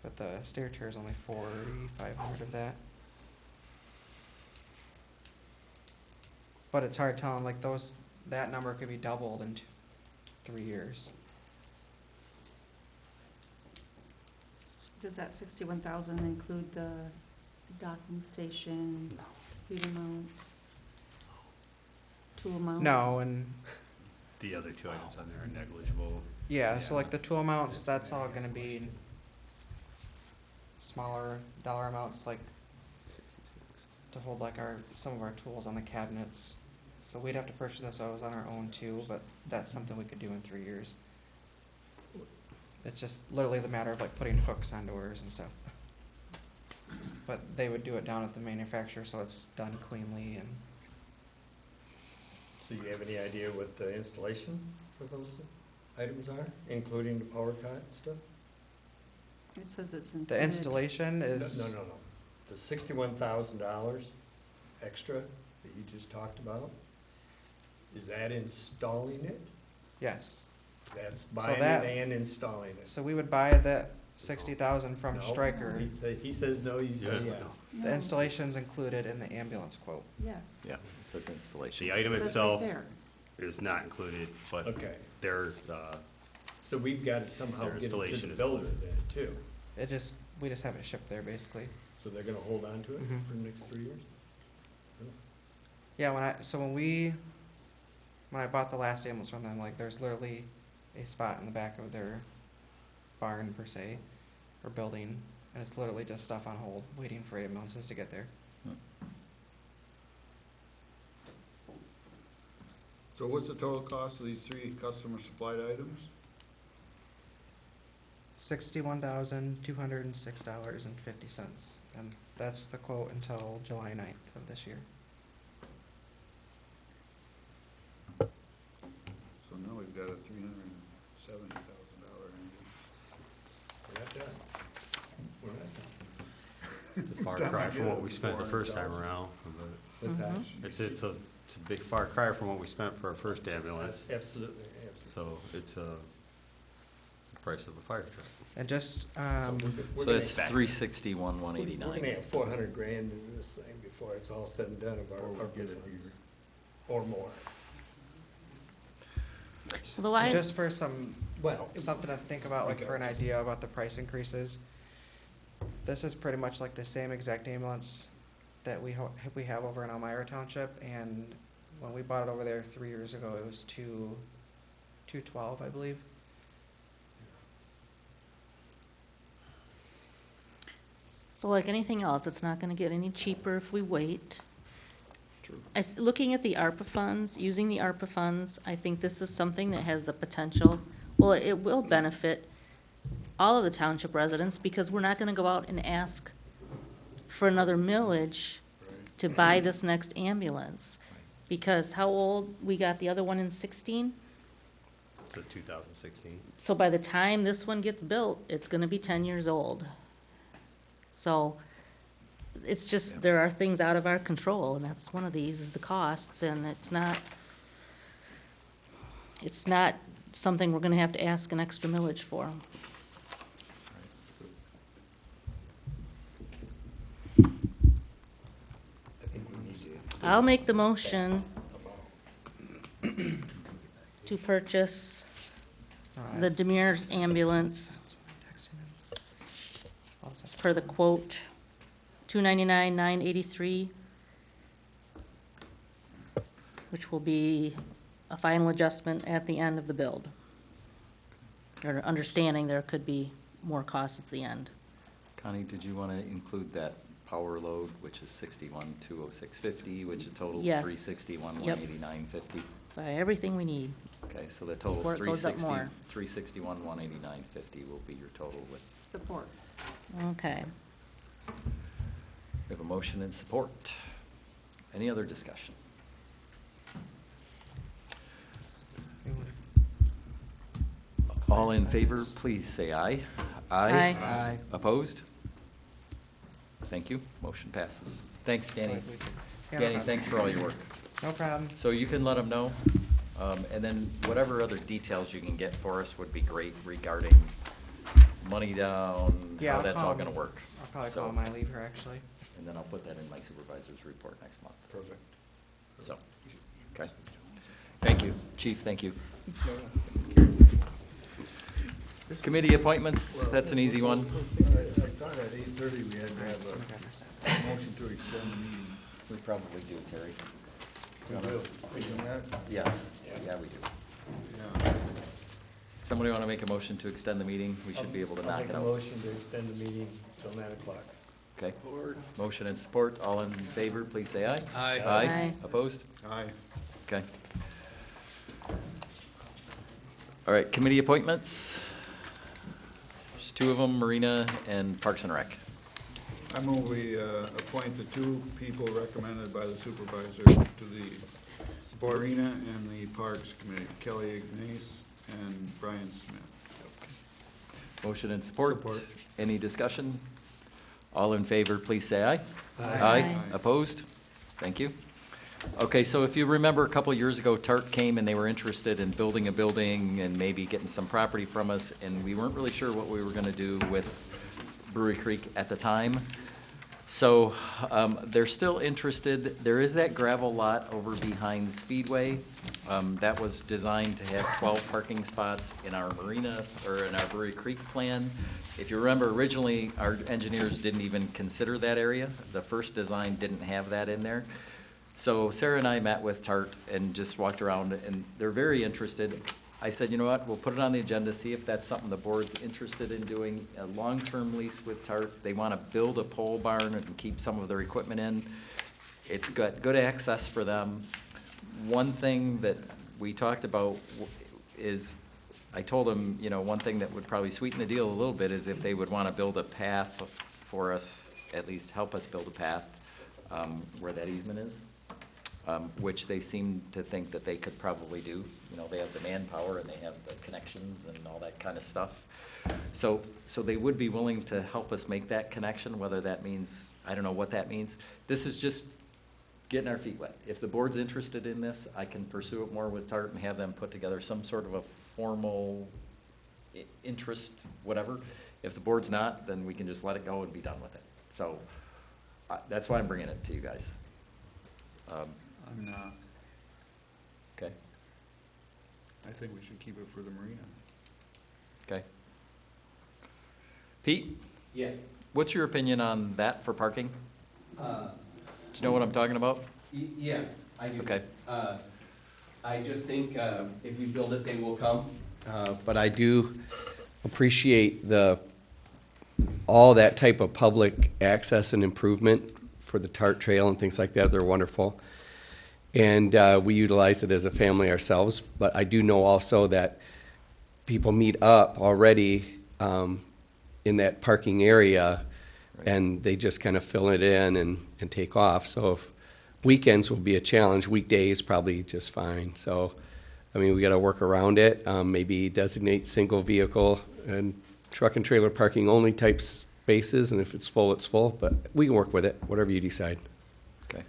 but the stair chair is only 4,500 of that. But it's hard telling, like that number could be doubled in 3 years. Does that 61,000 include the docking station, heater mount, tool mounts? No, and The other 2 items on there are negligible. yeah, so like the tool mounts, that's all gonna be smaller dollar amounts, like to hold like some of our tools on the cabinets. So we'd have to purchase those on our own too, but that's something we could do in 3 years. It's just literally the matter of like putting hooks on doors and stuff. But they would do it down at the manufacturer, so it's done cleanly and. So you have any idea what the installation for those items are, including the power cot and stuff? It says it's included. The installation is. No. The $61,000 extra that you just talked about, is that installing it? Yes. That's So buying that- it and installing it? So we would buy that 60,000 from No. Stryker. He says no, you say yeah. The installation's included in the ambulance quote. Yes. Yeah, it says installation. The item It says right itself there. is not included, but Okay. their, So we've got to somehow Their get it to installation the is builder then, too. We just have it shipped there basically. So they're gonna hold on to it Mhm. for the next 3 years? Yeah, when I bought the last ambulance from them, like, there's literally a spot in the back of their barn per se, or building, and it's literally just stuff on hold, waiting for ambulances to get there. So what's the total cost of these 3 customer supplied items? $61,206.50, and that's the quote until July 9th of this year. So now we've got a $370,000 ambulance. We're not done. We're not done. It's a far cry from what we spent the first time around, but What's that? it's a big far cry from what we spent for our first ambulance. Absolutely, absolutely. So it's the price of a fire truck. And just, So we're So gonna- that's 361, We're 189. gonna have 400 grand in this thing before it's all said and done of our funds, or more. Although and just for something to think about, like, we for an got this. idea about the price increases, this is pretty much like the same exact ambulance that we have over in Elmira Township, and when we bought it over there 3 years ago, it was $212, I believe. So like anything else, it's not gonna get any cheaper if we wait. Looking at the ARPA funds, using the ARPA funds, I think this is something that has the potential, well, it will benefit all of the township residents, because we're not gonna go out and ask for another millage to buy this next ambulance. Because how old, we got the other one in 16? It's a 2016. So by the time this one gets built, it's gonna be 10 years old. So, it's just, there are things out of our control, and that's one of these, is the costs, and it's not something we're gonna have to ask an extra millage for. I think we need to. I'll make the motion to purchase the Demir's ambulance per the quote, $299,983, which will be a final adjustment at the end of the build. Or understanding there could be more costs at the end. Connie, did you want to include that power load, which is 61,206.50, which is total Yes. 361, Yep. 189.50? Buy everything we need. Okay, so the total Before is it goes up more. 361, 189.50 will be your total with, Support. Okay. we have a motion and support. Any other discussion? All in favor, please say aye. Aye. Aye. Opposed? Thank you. Motion passes. Thanks, Danny. Yeah, no Danny, problem. thanks for all your work. No problem. So you can let them know, and then whatever other details you can get for us would be great regarding money down, Yeah, how I'll that's all call- gonna work. I'll probably So- call my leave her, actually. And then I'll put that in my supervisor's report next month. Perfect. So, okay. Thank you. Chief, thank you. Committee appointments, that's an easy one. I thought at 8:30 we had to have a motion to extend the meeting. We probably do, Terry. We do. Isn't that? Yes, yeah, we do. Yeah. Somebody wanna make a motion to extend the meeting? We should be able to knock it I'll out. make a motion to extend the meeting till 9 o'clock. Okay. Motion and support. All in favor, please say aye. Aye. Aye. Aye. Opposed? Aye. Okay. All right, committee appointments. There's 2 of them, Marina and Parks and Rec. I move we appoint the 2 people recommended by the supervisor to the Marina and the Parks Committee, Kelly Ignace and Brian Smith. Motion and support. Support. Any discussion? All in favor, please say aye. Aye. Opposed? Thank you. Okay, so if you remember, a couple of years ago, TART came and they were interested in building a building and maybe getting some property from us, and we weren't really sure what we were gonna do with Brewery Creek at the time. So, they're still interested. There is that gravel lot over behind Speedway. That was designed to have 12 parking spots in our marina, or in our Brewery Creek plan. If you remember, originally, our engineers didn't even consider that area. The first design didn't have that in there. So Sarah and I met with Tart and just walked around, and they're very interested. I said, you know what, we'll put it on the agenda, see if that's something the board's interested in doing, a long-term lease with Tart. They want to build a pole barn and keep some of their equipment in. It's got good access for them. One thing that we talked about is, I told them, you know, one thing that would probably sweeten the deal a little bit is if they would want to build a path for us, at least help us build a path where that easement is, which they seem to think that they could probably do. You know, they have the manpower and they have the connections and all that kind of stuff. So they would be willing to help us make that connection, whether that means, I don't know what that means. This is just getting our feet wet. If the board's interested in this, I can pursue it more with Tart and have them put together some sort of a formal interest, whatever. If the board's not, then we can just let it go and be done with it. So that's why I'm bringing it to you guys. I'm not. Okay. I think we should keep it for the marina. Okay. Pete, Yes. what's your opinion on that for parking? Do you know what I'm talking about? Yes, I do. Okay. I just think if you build it, they will come. But I do appreciate all that type of public access and improvement for the Tart Trail and things like that. They're wonderful. And we utilize it as a family ourselves. But I do know also that people meet up already in that parking area, and they just kind of fill it in and take off. So if weekends will be a challenge, weekdays probably just fine. So, I mean, we got to work around it. Maybe designate single vehicle and truck and trailer parking only type spaces, and if it's full, it's full. But we can work with it, whatever you decide. Okay.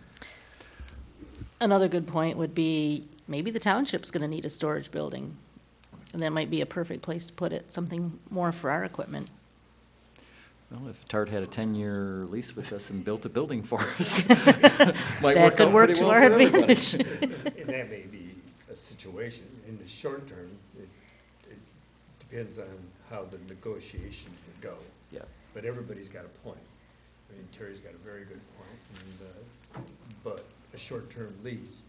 Another good point would be, maybe the township's gonna need a storage building. And that might be a perfect place to put it, something more for our equipment. Well, if Tart had a 10-year lease with us and built a building for us, might That work could out work pretty to well our for everybody. advantage. And that may be a situation. In the short term, it depends on how the negotiations would go. Yeah. But everybody's got a point. I mean, Terry's got a very good point, and, but a short-term lease,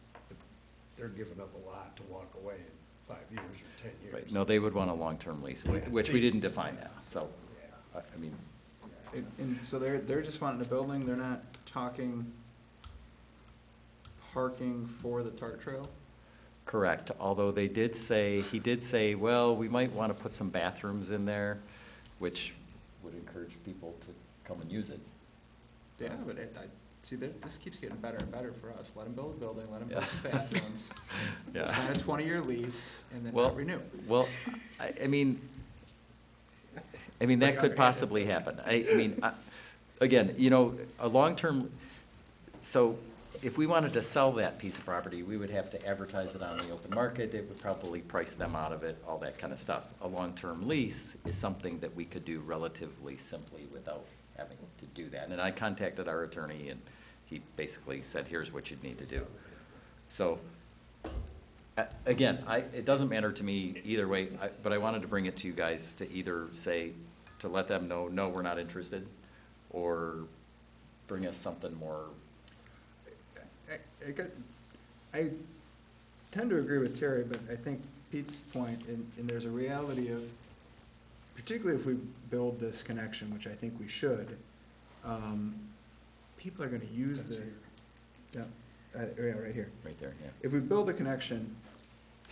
they're giving up a lot to walk away in 5 years or 10 years. Right, no, they would want a long-term lease, which we didn't define that, so, I mean, And so they're just wanting a building, they're not talking parking for the Tart Trail? correct, although he did say, well, we might want to put some bathrooms in there, which would encourage people to come and use it. Yeah, but see, this keeps getting better and better for us. Let them build a building, let them Yeah. build some bathrooms. Yeah. We'll sign a 20-year lease and then Well, not renew. Well, I mean, that could possibly happen. Again, you know, a long-term, so if we wanted to sell that piece of property, we would have to advertise it on the open market. It would probably price them out of it, all that kind of stuff. A long-term lease is something that we could do relatively simply without having to do that. And I contacted our attorney, and he basically said, here's what you'd need to do. So, again, it doesn't matter to me either way, but I wanted to bring it to you guys to either say, to let them know, no, we're not interested, or bring us something more. I tend to agree with Terry, but I think Pete's point, and there's a reality of, particularly if we build this connection, which I think we should, people are gonna use yeah, right here. Right there, yeah. If we build a connection,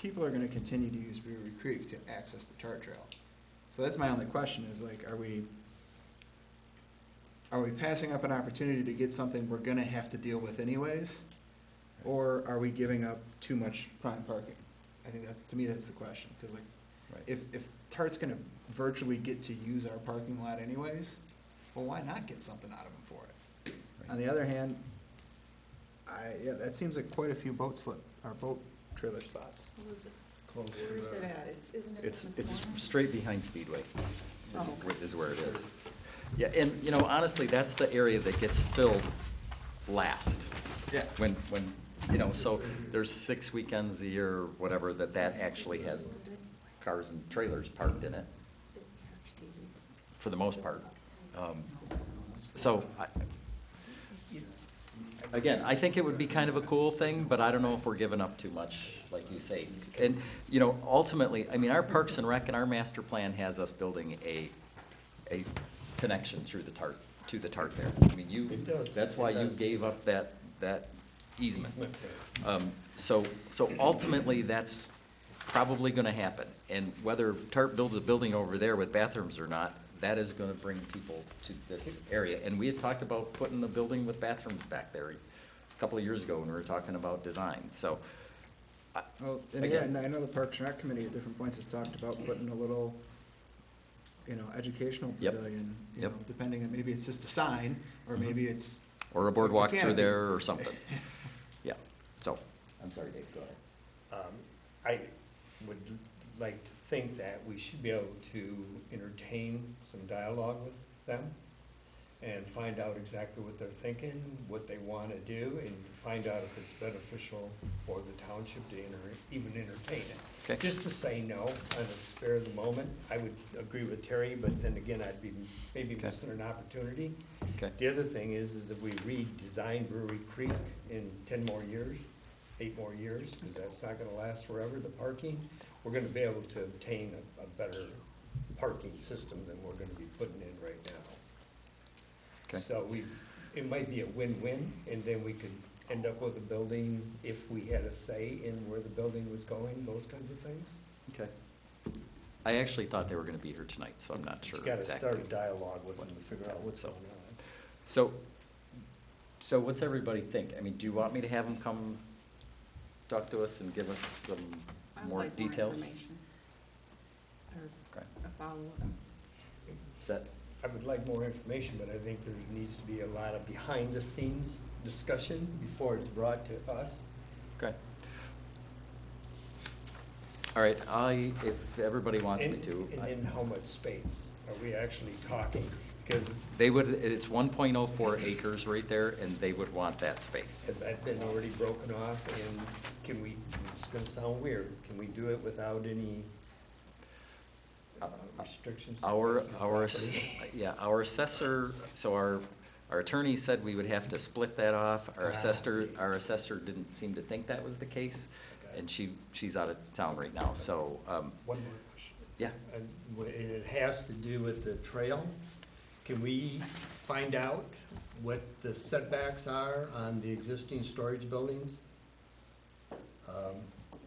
people are gonna continue to use Brewery Creek to access the Tart Trail. So that's my only question, is like, are we passing up an opportunity to get something we're gonna have to deal with anyways? Or are we giving up too much prime parking? I think to me, that's the question, because like, Right. if Tart's gonna virtually get to use our parking lot anyways, well, why not get something out of them for it? Right. On the other hand, that seems like quite a few boat trailer spots. Where's Close to it the, at? Isn't it? It's on the corner? straight behind Speedway, Oh. is where it is. Yeah, and, you know, honestly, that's the area that gets filled last. Yeah. When, you know, so there's 6 weekends a year, or whatever, that actually has cars and trailers parked in it, for the most part. So, again, I think it would be kind of a cool thing, but I don't know if we're giving up too much, like you say. And, you know, ultimately, I mean, our Parks and Rec and our master plan has us building a connection through the TART, to the TART there. I mean, you, It does. that's why It you does. gave up that easement. Easement, So ultimately, that's probably gonna happen. And whether TARP builds a building over there with bathrooms or not, that is gonna bring people to this area. And we had talked about putting a building with bathrooms back there a couple of years ago when we were talking about design, so. Well, and yeah, and I know the Parks and Rec Committee at different points has talked about putting a little, you know, educational Yep. pavilion, you Yep. know, depending on, maybe it's just a sign, or maybe it's. Or a boardwalk like a through canopy. there or something. Yeah, so, I'm sorry, Dave, go ahead. I would like to think that we should be able to entertain some dialogue with them and find out exactly what they're thinking, what they want to do, and find out if it's beneficial for the township to even entertain it. Okay. Just to say no on the spur of the moment, I would agree with Terry, but then again, I'd be maybe Okay. missing an opportunity. Okay. The other thing is if we redesign Brewery Creek in 10 more years, 8 more years, because that's not gonna last forever, the parking, we're gonna be able to obtain a better parking system than we're gonna be putting in right now. Okay. So it might be a win-win, and then we could end up with a building if we had a say in where the building was going, those kinds of things. Okay. I actually thought they were gonna be here tonight, so I'm not sure You gotta exactly. start a dialogue with them to figure out what's So- going on. So what's everybody think? I mean, do you want me to have them come talk to us and give us some more details? Okay. Is that, I would like more information, but I think there needs to be a lot of behind-the-scenes discussion before it's brought to us. okay. All right, if everybody wants me to. And in how much space are we actually talking? Because They would, it's 1.04 acres right there, and they would want that space. has that been already broken off, and can we, it's gonna sound weird, can we do it without any restrictions? Our Property? yeah, our assessor, so our attorney said we would have to split that off. Our assessor didn't seem to think that was the case, and she's out of town right now, so, One more question. yeah. And it has to do with the trail. Can we find out what the setbacks are on the existing storage buildings?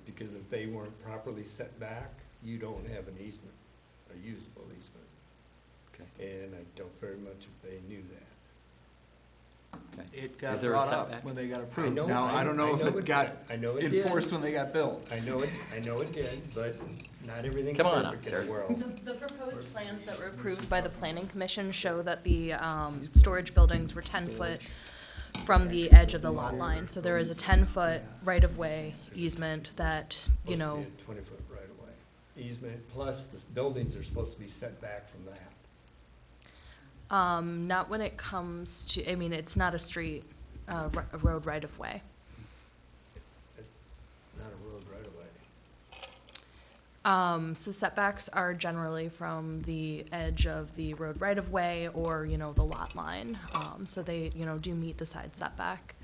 Because if they weren't properly set back, you don't have an easement, a usable easement. Okay. And I don't very much if they knew that. Okay. It got Is there a brought up setback? when they got approved. know- Now, I don't know if it got I know it did. enforced when they got built. I know it did, but not everything's Come on up, perfect in Sarah. the world. The proposed plans that were approved by the planning commission show that the storage buildings were 10-foot from the edge of the lot line. So there is a 10-foot right-of-way easement that, you know, Supposed to be a 20-foot right-of-way easement, plus the buildings are supposed to be set back from that. not when it comes to, I mean, it's not a street, a road right-of-way. Not a road right-of-way. So setbacks are generally from the edge of the road right-of-way or, you know, the lot line. So they, you know, do meet the side setback,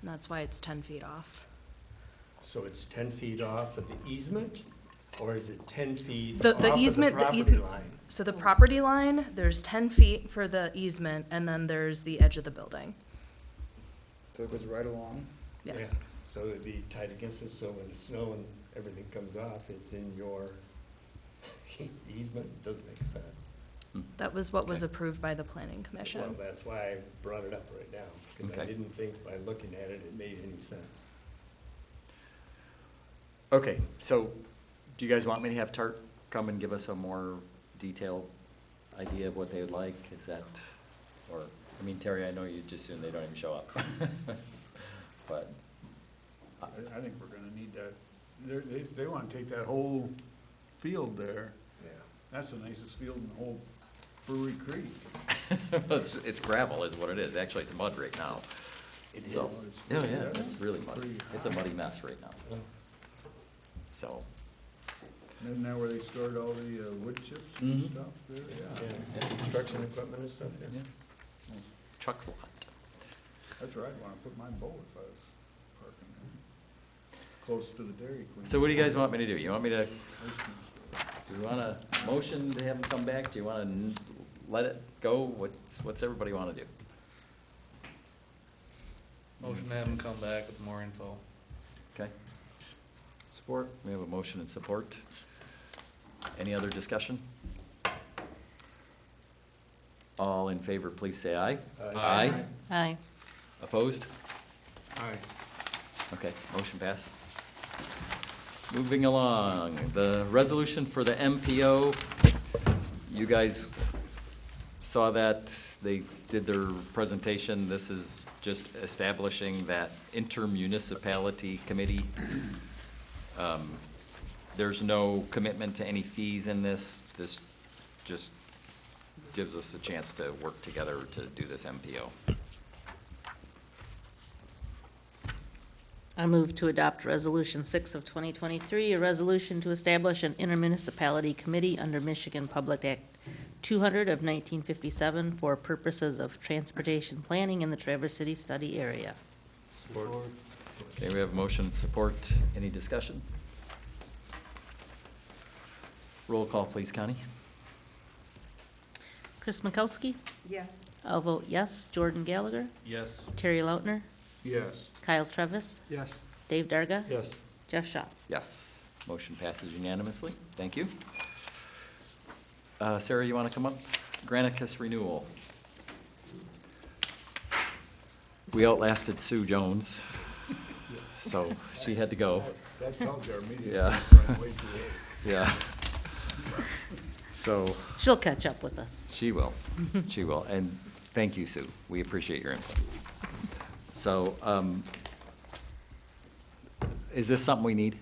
and that's why it's 10 feet off. So it's 10 feet off of the easement, or is it 10 feet The off of the easement, the property easement, line? so the property line, there's 10 feet for the easement, and then there's the edge of the building. So it goes right along. Yes. Yeah, so it'd be tight against it, so when the snow and everything comes off, it's in your easement, doesn't make sense. That was what was approved by the planning commission. Well, that's why I brought it up right now, because I Okay. didn't think by looking at it, it made any sense. Okay, so do you guys want me to have Tart come and give us a more detailed idea of what they would like? Is that, or, I mean, Terry, I know you just assume they don't even show up. But, I think we're gonna need that. They wanna take that whole field there. Yeah. That's the nicest field in the whole Brewery Creek. It's gravel is what it is. Actually, it's mud right now. It So, is? yeah, it's really muddy. Pretty It's a high. muddy mess right now. So, Isn't that where they stored all the wood chips Mhm. and stuff there? Yeah, and construction equipment and stuff, yeah. trucks a lot. That's where I'd wanna put my boat if I was parking there. Close to the Dairy Queen. So what do you guys want me to do? You want me to, do you want a motion to have them come back? Do you want to let it go? What's everybody want to do? Motion to have them come back with more info. Okay, Support. we have a motion and support. Any other discussion? All in favor, please say aye. Aye. Aye. Opposed? Aye. Okay, motion passes. Moving along, the resolution for the MPO. You guys saw that, they did their presentation. This is just establishing that intermunicipality committee. There's no commitment to any fees in this. This just gives us a chance to work together to do this MPO. I move to adopt Resolution 6 of 2023, a resolution to establish an intermunicipality committee under Michigan Public Act 200 of 1957 for purposes of transportation planning in the Traverse City study area. Support. Okay, we have motion and support. Any discussion? Roll call, please, Connie. Chris Makowski? Yes. I'll vote yes. Jordan Gallagher? Yes. Terry Lautner? Yes. Kyle Trevis? Yes. Dave Darga? Yes. Jeff Shaw? Yes. Motion passes unanimously. Thank you. Sarah, you want to come up? Granicus renewal. We outlasted Sue Jones, so she had to go. That tells you our meeting. Yeah. Went way too late. Yeah. So. She'll catch up with us. She will. She will. And thank you, Sue. We appreciate your input. So, is this something we need?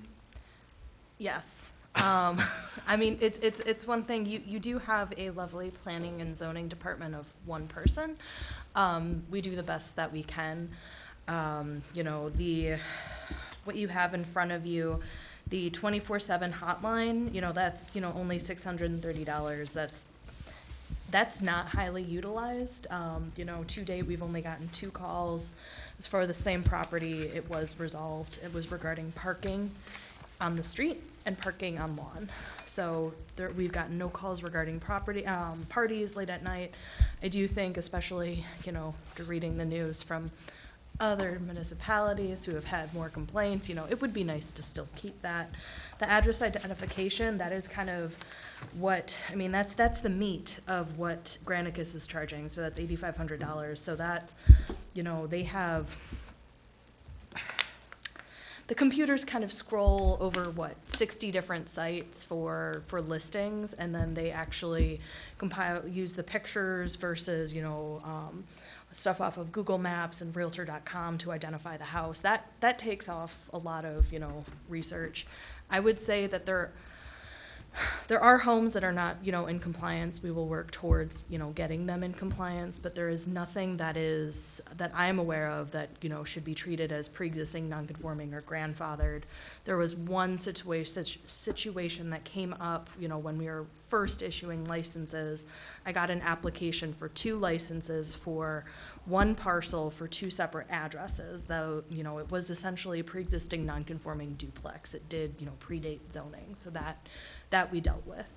Yes. I mean, it's one thing, you do have a lovely planning and zoning department of one person. We do the best that we can. You know, what you have in front of you, the 24/7 hotline, you know, that's, you know, only $630. That's not highly utilized. You know, to date, we've only gotten 2 calls. As for the same property, it was resolved. It was regarding parking on the street and parking on lawn. So we've gotten no calls regarding property, parties late at night. I do think, especially, you know, after reading the news from other municipalities who have had more complaints, you know, it would be nice to still keep that. The address identification, that is kind of what, I mean, that's the meat of what Granicus is charging, so that's $8,500. So that's, you know, they have, the computers kind of scroll over, 60 different sites for listings, and then they actually use the pictures versus, you know, stuff off of Google Maps and Realtor.com to identify the house. That takes off a lot of, you know, research. I would say that there are homes that are not, you know, in compliance. We will work towards, you know, getting them in compliance, but there is nothing that I am aware of that, you know, should be treated as pre-existing, non-conforming, or grandfathered. There was one situation that came up, you know, when we were first issuing licenses. I got an application for 2 licenses for 1 parcel for 2 separate addresses, though, you know, it was essentially a pre-existing, non-conforming duplex. It did, you know, predate zoning, so that we dealt with.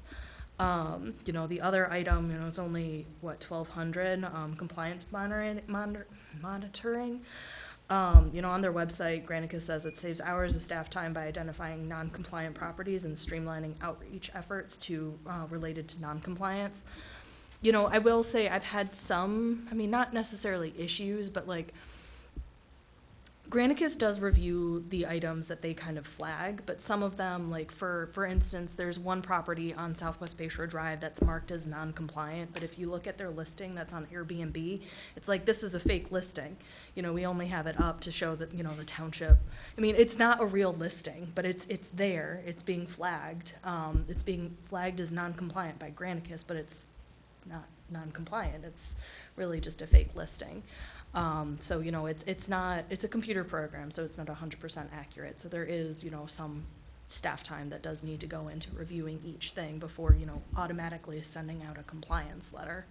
You know, the other item, you know, is only, $1,200, compliance monitoring. You know, on their website, Granicus says it saves hours of staff time by identifying non-compliant properties and streamlining outreach efforts related to non-compliance. You know, I will say I've had some, I mean, not necessarily issues, but like, Granicus does review the items that they kind of flag, but some of them, like for instance, there's one property on Southwest Bayshore Drive that's marked as non-compliant, but if you look at their listing that's on Airbnb, it's like, this is a fake listing. You know, we only have it up to show that, you know, the township. I mean, it's not a real listing, but it's there. It's being flagged. It's being flagged as non-compliant by Granicus, but it's not non-compliant. It's really just a fake listing. So, you know, it's a computer program, so it's not 100% accurate. So there is, you know, some staff time that does need to go into reviewing each thing before, you know, automatically sending out a compliance letter.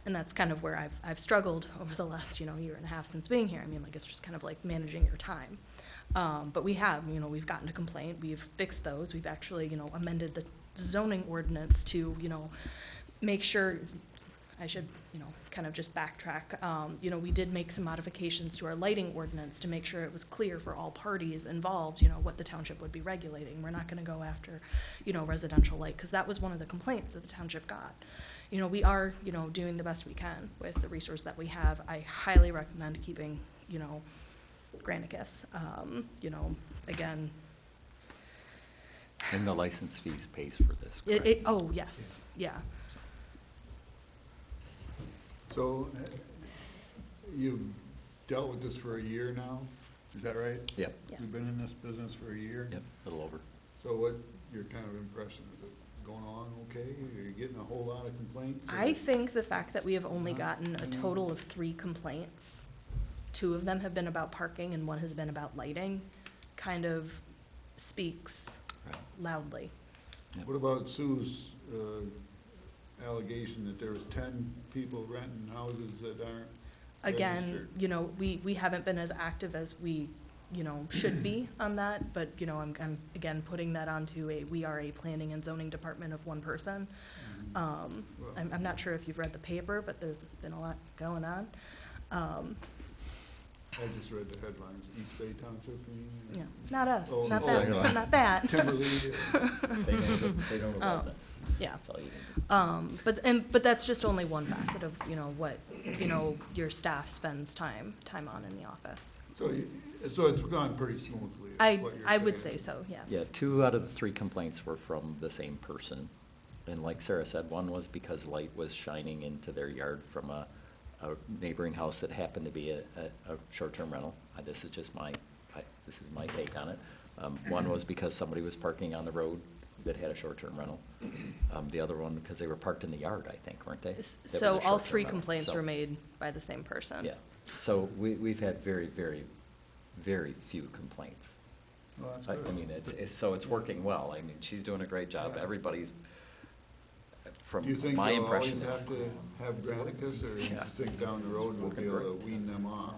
And that's kind of where I've struggled over the last, you know, year and a half since being here. I mean, like, it's just kind of like managing your time. But we have, you know, we've gotten a complaint, we've fixed those, we've actually, you know, amended the zoning ordinance to, you know, make sure, I should, you know, kind of just backtrack. You know, we did make some modifications to our lighting ordinance to make sure it was clear for all parties involved, you know, what the township would be regulating. We're not gonna go after, you know, residential light, because that was one of the complaints that the township got. You know, we are, you know, doing the best we can with the resource that we have. I highly recommend keeping, you know, Granicus. You know, again, And the license fees pays for this, correct? oh, yes, yeah. So, you've dealt with this for a year now, is that right? Yep. Yes. You've been in this business for a year? Yep, a little over. So what, your kind of impression, is it going on okay? Are you getting a whole lot of complaints? or- I think the fact that we have only gotten a total of 3 complaints, 2 of them have been about parking and 1 has been about lighting, kind of speaks Right. loudly. What about Sue's allegation that there was 10 people renting houses that aren't Again, registered? you know, we haven't been as active as we, you know, should be on that, but, you know, I'm again putting that onto we are a planning and zoning department of 1 person. I'm not sure if you've read the paper, but there's been a lot going on. I just read the headlines, East Bay Township, you mean? Yeah, not us, Oh, not oh, that, not that. Timberley. Say no about this. Yeah. That's all you can do. But that's just only one facet of, you know, what, you know, your staff spends time on in the office. So it's gone pretty smoothly, is I what you're would saying. say so, yes. Yeah, 2 out of the 3 complaints were from the same person. And like Sarah said, one was because light was shining into their yard from a neighboring house that happened to be a short-term rental. This is just my take on it. One was because somebody was parking on the road that had a short-term rental. The other one, because they were parked in the yard, I think, weren't they? That was a So all short-term 3 rental. complaints So- were made by the same person. Yeah, so we've had very, very, very few complaints. Well, that's I good. mean, so it's working well. I mean, she's doing a great job. Everybody's, Do you from think my you'll always impression is. have to have Granicus, or you Yeah. think down the road we'll be able to wean them off?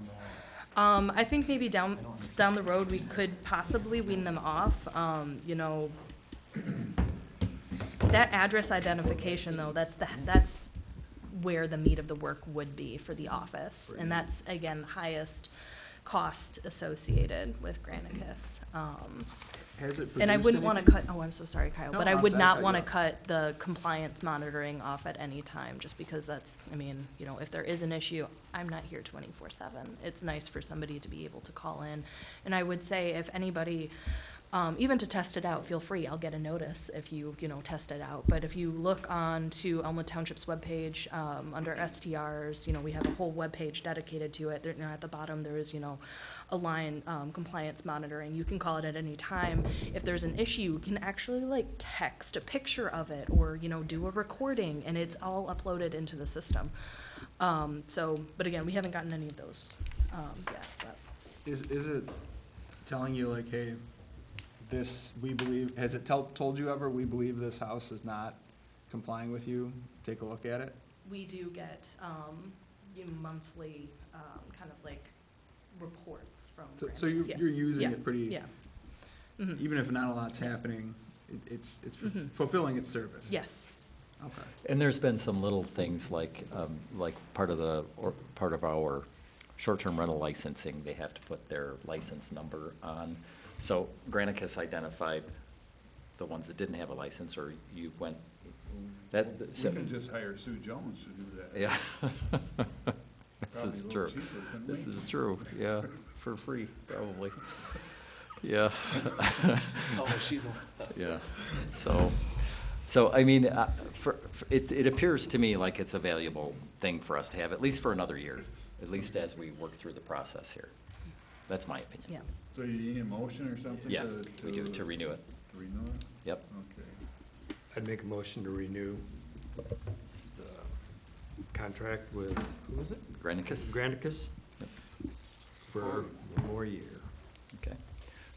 I think maybe down the road, we could possibly wean them off. You know, that address identification, though, that's where the meat of the work would be for the office. And that's, again, the highest cost associated with Granicus. Has it And I produced wouldn't want to anything? cut, oh, I'm so sorry, Kyle, No, but I I'm would sorry, not cut want you to off. cut the compliance monitoring off at any time, just because that's, I mean, you know, if there is an issue, I'm not here 24/7. It's nice for somebody to be able to call in. And I would say if anybody, even to test it out, feel free, I'll get a notice if you know, test it out. But if you look on to Elmwood Township's webpage, under STRs, you know, we have a whole webpage dedicated to it. There, you know, at the bottom, there is, you know, a line, compliance monitoring. You can call it at any time. If there's an issue, you can actually like text a picture of it or, you know, do a recording, and it's all uploaded into the system. But again, we haven't gotten any of those, yet, but. Is it telling you like, hey, this, we believe, has it told you ever, we believe this house is not complying with you? Take a look at it? We do get, monthly, kind of like reports from. So Granicus. Yeah. you're using Yeah. it pretty, Yeah. Mhm. even if not a lot's happening, it's Mhm. fulfilling its service? Yes. Okay. And there's been some little things like part of our short-term rental licensing, they have to put their license number on. So Granicus identified the ones that didn't have a license, or you went, that. We can just hire Sue Jones to do that. Yeah. This Probably is a true. little cheaper, couldn't This we? is true, yeah, for free, probably. Yeah. Oh, she, Yeah, so, I mean, it appears to me like it's a valuable thing for us to have, at least for another year, at least as we work through the process here. That's my opinion. Yeah. So you need a motion or something? Yeah, we do, to renew it. To renew it? Yep. Okay. I'd make a motion to renew the contract with, who is it? Granicus? Granicus for one more year. Okay.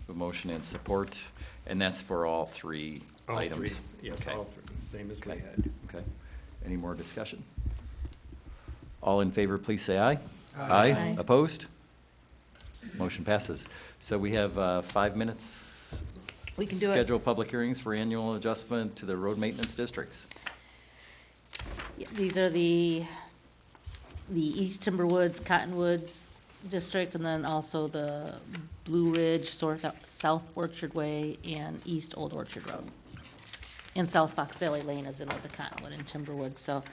A motion and support, and that's for all three All items? three, yes, Okay. all three, same as we Okay. had. Okay. Any more discussion? All in favor, please say aye. Aye. Opposed? Motion passes. So we have 5 minutes. We can do it. Schedule public hearings for annual adjustment to the road maintenance districts. Yeah, these are the East Timberwoods, Cottonwoods district, and then also the Blue Ridge, South Orchard Way, and East Old Orchard Road. And South Fox Valley Lane is in with the Cottonwood and Timberwoods, so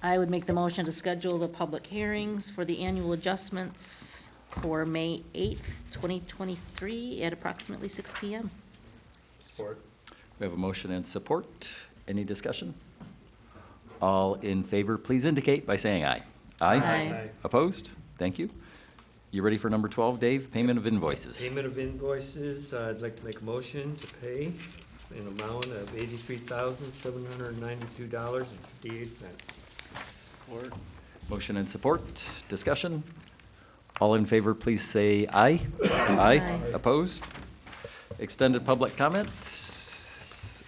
I would make the motion to schedule the public hearings for the annual adjustments for May 8th, 2023 at approximately 6 PM. Support. We have a motion and support. Any discussion? All in favor, please indicate by saying aye. Aye. Opposed? Thank you. You ready for number 12, Dave? Payment of invoices. Payment of invoices, I'd like to make a motion to pay an amount of $83,792.58. Support. Motion and support. Discussion? All in favor, please say aye. Aye. Opposed? Extended public comment. It's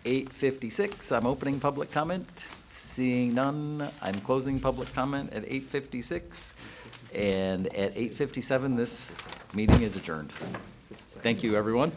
8:56. I'm opening public comment. Seeing none, I'm closing public comment at 8:56. And at 8:57, this meeting is adjourned. Thank you, everyone.